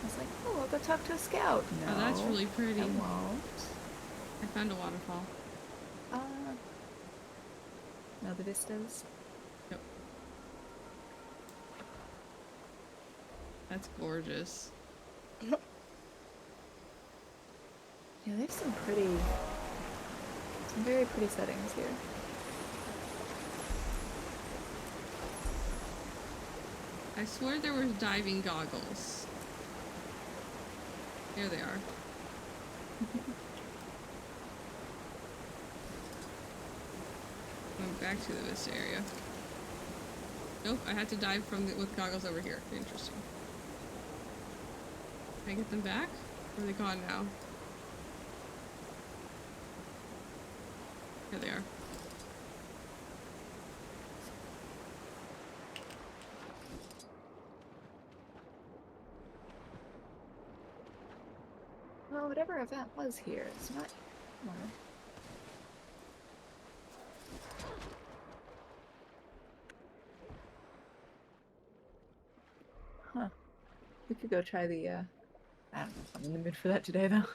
I was like, oh, I'll go talk to a scout. No, Oh, that's really pretty. I won't. I found a waterfall. No, the vistas. Yep. That's gorgeous. Yeah, there's some very pretty settings here. I swear there were diving goggles. Here they are. Going back to the Vista area. Nope, I had to dive with goggles over here. Interesting. Can I get them back? Or are they gone now? Here they are. Well, whatever event was here, it's not anymore. Huh. We could go try the, I don't know if I'm in the mood for that today, though.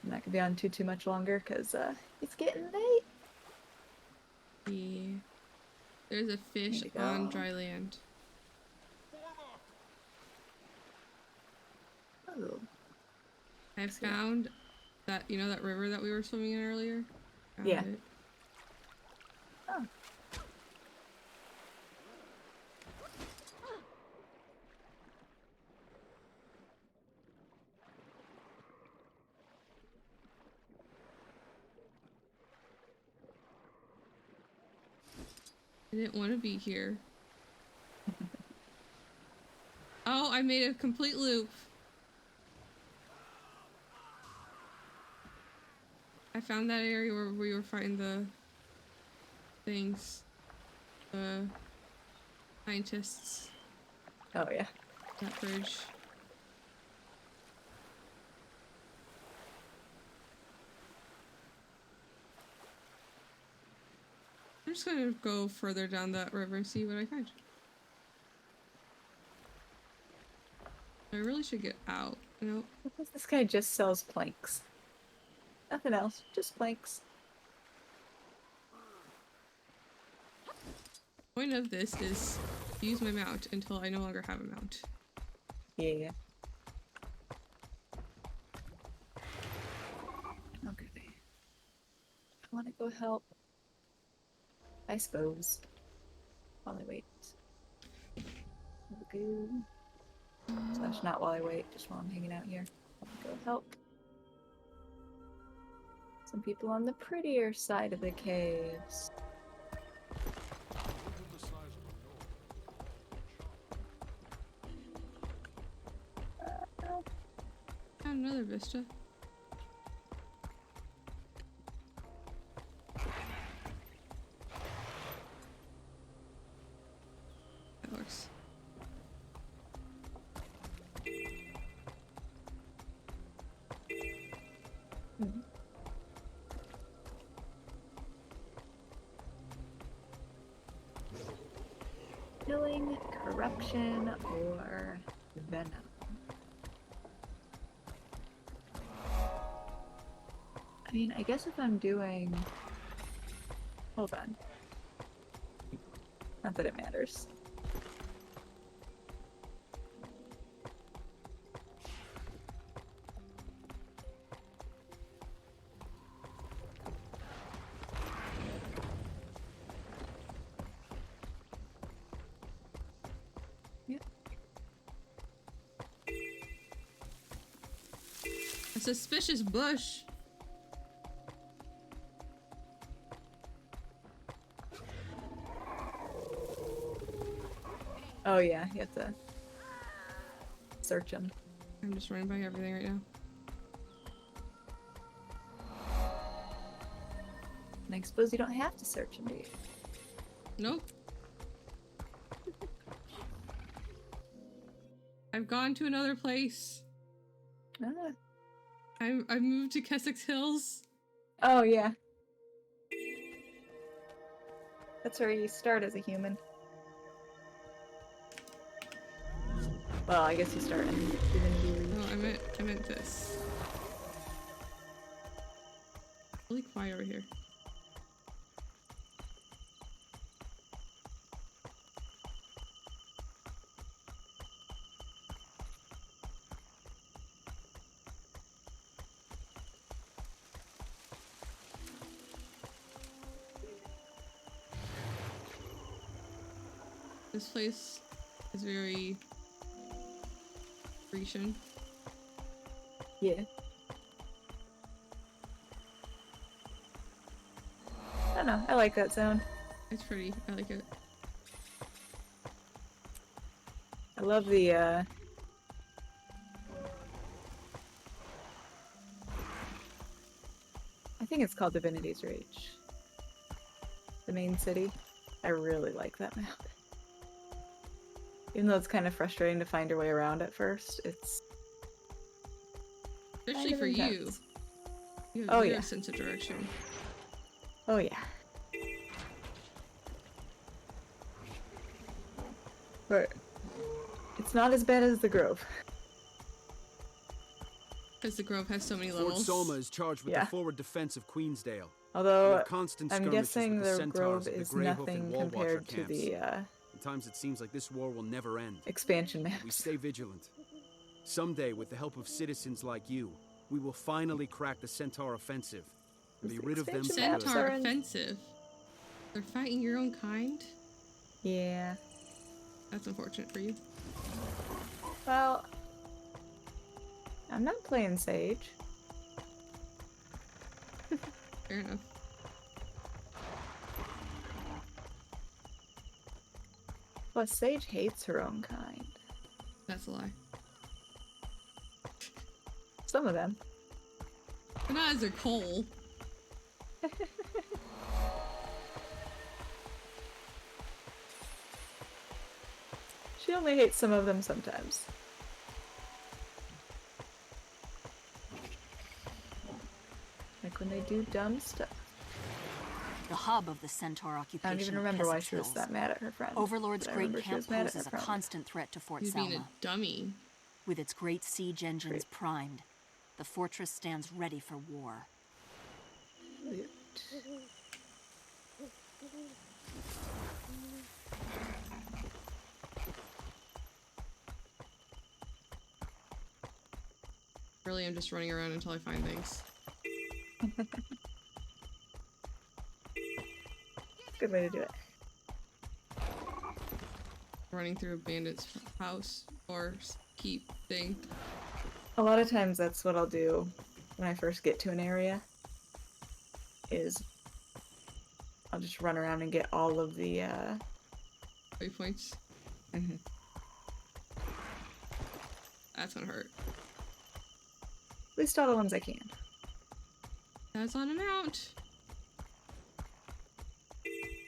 I'm not gonna be on too much longer, because, it's getting late. Yeah. There's a fish on dry land. Oh. I found that, you know, that river that we were swimming in earlier? Found Yeah. it. Oh. I didn't want to be here. Oh, I made a complete loop. I found that area where we were fighting the things. The scientists. Oh, yeah. That bridge. I'm just gonna go further down that river and see what I find. I really should get out. No. Because this guy just sells planks. Nothing else, just planks. The point of this is to use my mount until I no longer have a mount. Yeah. Okay. I want to go help. I suppose. While I wait. Slash not while I wait, just while I'm hanging out here. I'll go help. Some people on the prettier side of the caves. Found another vista. That works. Killing, corruption, or venom. I mean, I guess if I'm doing... Hold on. Not that it matters. A suspicious bush. Oh yeah, you have to search them. I'm just running by everything right now. And I suppose you don't have to search them, do you? Nope. I've gone to another place. Ah. I've moved to Kessex Hills. Oh yeah. That's where you start as a human. Well, I guess you start in Divinity Reach. Oh, I meant this. Really quiet over here. This place is very Grecian. Yeah. I don't know, I like that sound. It's pretty, I like it. I love the I think it's called Divinity's Reach. The main city. I really like that map. Even though it's kind of frustrating to find your way around at first, it's... Especially kind of for you. intense. You have Oh, zero yeah. sense of direction. Oh yeah. But it's not as bad as the Grove. Because the Grove has so many Fort levels. Soma is charged with Yeah. the forward defense of Queensdale. We Although have constant I'm skirmishes guessing with the the Centaurs Grove at the is Greyhoof and nothing Wall Watcher compared to camps. the At times it seems like this war will never end. expansion We maps. stay vigilant. Someday, with the help of citizens like you, we will finally crack the Centaur offensive and be rid of them for good. Centaur offensive. They're fighting your own kind? Yeah. That's unfortunate for you. Well, I'm not playing Sage. Fair enough. Plus, Sage hates her own kind. That's a lie. Some of them. But not as a coal. She only hates some of them sometimes. Like when they do dumb stuff. The hub of the Centaur I occupation. don't even of remember why Kessex she was Hills. that mad at her friend. Overlord's but I great remember she camp was mad at poses her a friend. constant threat to Fort You're being Salma. a dummy. With its great siege engines primed, the fortress stands ready for war. Really, I'm just running around until I find things. Good way to do it. Running through a bandit's house or keep thing. A lot of times that's what I'll do when I first get to an area. is I'll just run around and get all of the waypoints. Mm-hmm. That's gonna hurt. At least all the ones I can. That's on a mount.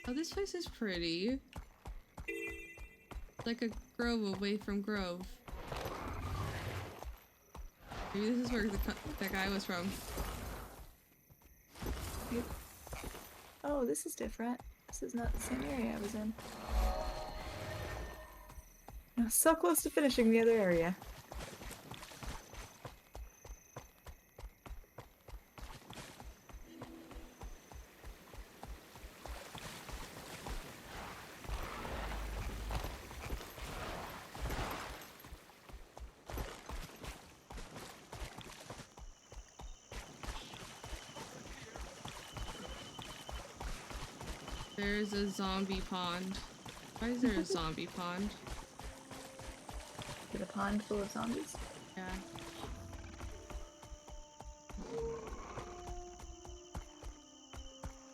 Oh, this place is pretty. Like a grove away from Grove. Maybe this is where that guy was from. Yep. Oh, this is different. This is not the same area I was in. I was so close to finishing the other area. There's a zombie pond. Why is there a zombie pond? Is it a pond full of zombies? Yeah.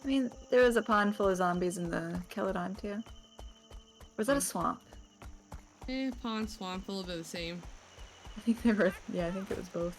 I mean, there was a pond full of zombies in the Celadon too. Or was that a swamp? Pond, swamp, a little bit of the same. I think they were. Yeah, I think it was both.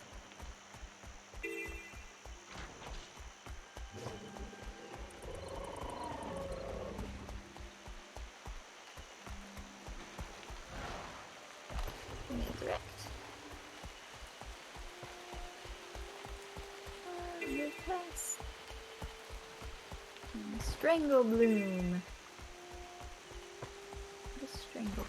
Strangle bloom. What is strangle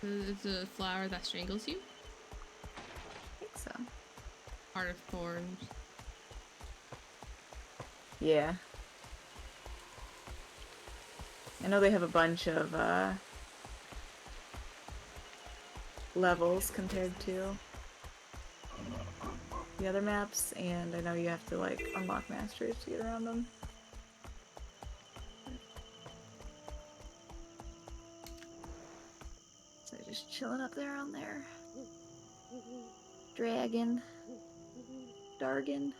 bloom? It's a flower that strangles you? I think so. Heart of thorns. Yeah. I know they have a bunch of levels compared to the other maps, and I know you have to like unlock masters to get around them. So just chilling up there on there. Dragon. Dargon.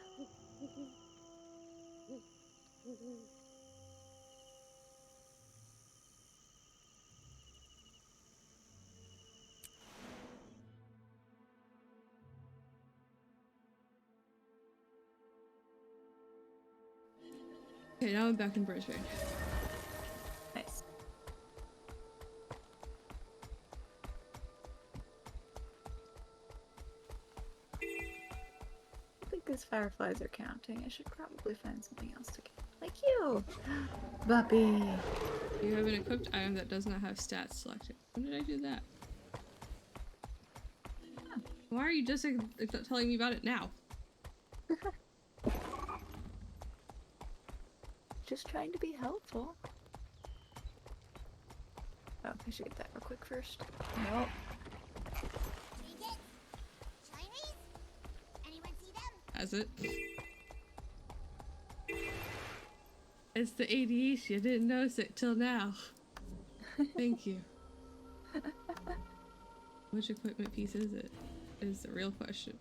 Okay, now I'm back in Brisbane. Nice. I think these fireflies are counting. I should probably find something else to get. Like you! Buppy! You have an equipped item that does not have stats selected. When did I do that? Huh. Why are you just telling me about it now? Just trying to be helpful. Oh, I should get that real quick first. Nope. Chinese? Anyone see them? Has it? It's the ADHD. I didn't notice it till now. Thank you. Which equipment piece is it? Is the real question.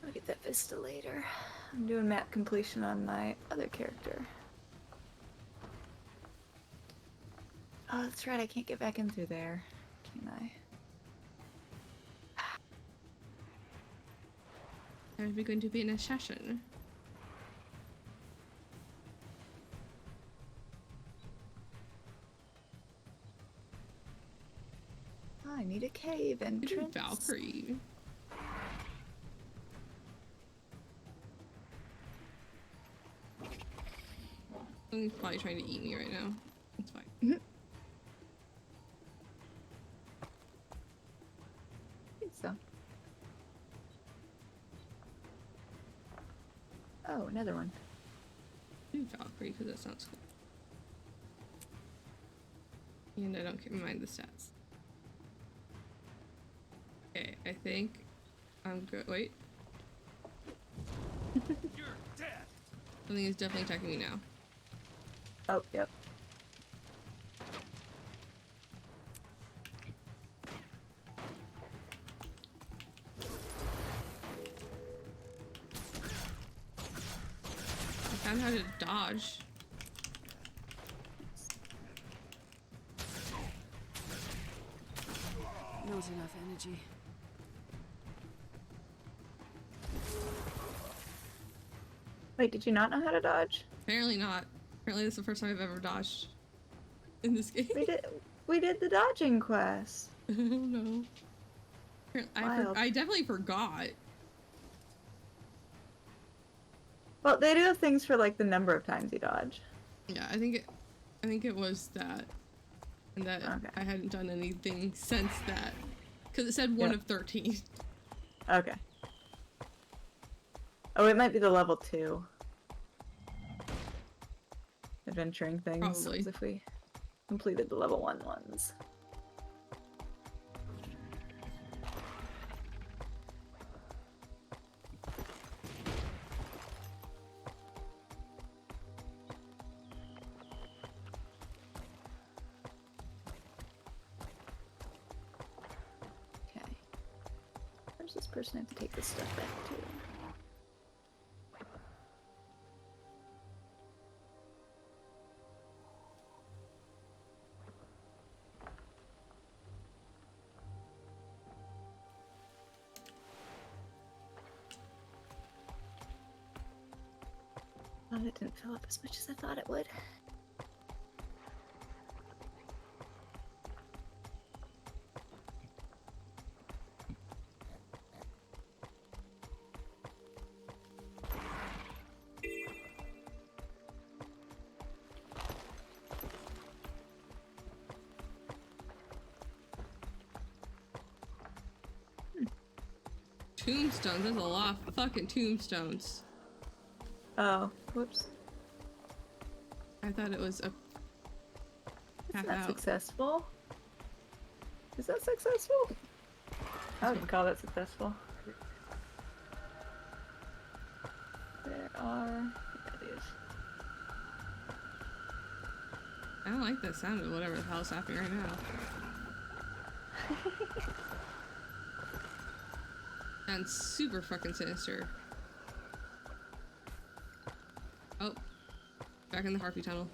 I'll get that Vista later. I'm doing map completion on my other character. Oh, that's right, I can't get back in through there, can I? Are we going to be in a session? I need a cave entrance. Valkyrie. He's probably trying to eat me right now. It's fine. I think so. Oh, another one. Do Valkyrie because that sounds cool. And I don't mind the stats. Okay, I think I'm good. Wait. You're dead. Something is definitely attacking me now. Oh, yep. I found how to dodge. Not enough energy. Wait, did you not know how to dodge? Apparently not. Apparently this is the first time I've ever dodged in this game. We did the dodging quest. Oh no. I definitely forgot. Well, they do have things for like the number of times you dodge. Yeah, I think it was that. And that I hadn't done anything since that. Because it said 1 of 13. Okay. Oh, it might be the level 2. Adventuring things. Probably. As if we completed the level 1 ones. This person have to take this stuff back to. Oh, it didn't fill up as much as I thought it would. Tombstones, there's a lot of fucking tombstones. Oh, whoops. I thought it was a That's not successful. Is that successful? I wouldn't call that successful. There are... That is. I don't like the sound of whatever the hell's happening right now. Sounds super fucking sinister. Oh. Back in the Harpy Tunnel.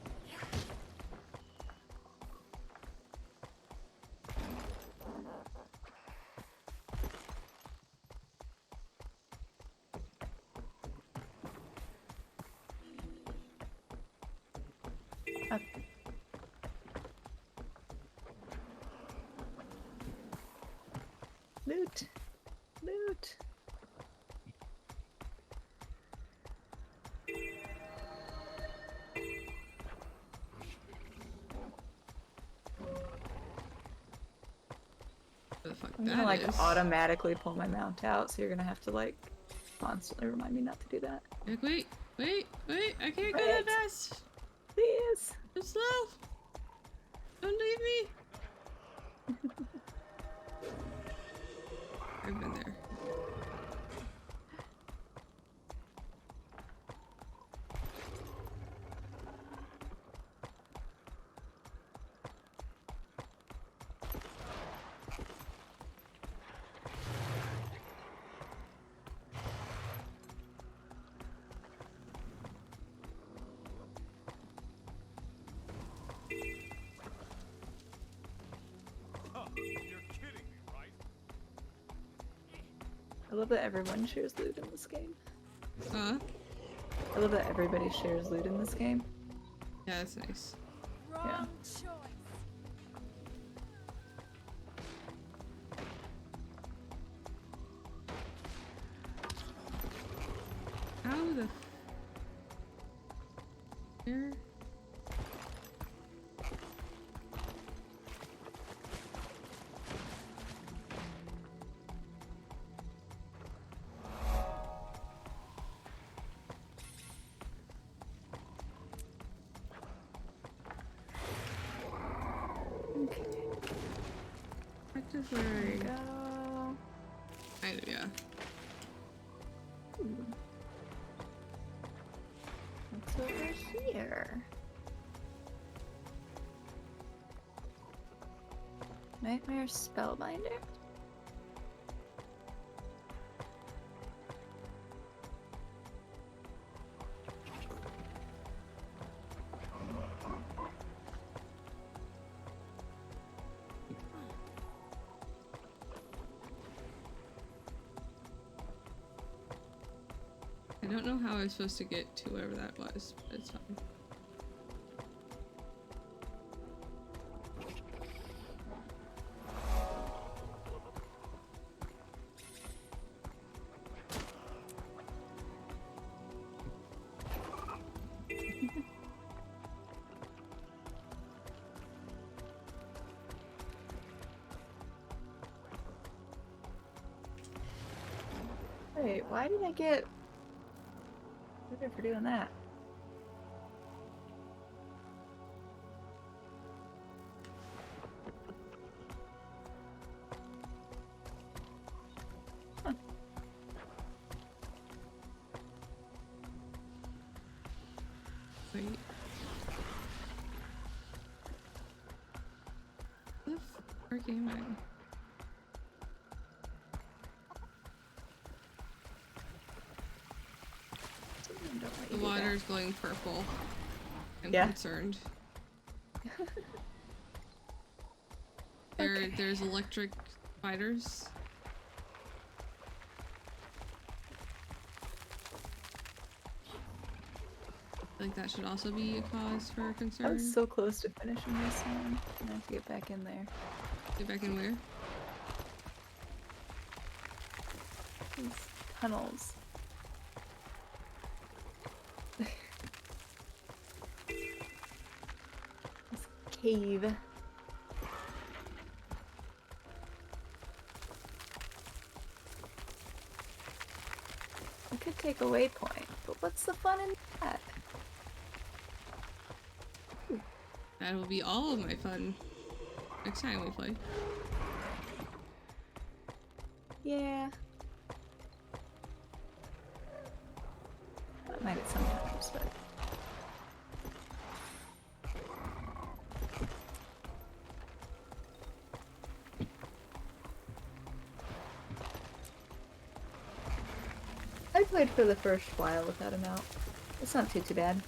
Up. Loot. Loot. I'm gonna like automatically pull my mount out, so you're gonna have to like constantly remind me not to do that. Like, wait, I can't go that fast. Please. I'm slow. Don't leave me. I've been there. I love that everyone shares loot in this game. Huh? I love that everybody shares loot in this game. Yeah, that's nice. Yeah. How the... Here? Practice where I go. Yeah. What's over here? Nightmare Spellbinder? I don't know how I was supposed to get to whatever that was, but it's fine. Wait, why did I get better for doing that? Huh. Wait. Where the frick am I? The water's glowing purple. I'm concerned. There's electric spiders. I think that should also be a cause for concern. I was so close to finishing this one. I have to get back in there. Get back in where? These tunnels. This cave. I could take a waypoint, but what's the fun in that? That will be all of my fun next time we play. Yeah. I might at sometimes, but... I played for the first while with that amount. It's not too bad.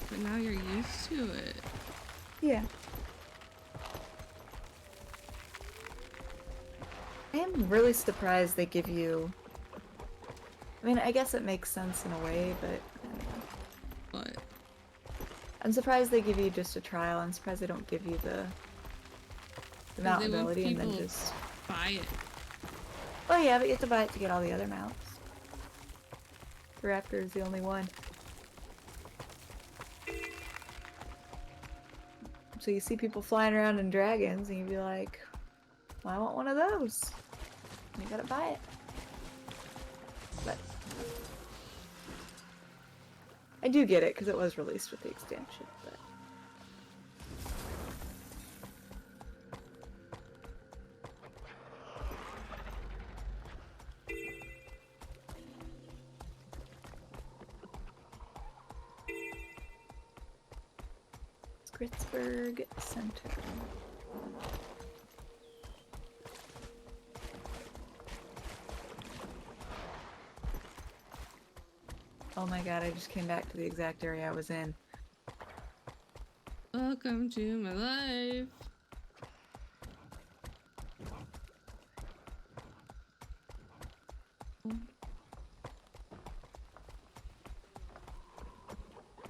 But now you're used to it. Yeah. I am really surprised they give you... I mean, I guess it makes sense in a way, but... I don't know. What? I'm surprised they give you just a trial. I'm surprised they don't give you the mount ability and then just... buy it. Oh yeah, but you have to buy it to get all the other mounts. The Raptor is the only one. So you see people flying around in dragons and you'd be like, well, I want one of those. And you gotta buy it. But I do get it because it was released with the extension, but Gritzburg Center. Oh my god, I just came back to the exact area I was in. Welcome to my life.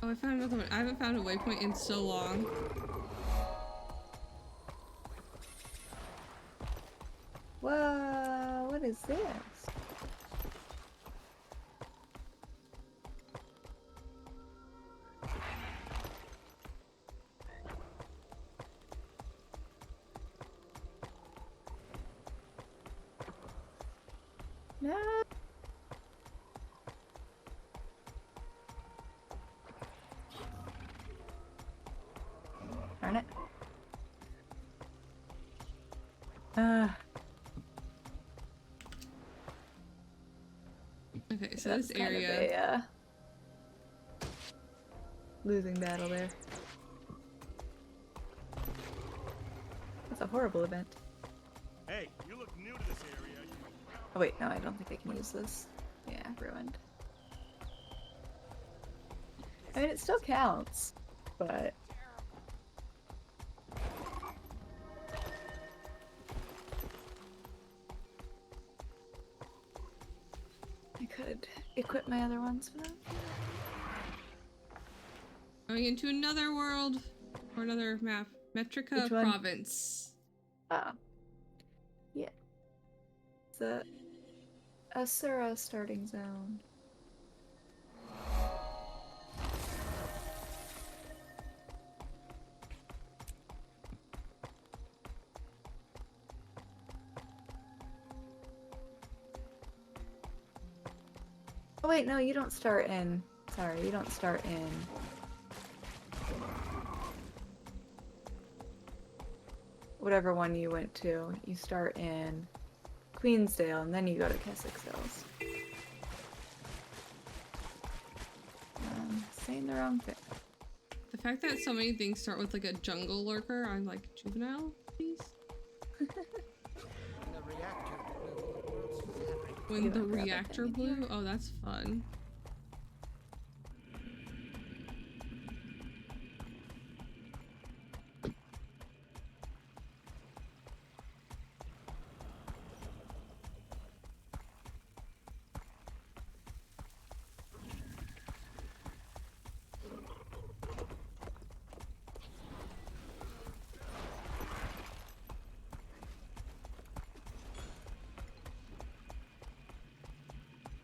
Oh, I found another one. I haven't found a waypoint in so long. Whoa, what is this? No. Darn it. Okay, so that's this kind of area. A, losing battle there. That's a horrible event. Hey, you look new to this area. Oh wait, no, I don't think I can use this. Yeah, ruined. I mean, it still counts, but... I could equip my other ones for them. Going into another world, or another map. Metrica Which one? Province. Ah. Yeah. It's a Asura starting zone. Oh wait, no, you don't start in... Sorry, you don't start in... whatever one you went to. You start in Queensdale, and then you go to Keswick Hills. Saying the wrong thing. The fact that so many things start with like a jungle lurker, I'm like, juvenile, please? When the reactor blew? Oh, that's fun.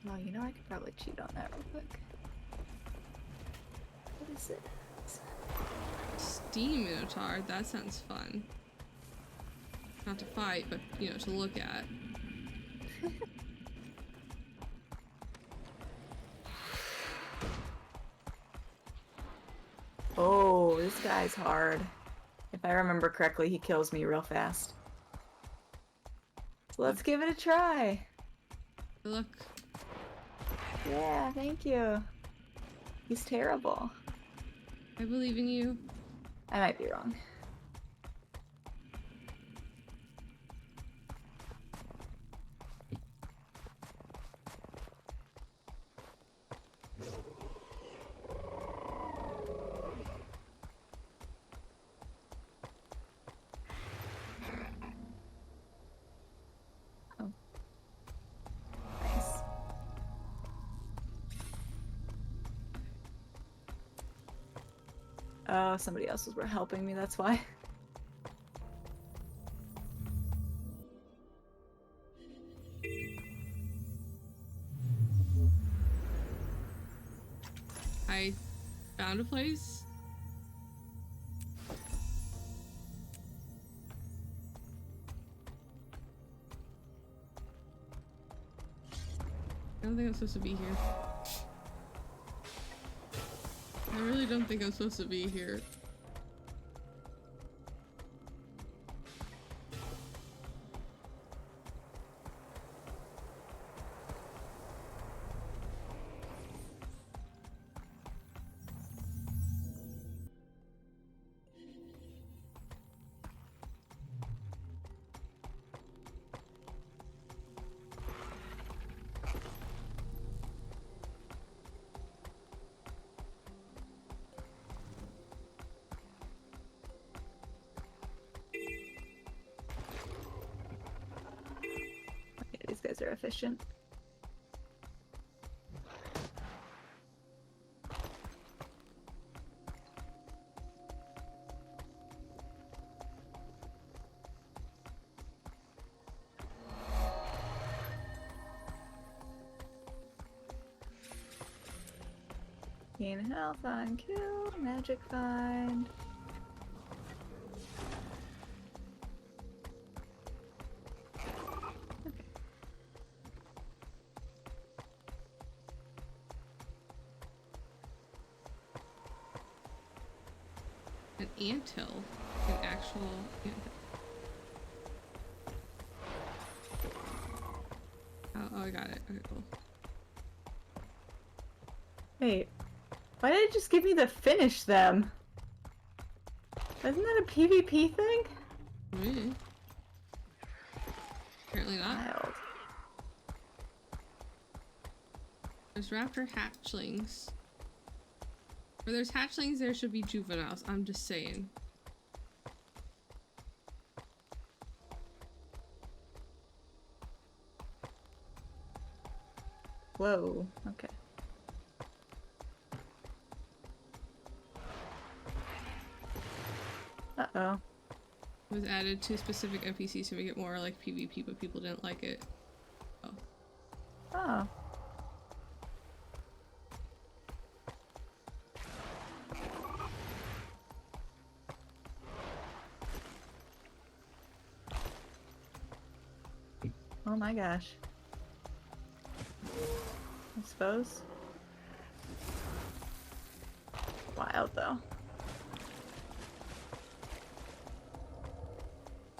Well, you know, I could probably cheat on that real quick. What is it? Steam Minotaur, that sounds fun. Not to fight, but, you know, to look at. Oh, this guy's hard. If I remember correctly, he kills me real fast. So let's give it a try. Good luck. Yeah, thank you. He's terrible. I believe in you. I might be wrong. Oh. Nice. Oh, somebody else was helping me, that's why. I found a place. I don't think I'm supposed to be here. I really don't think I'm supposed to be here. These guys are efficient. Gain health on kill, magic find. An anthill. An actual anthill. Oh, I got it. Okay, cool. Wait, why did it just give me the finish them? Isn't that a PvP thing? me. Apparently not. Wild. There's raptor hatchlings. Where there's hatchlings, there should be juveniles. I'm just saying. Whoa, okay. Uh-oh. It was added to specific NPCs to make it more like PvP, but people didn't like it. Oh. Oh. Oh my gosh. I suppose. Wild though.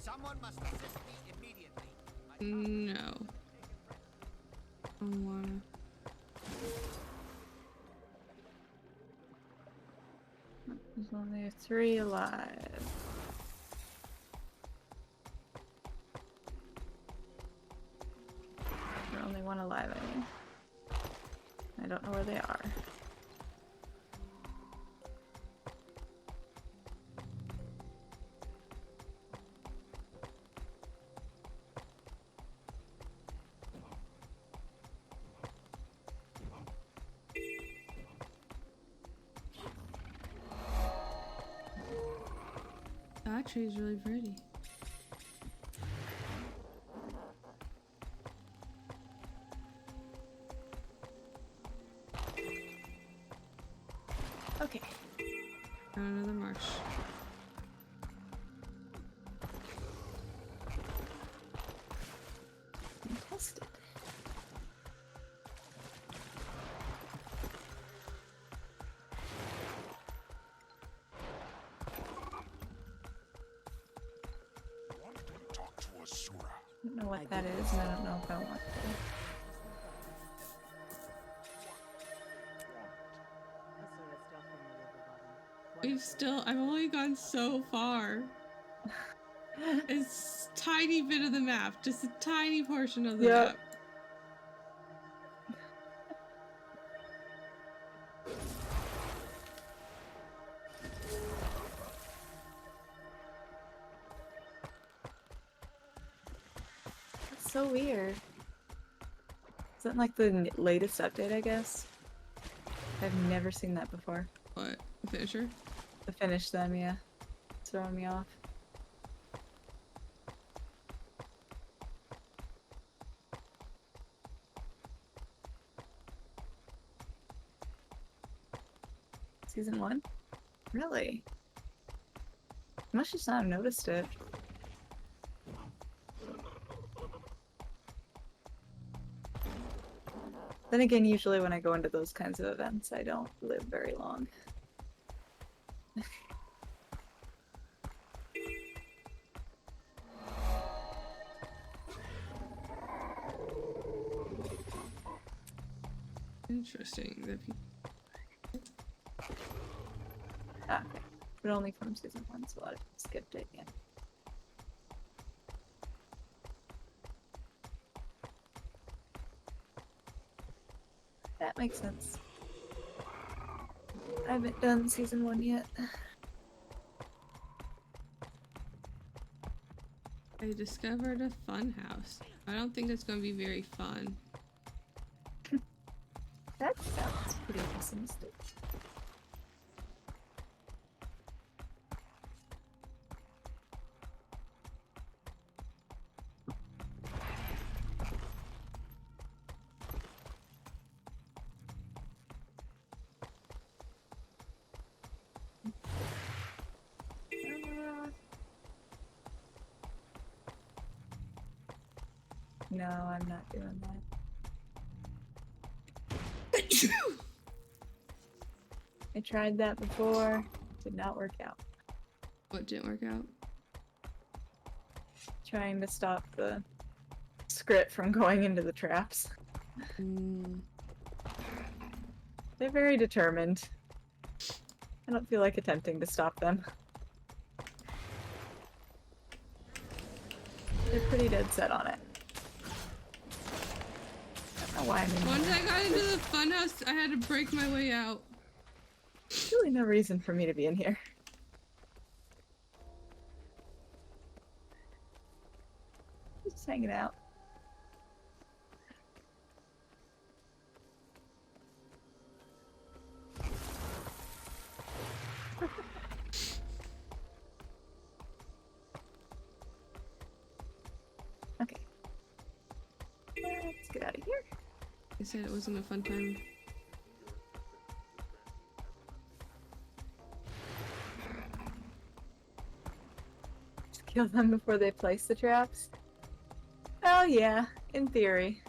Someone must assist me immediately. No. I don't wanna. There's only 3 alive. There's only 1 alive, I mean. I don't know where they are. That tree is really pretty. Okay. Another marsh. Tested. Talk to Asura. I don't know what that is, and I don't know if I want to. I've only gone so far. It's a tiny bit of the map, just a tiny portion of the map. That's so weird. Is that like the latest update, I guess? I've never seen that before. What? The finisher? The finish them, yeah. It's throwing me off. Season 1? Really? Must just not have noticed it. Then again, usually when I go into those kinds of events, I don't live very long. Interesting that people. Ah, okay. But only from season 1, so I skipped it, yeah. That makes sense. I haven't done season 1 yet. I discovered a fun house. I don't think it's going to be very fun. That sounds pretty pessimistic. No, I'm not doing that. I tried that before. Did not work out. What didn't work out? Trying to stop the script from going into the traps. They're very determined. I don't feel like attempting to stop them. They're pretty dead set on it. I don't know why I'm in Once here. I got into the funhouse, I had to break my way out. There's really no reason for me to be in here. Just hanging out. Okay. Let's get out of here. I said it wasn't a fun time. Just kill them before they place the traps? Oh yeah, in theory.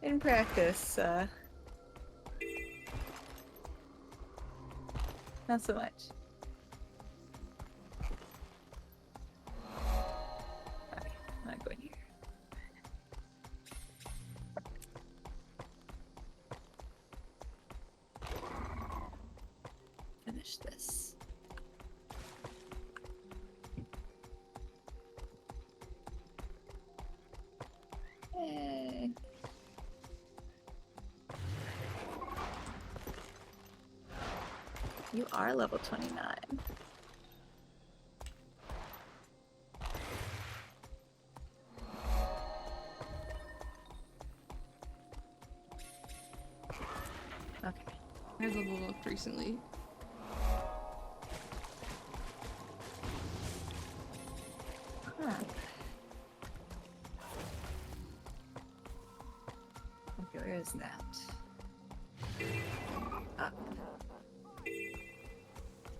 In practice, not so much. Okay, I'm not going here. Finish this. Yay. You are level 29. Okay. I leveled up recently. Huh. Okay, where is that? Up.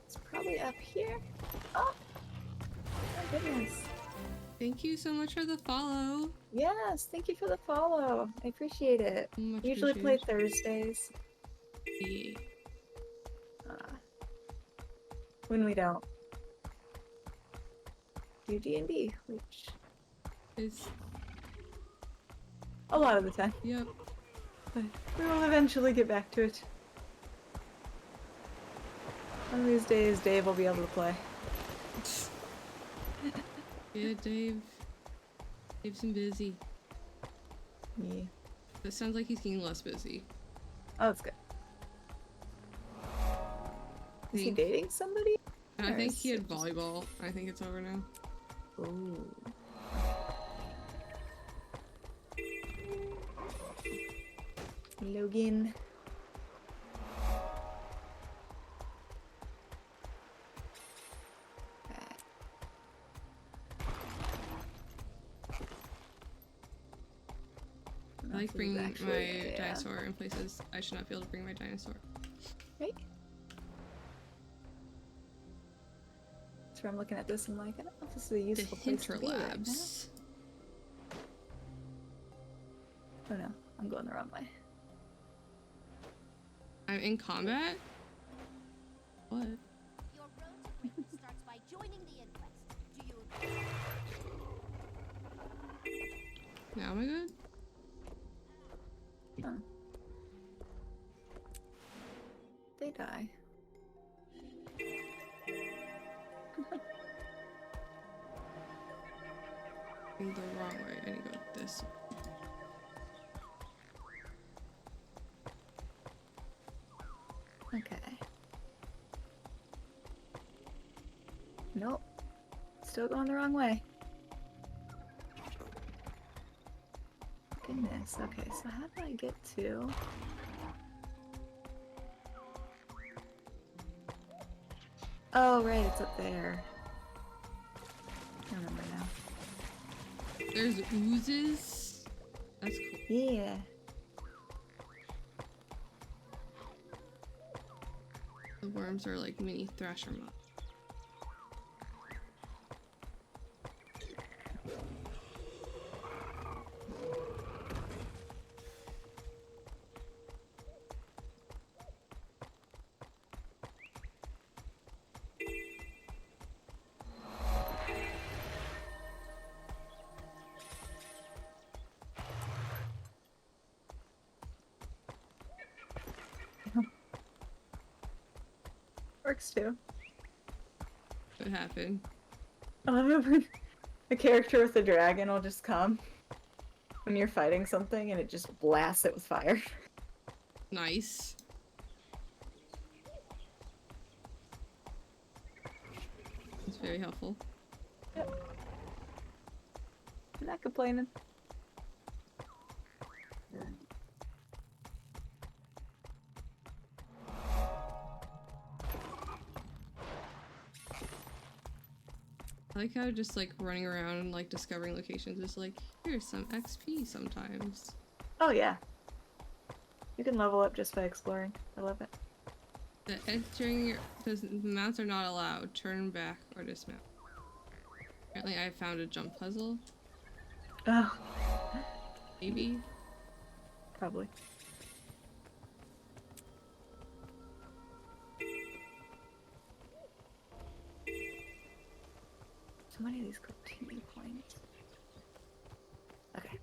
It's probably up here. Oh! My goodness. Thank you so much for the follow. Yes, thank you for the follow. I appreciate it. Much Usually play appreciated. Thursdays. Yeah. When we don't do D&D, which is a lot of the time. Yep. But we will eventually get back to it. One of these days, Dave will be able to play. Yeah, Dave. Dave's been busy. Yeah. It sounds like he's getting less busy. Oh, that's good. Is he dating somebody? I Or think is he had it just- volleyball. I think it's over now. Ooh. Logan. I like bringing actually- my yeah. dinosaur in places I should not be able to bring my dinosaur. Right? That's where I'm looking at this and like, I don't know if this is a useful place to be right now. Hinterlabs. Oh no, I'm going the wrong way. I'm in combat? What? Your road to greatness starts by joining the inquest. Do you agree? Now am I good? Huh. They die. I'm the wrong way. I need to go this way. Okay. Nope. Still going the wrong way. Goodness. Okay, so how do I get to... Oh, right, it's up there. I remember now. There's oozes. That's cool. Yeah. The worms are like mini thrasher moths. Works too. What happened? I love it when a character with a dragon will just come when you're fighting something and it just blasts it with fire. Nice. It's very helpful. Yep. I'm not complaining. I like how just like running around and like discovering locations is like, here's some XP sometimes. Oh yeah. You can level up just by exploring. I love it. The mounts are not allowed. Turn back or dismount. Apparently I found a jump puzzle. Oh. Maybe? Probably. So many of these continue points. Okay.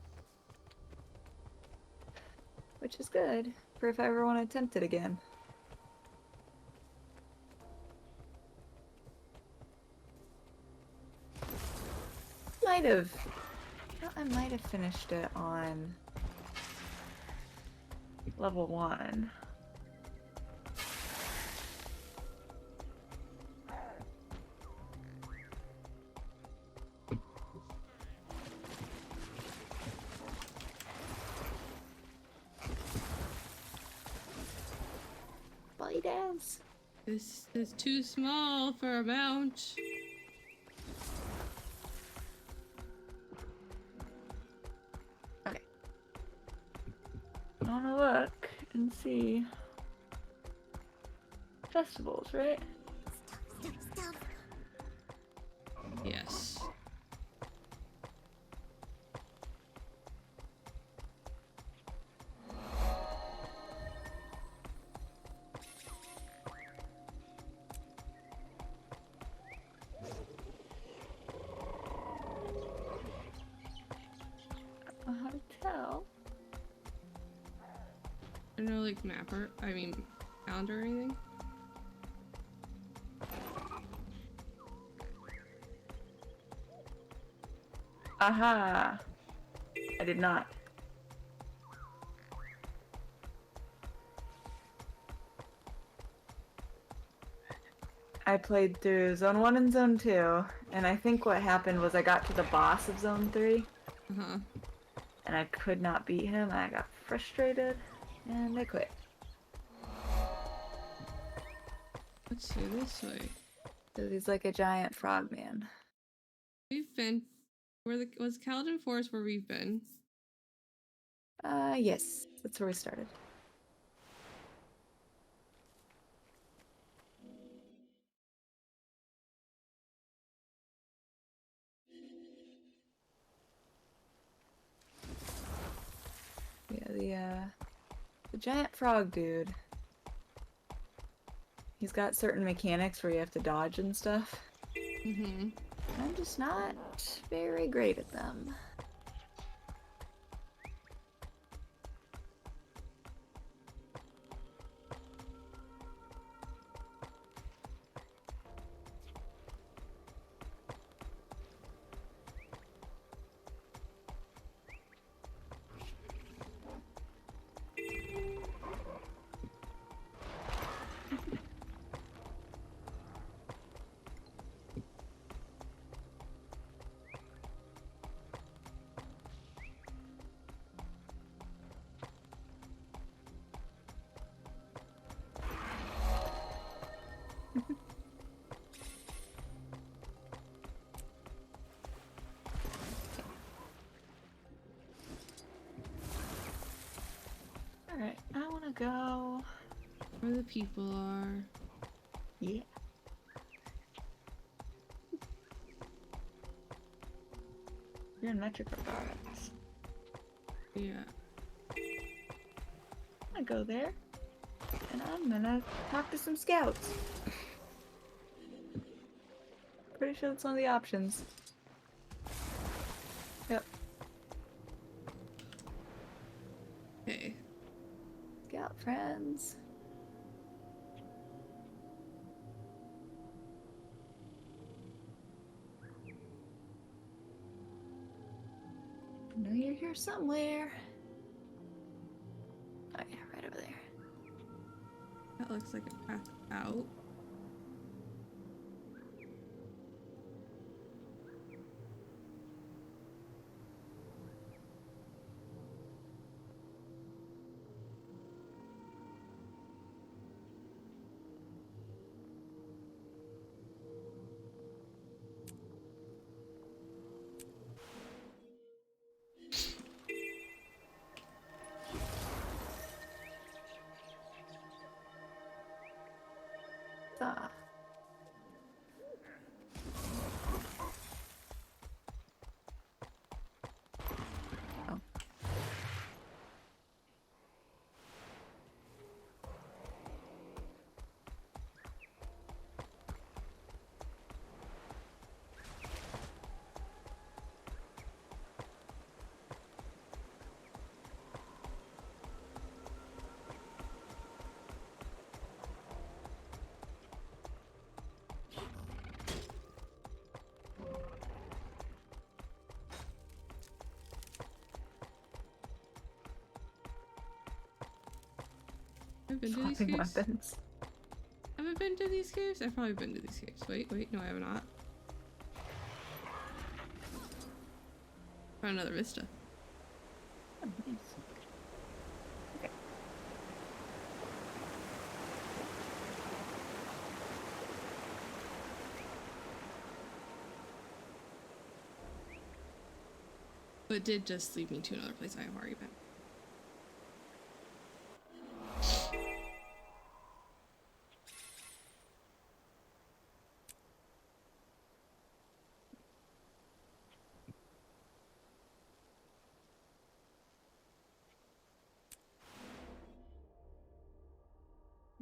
Which is good for if I ever want to attempt it again. I might have finished it on level 1. Belly dance. This is too small for a mount. Okay. I wanna look and see. Festivals, right? Yes. How to tell? I don't know, like mapper. I mean, calendar or anything. Aha! I did not. I played through Zone 1 and Zone 2, and I think what happened was I got to the boss of Zone 3. Uh-huh. And I could not beat him, and I got frustrated, and I quit. Let's see this way. Because he's like a giant frog man. We've been was Kaladin Forest where we've been? Yes. That's where we started. Yeah, the giant frog dude. He's got certain mechanics where you have to dodge and stuff. Mm-hmm. I'm just not very great at them. Alright, I wanna go where the people are. Yeah. You're in Metrica Province. Yeah. I'm gonna go there, and I'm gonna talk to some scouts. Pretty sure that's one of the options. Yep. Okay. Scout friends. I know you're here somewhere. Oh yeah, right over there. That looks like a path out. Ah. Oh. I've been to these Swapping caves. weapons. Have I been to these caves? I've probably been to these caves. Wait, no I have not. Found another vista. Oh, nice. Okay. But it did just lead me to another place I have already been.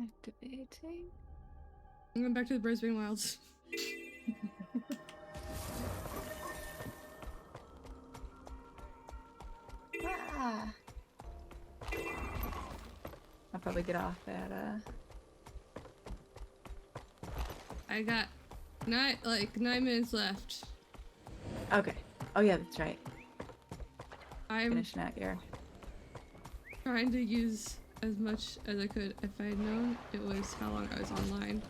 Activating. I'm going back to the Brisbane Wilds. Ah. I'll probably get off at I got 9 minutes left. Okay. Oh yeah, that's right. I'm finishing out your trying to use as much as I could. If I had known it was how long I was online,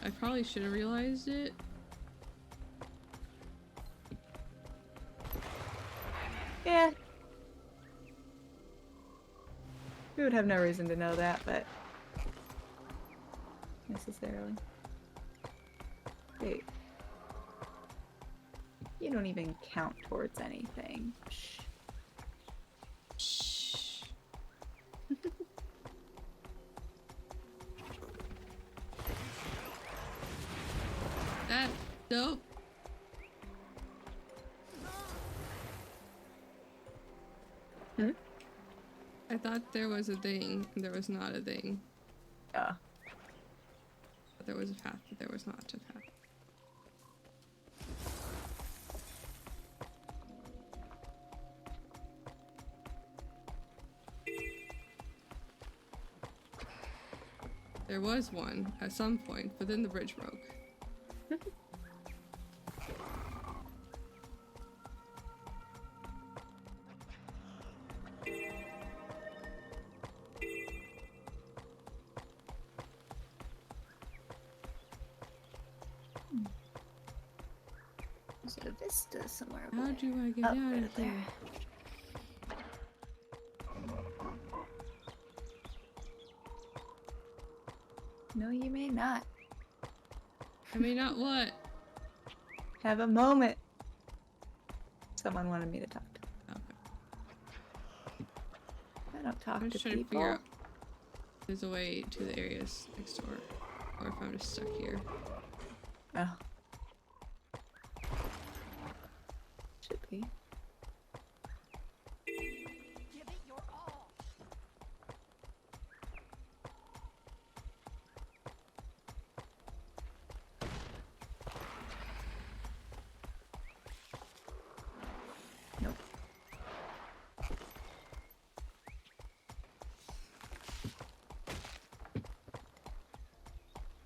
I probably should have realized it. Yeah. We would have no reason to know that, but necessarily. Wait. You don't even count towards anything. Shh. Shh. That dope. Hmm? I thought there was a thing, and there was not a thing. Yeah. But there was a path, but there was not a path. There was one at some point, but then the bridge broke. Is it a vista somewhere? How over do I get there? out Right of up there. here? No, you may not. I may not what? Have a moment. Someone wanted me to talk to. Okay. I don't talk I'm to just trying to people. figure out if there's a way to the areas next door, or if I'm just stuck here. Oh. Should be. Give it your all. Nope.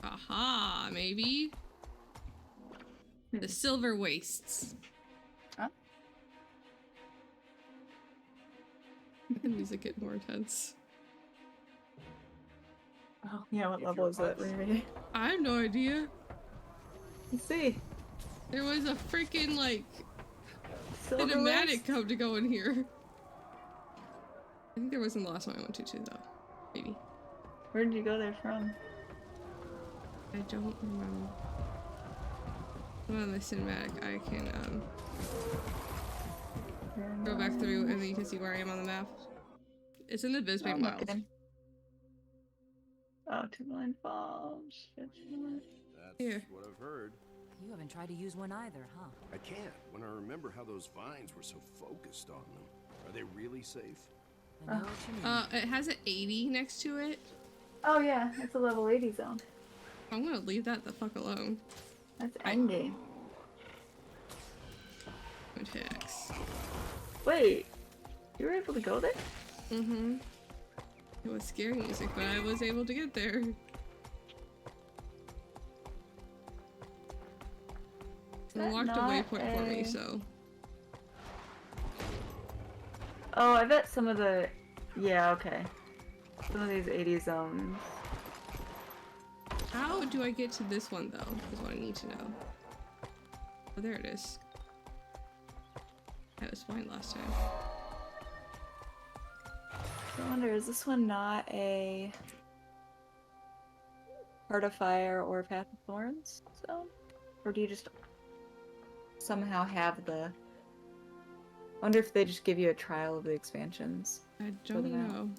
Aha, maybe? The Silver Wastes. Huh? The music get more intense. Oh, yeah, what level is that rarity? I have no idea. Let's see. There was a freaking, like, Silver cinematic Wings? come to go in here. I think there was in the last one I went to, too, though. Maybe. Where did you go there from? I don't remember. Well, the cinematic, I can, go back through and then you can see where I am on the map. It's in the Brisbane Wilds. Oh, Timberline Falls. That's Here. what I've heard. You haven't tried to use one either, huh? I can't when I remember how those vines were so focused on them. Are they really safe? I know what you mean. It has an 80 next to it. Oh yeah, it's a level 80 zone. I'm gonna leave that the fuck alone. That's endgame. Attacks. Wait, you were able to go there? Mm-hmm. It was scary music, but I was able to get there. It unlocked a waypoint for me, so. Oh, I bet some of the... Yeah, okay. Some of these 80 zones. How do I get to this one, though? Is what I need to know. Oh, there it is. That was fine last time. I wonder, is this one not a Heart of Fire or Path of Thorns zone? Or do you just somehow have the... I wonder if they just give you a trial of the expansions. I don't know.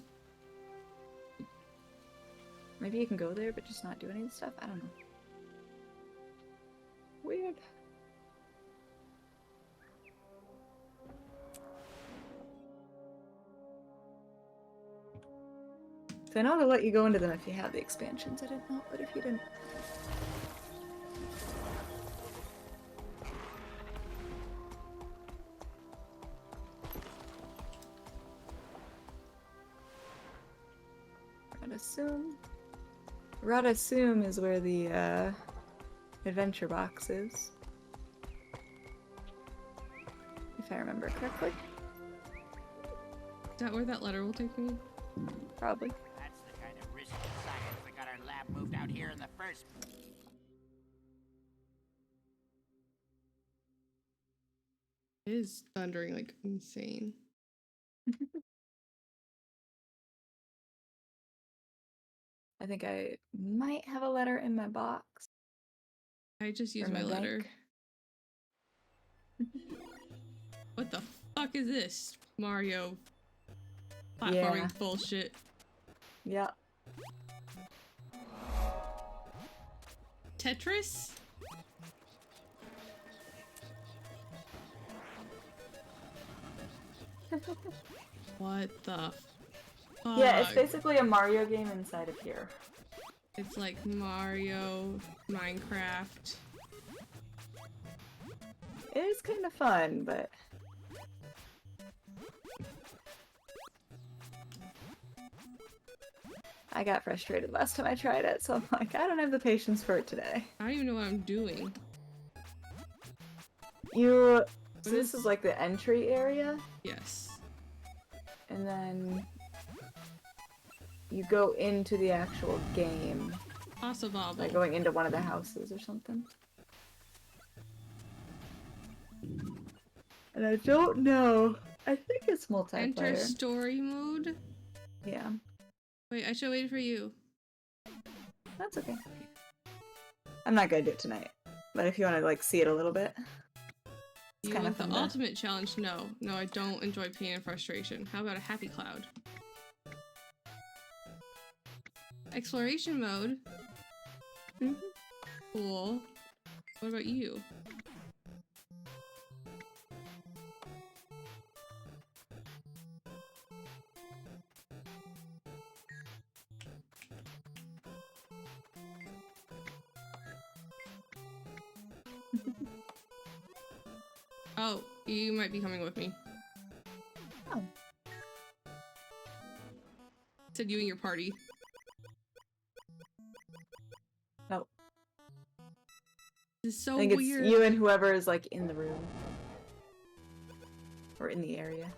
Maybe you can go there but just not do any of the stuff? I don't know. Weird. So I know to let you go into them if you have the expansions. I didn't know, but if you didn't. Radasum is where the adventure box is. If I remember correctly. Is that where that letter will take me? Probably. That's the kind of risky science that got our lab moved out here in the first place. It is thundering like insane. I think I might have a letter in my box. I just used my letter. What the fuck is this? Mario platforming bullshit. Yeah. Tetris? What the fuck? Yeah, it's basically a Mario game inside of here. It's like Mario, Minecraft. It is kind of fun, but... I got frustrated last time I tried it, so I'm like, I don't have the patience for it today. I don't even know what I'm doing. So this is like the entry area? Yes. And then you go into the actual game. Possible. Like going into one of the houses or something. And I don't know. I think it's multiplayer. Enter story mode? Yeah. Wait, I should wait for you. That's okay. I'm not gonna do it tonight. But if you want to like see it a little bit. It's You kind of want fun the to- ultimate challenge? No. No, I don't enjoy pain and frustration. How about a happy cloud? Exploration mode? Cool. What about you? Oh, you might be coming with me. Oh. Said you and your party. Oh. This is so I think weird. it's you and whoever is like in the room. Or in the area.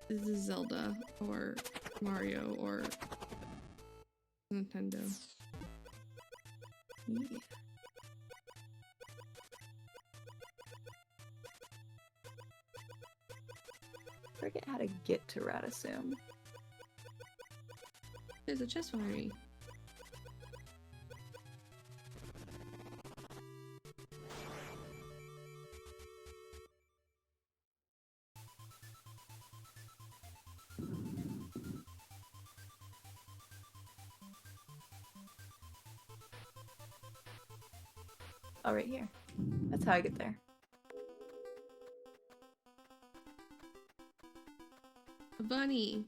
This is Zelda or Mario or Nintendo. Yeah. Forget how to get to Radisum. There's a chest behind me. Oh, right here. That's how I get there. A bunny.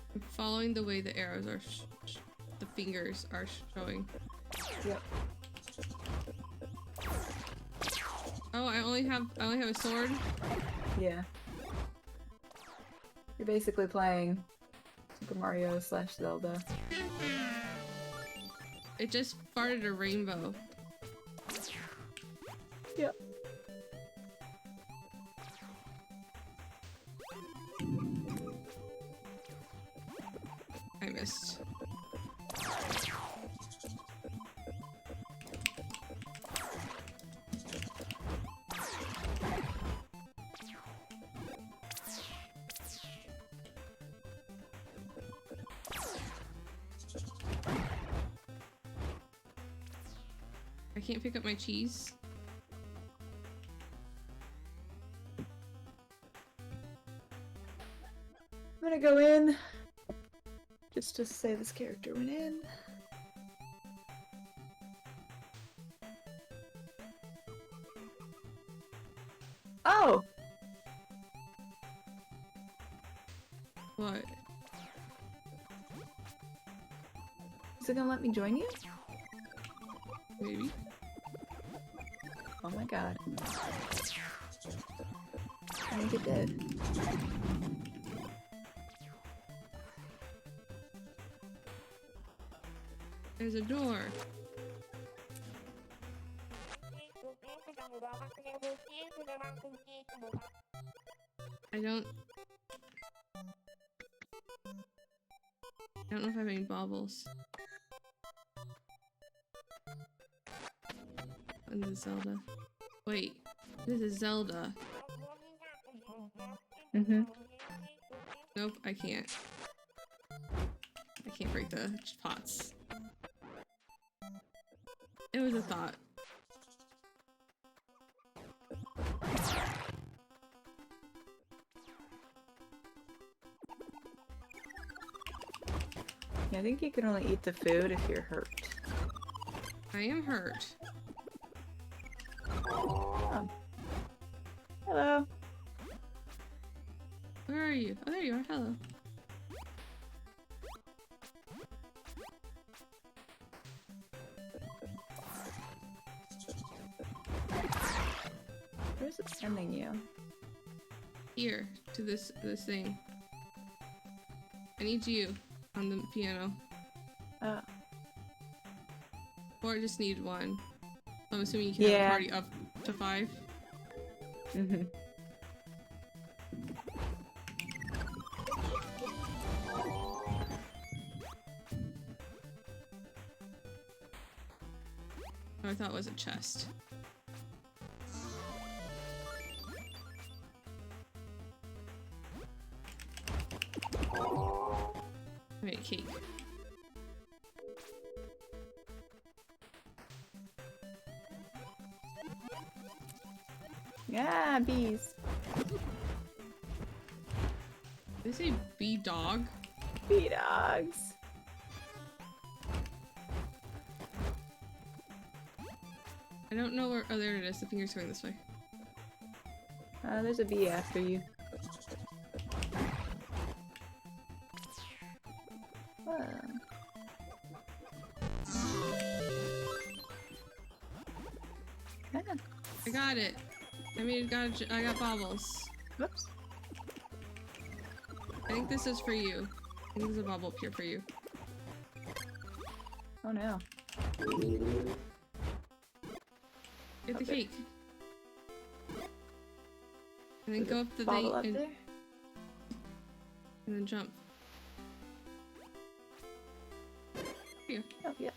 I'm following the way the arrows are, the fingers are showing. Yep. Oh, I only have a sword. Yeah. You're basically playing Super Mario / Zelda. It just farted a rainbow. Yep. I missed. I can't pick up my cheese. I'm gonna go in just to say this character went in. Oh! What? Is it gonna let me join you? Maybe. Oh my god. I think it did. There's a door. I don't know if I have any baubles. And this is Zelda. Wait, this is Zelda. Mm-hmm. Nope, I can't. I can't break the pots. It was a thought. Yeah, I think you can only eat the food if you're hurt. I am hurt. Oh. Hello. Where are you? Oh, there you are. Hello. Where's it sending you? Here, to this thing. I need you on the piano. Or I just need one. I'm assuming you can have a party up to 5. Mm-hmm. Oh, I thought it was a chest. Wait, cake. Yeah, bees. Did they say bee dog? Bee dogs. I don't know where. Oh, there it is. The finger's going this way. There's a bee after you. I got it. I got baubles. Whoops. I think this is for you. I think there's a bauble up here for you. Oh no. Get the cake. And then go up the bottle thing up there. And then jump. Here. Oh, yeah.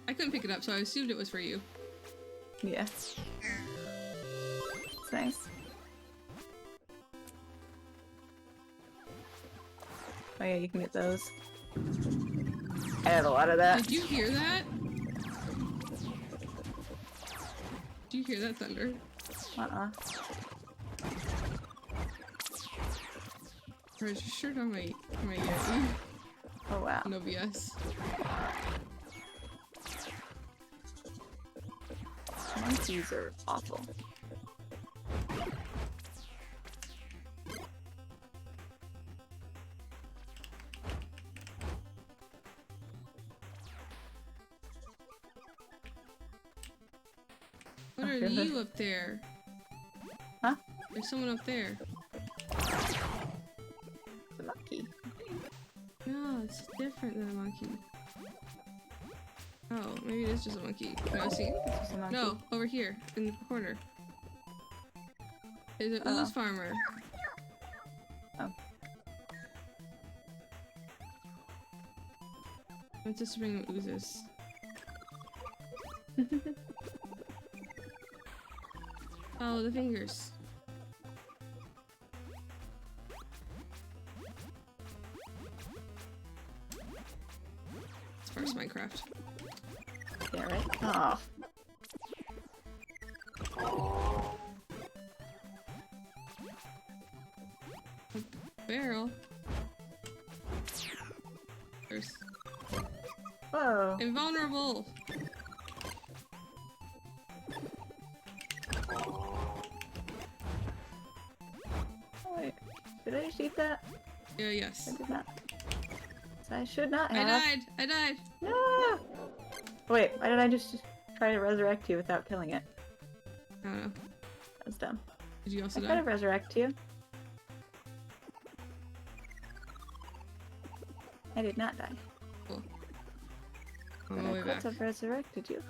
I couldn't pick it up, so I assumed it was for you. Yeah. It's nice. Oh yeah, you can get those. I had a lot of that. Did you hear that? Do you hear that thunder? Uh-uh. Or is your shirt on my Yeti? Oh wow. No BS. Monkeys are awful. What are you up there? Huh? There's someone up there. The monkey. No, it's different than a monkey. Oh, maybe it is just a monkey. No, see? It's just a monkey. No, over here, in the corner. There's an ooze farmer. Oh. Let's just bring him oozes. Oh, the fingers. It's first Minecraft. Yeah, right? Oh. Barrel. There's Whoa. invulnerable. Wait, did I just eat that? Yeah, yes. I did not. So I should not I have. died. I died. No. Wait, why did I just try to resurrect you without killing it? I don't know. That's dumb. Did you also I die? could have resurrect you. I did not die. Cool. But On my I way could back. have resurrected you.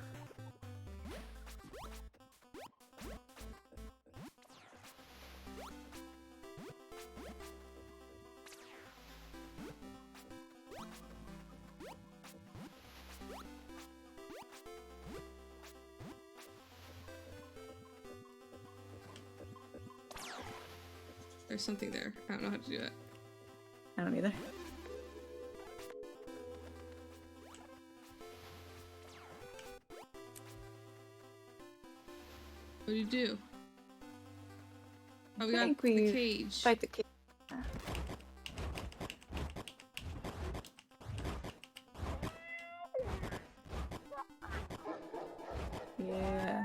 There's something there. I don't know how to do it. I don't either. What do you do? Oh, we I got think the we cage. Fight the cage. Yeah.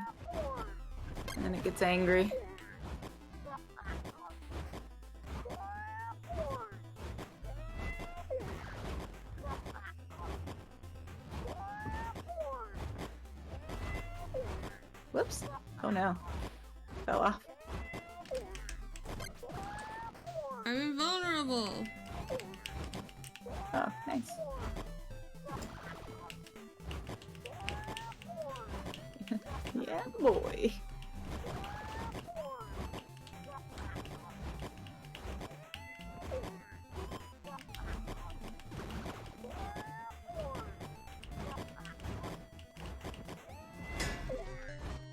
And then it gets angry. Whoops. Oh no. Fell off. I'm invulnerable. Oh, nice. Yeah, boy.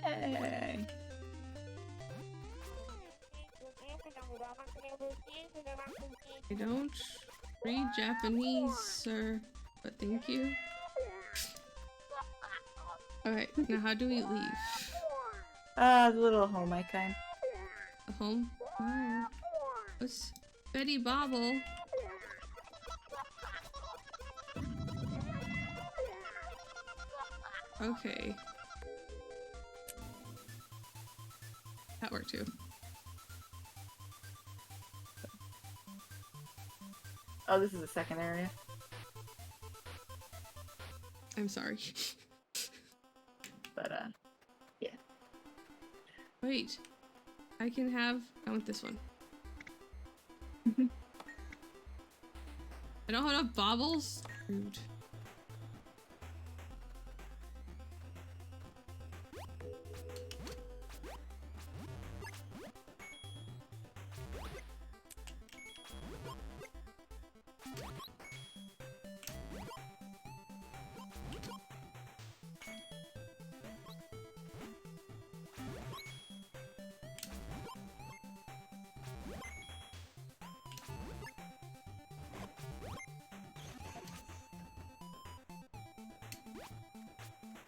Hey. I don't read Japanese, sir, but thank you. Alright, now how do we leave? The little home icon. The home? Oh. What's Betty Bobble? Okay. That worked too. Oh, this is the second area. I'm sorry. But, yeah. Wait. I want this one. I don't have enough baubles? Rude.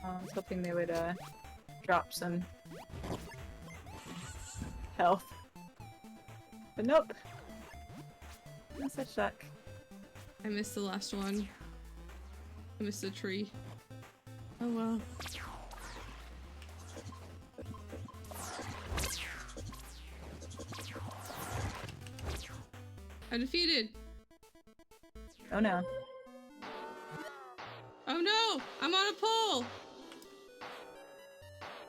I was hoping they would drop some health. But nope. No such luck. I missed the last one. I missed the tree. Oh well. I defeated! Oh no. Oh no! I'm on a pole!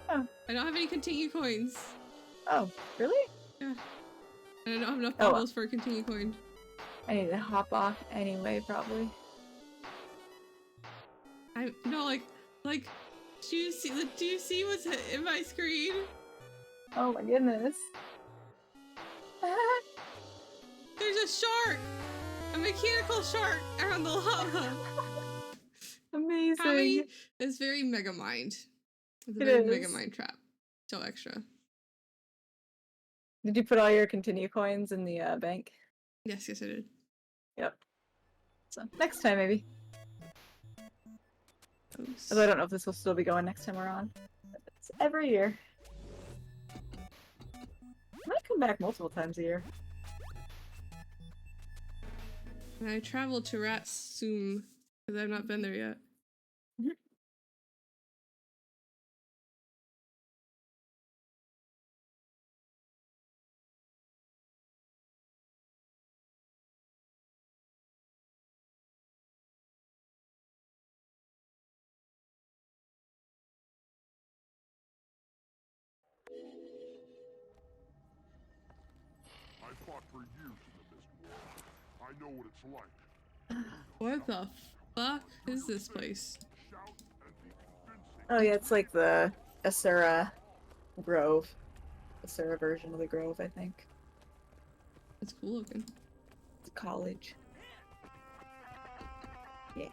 Oh. I don't have any continue coins. Oh, really? Yeah. And I don't have enough Oh. bubbles for a continue coin. I need to hop off anyway, probably. Do you see what's in my screen? Oh my goodness. There's a shark! A mechanical shark around the lava! Amazing. It's very Megamind. It's a It very is. Megamind trap. So extra. Did you put all your continue coins in the bank? Yes, I did. Yep. So next time maybe. Although I don't know if this will still be going next time we're on. It's every year. I might come back multiple times a year. And I traveled to Ratsum because I've not been there yet. I fought for years in the Mist War. I know what it's like. What the fuck is this place? Oh yeah, it's like the Asura Grove. Asura version of the Grove, I think. It's cool looking. It's a college. Yeah.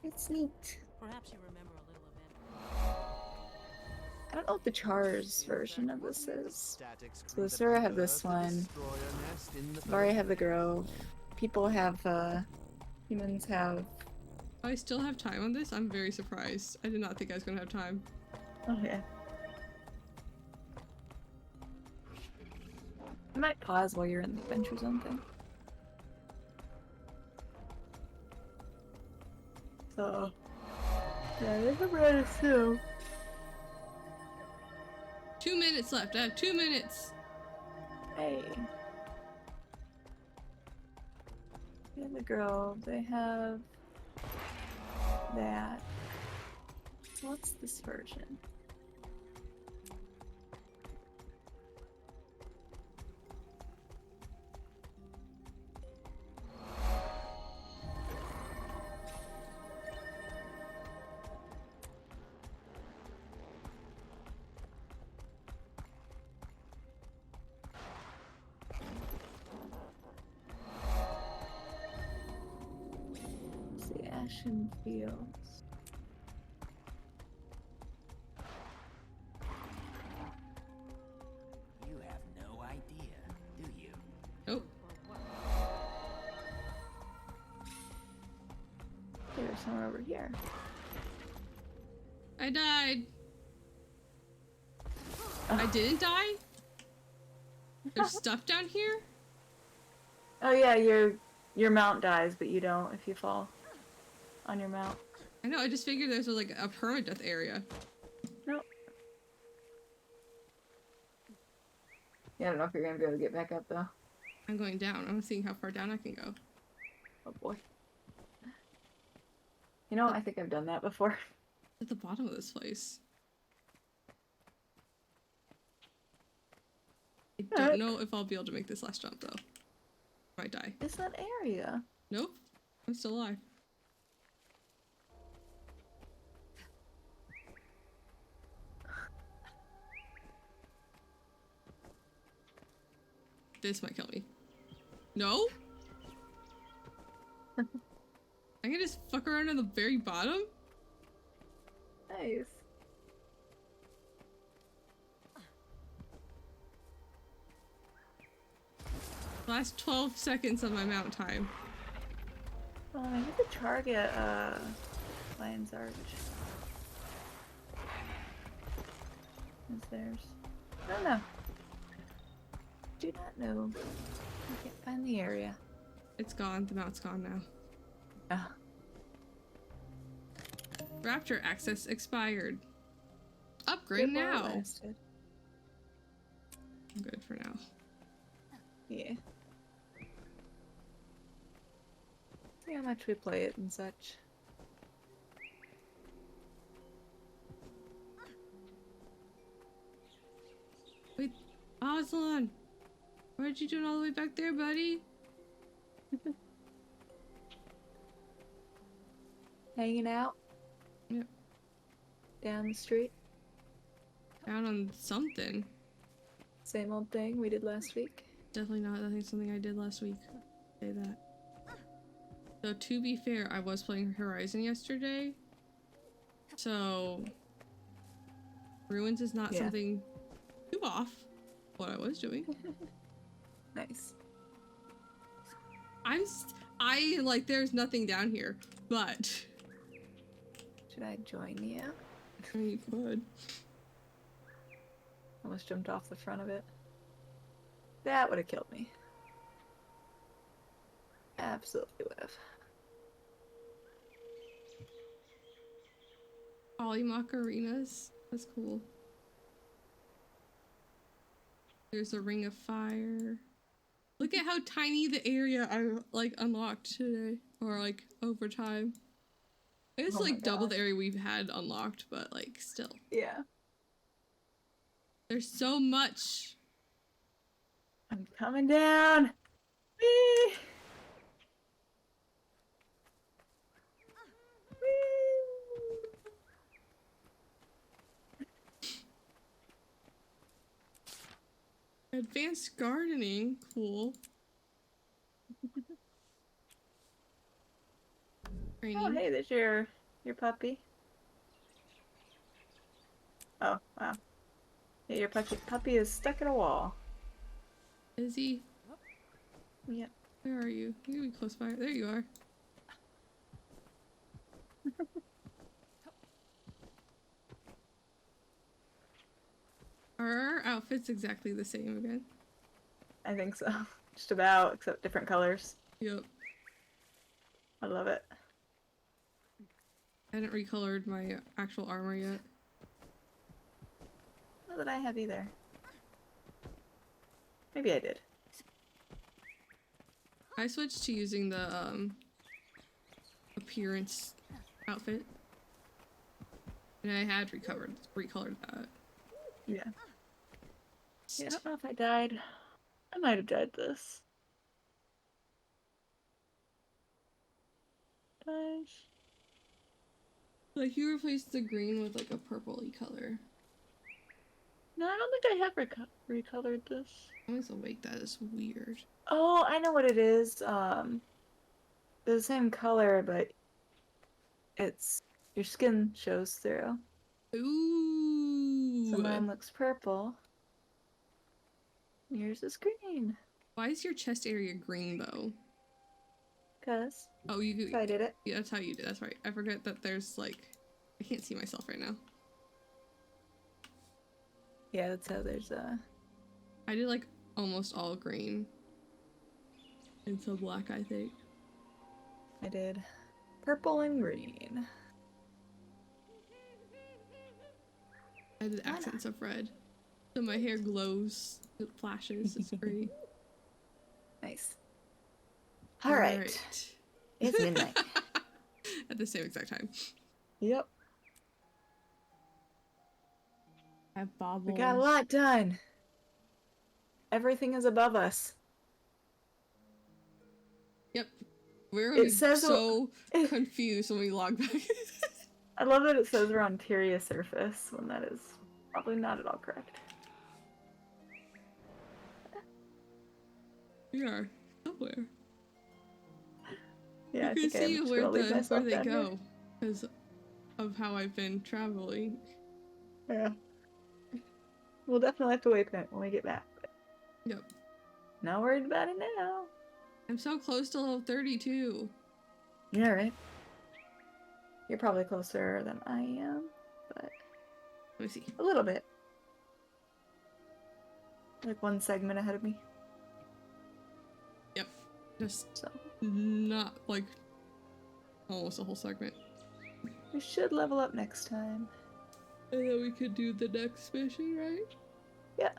It's neat. Perhaps you remember a little event. I don't know what the Char's version of this is. So the Asura have this one. Vari have the Grove. People have, humans have... I still have time on this? I'm very surprised. I did not think I was gonna have time. Oh yeah. I might pause while you're in the Adventure Zone thing. So... yeah, there's a red too. 2 minutes left. I have 2 minutes. Hey. They have the Grove. They have that. What's this version? The Ashen Fields. You have no idea, do you? Nope. There's somewhere over here. I died. I didn't die? There's stuff down here? Oh yeah, your mount dies, but you don't if you fall on your mount. I know, I just figured there's like a permadeath area. Nope. Yeah, I don't know if you're gonna be able to get back up though. I'm going down. I'm seeing how far down I can go. Oh boy. You know, I think I've done that before. At the bottom of this place. I don't know if I'll be able to make this last jump though. Might die. It's that area. Nope. I'm still alive. This might kill me. No? I can just fuck around on the very bottom? Nice. Last 12 seconds of my mount time. Oh, I need to target Lion's Arch. is theirs? I don't know. Do not know. I can't find the area. It's gone. The mount's gone now. Ah. Raptor access expired. Upgrade Good while it now. lasted. I'm good for now. Yeah. See how much we play it and such. Wait, Aslan! What are you doing all the way back there, buddy? Hanging out? Yep. Down the street? Down on something. Same old thing we did last week? Definitely not. I think something I did last week. Say that. So to be fair, I was playing Horizon yesterday. So Ruins is not something too off what I was doing. Nice. I like there's nothing down here, but should I join you? I mean, you could. Almost jumped off the front of it. That would have killed me. Absolutely would have. Polymock arenas. That's cool. There's a ring of fire. Look at how tiny the area I like unlocked today, or like over time. It's like double the area we've had unlocked, but like still. Yeah. There's so much. I'm coming down. Whee! Advanced gardening, cool. Oh, hey, there's your puppy. Oh, wow. Yeah, your puppy is stuck in a wall. Is he? Yep. Where are you? You're gonna be close by. There you are. Are our outfits exactly the same again? I think so. Just about, except different colors. Yep. I love it. I hadn't recolored my actual armor yet. Not that I have either. Maybe I did. I switched to using the appearance outfit. And I had recolored that. Yeah. Yeah, I don't know if I died. I might have died this. Nice. Like you replaced the green with like a purpley color. No, I don't think I have recolored this. I was awake. That is weird. Oh, I know what it is. They're the same color, but it's your skin shows through. Ooh. So mine looks purple. Yours is green. Why is your chest area green though? Cause. Oh, you. I did it. Yeah, that's how you did. That's right. I forget that there's like, I can't see myself right now. Yeah, that's how there's I did like almost all green. And some black, I think. I did purple and green. I did accents of red. So my hair glows, it flashes, it's great. Nice. Alright. It's midnight. At the same exact time. Yep. I have baubles. We got a lot done. Everything is above us. Yep. We're gonna be says so confused when we log back. I love that it says we're on Tyria surface when that is probably not at all correct. We are somewhere. Yeah, you can see where they down go because of how I've been traveling. Yeah. We'll definitely have to waypoint when we get back. But yep. Not worried about it now. I'm so close to level 32. Yeah, right. You're probably closer than I am, but let me see. A little bit. Like 1 segment ahead of me. Yep. Just not like almost a whole segment. We should level up next time. And then we could do the next mission, right? Yeah.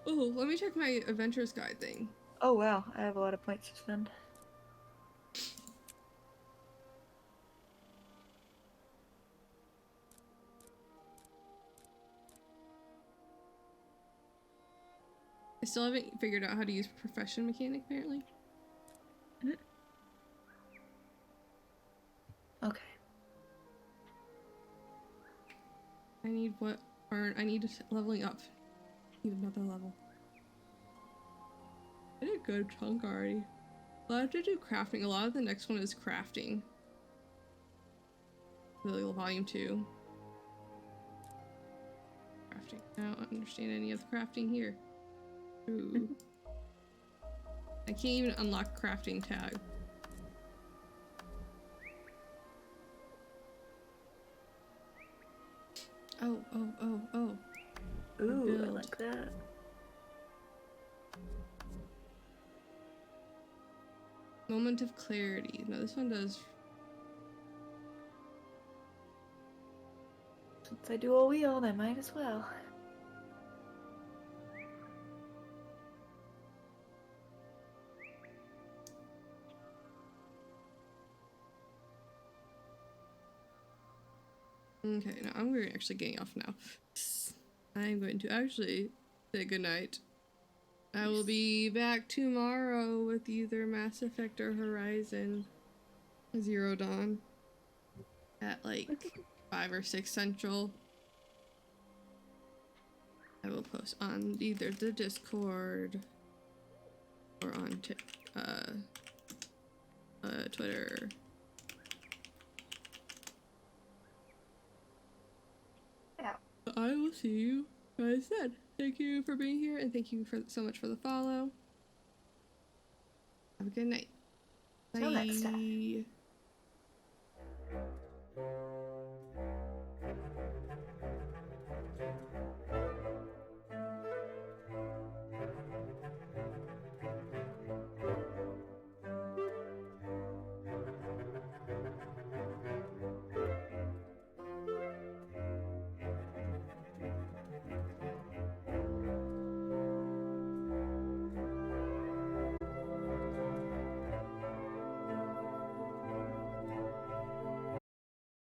Oh, let me check my adventures guide thing. Oh wow, I have a lot of points to spend. I still haven't figured out how to use profession mechanic, apparently. Okay. I need what? Or I need leveling up. Need another level. I did a good chunk already. I'll have to do crafting. A lot of the next one is crafting. The volume 2. Crafting. I don't understand any of the crafting here. Ooh. I can't even unlock crafting tag. Oh. Ooh, I like that. Moment of clarity. No, this one does. Since I dual wield, I might as well. Okay, no, I'm actually getting off now. I'm going to actually say goodnight. I will be back tomorrow with either Mass Effect or Horizon Zero Dawn at like 5 or 6 Central. I will post on either the Discord or on Twitter. I will see you guys then. Thank you for being here, and thank you so much for the follow. Have a good night. Till next time. Bye.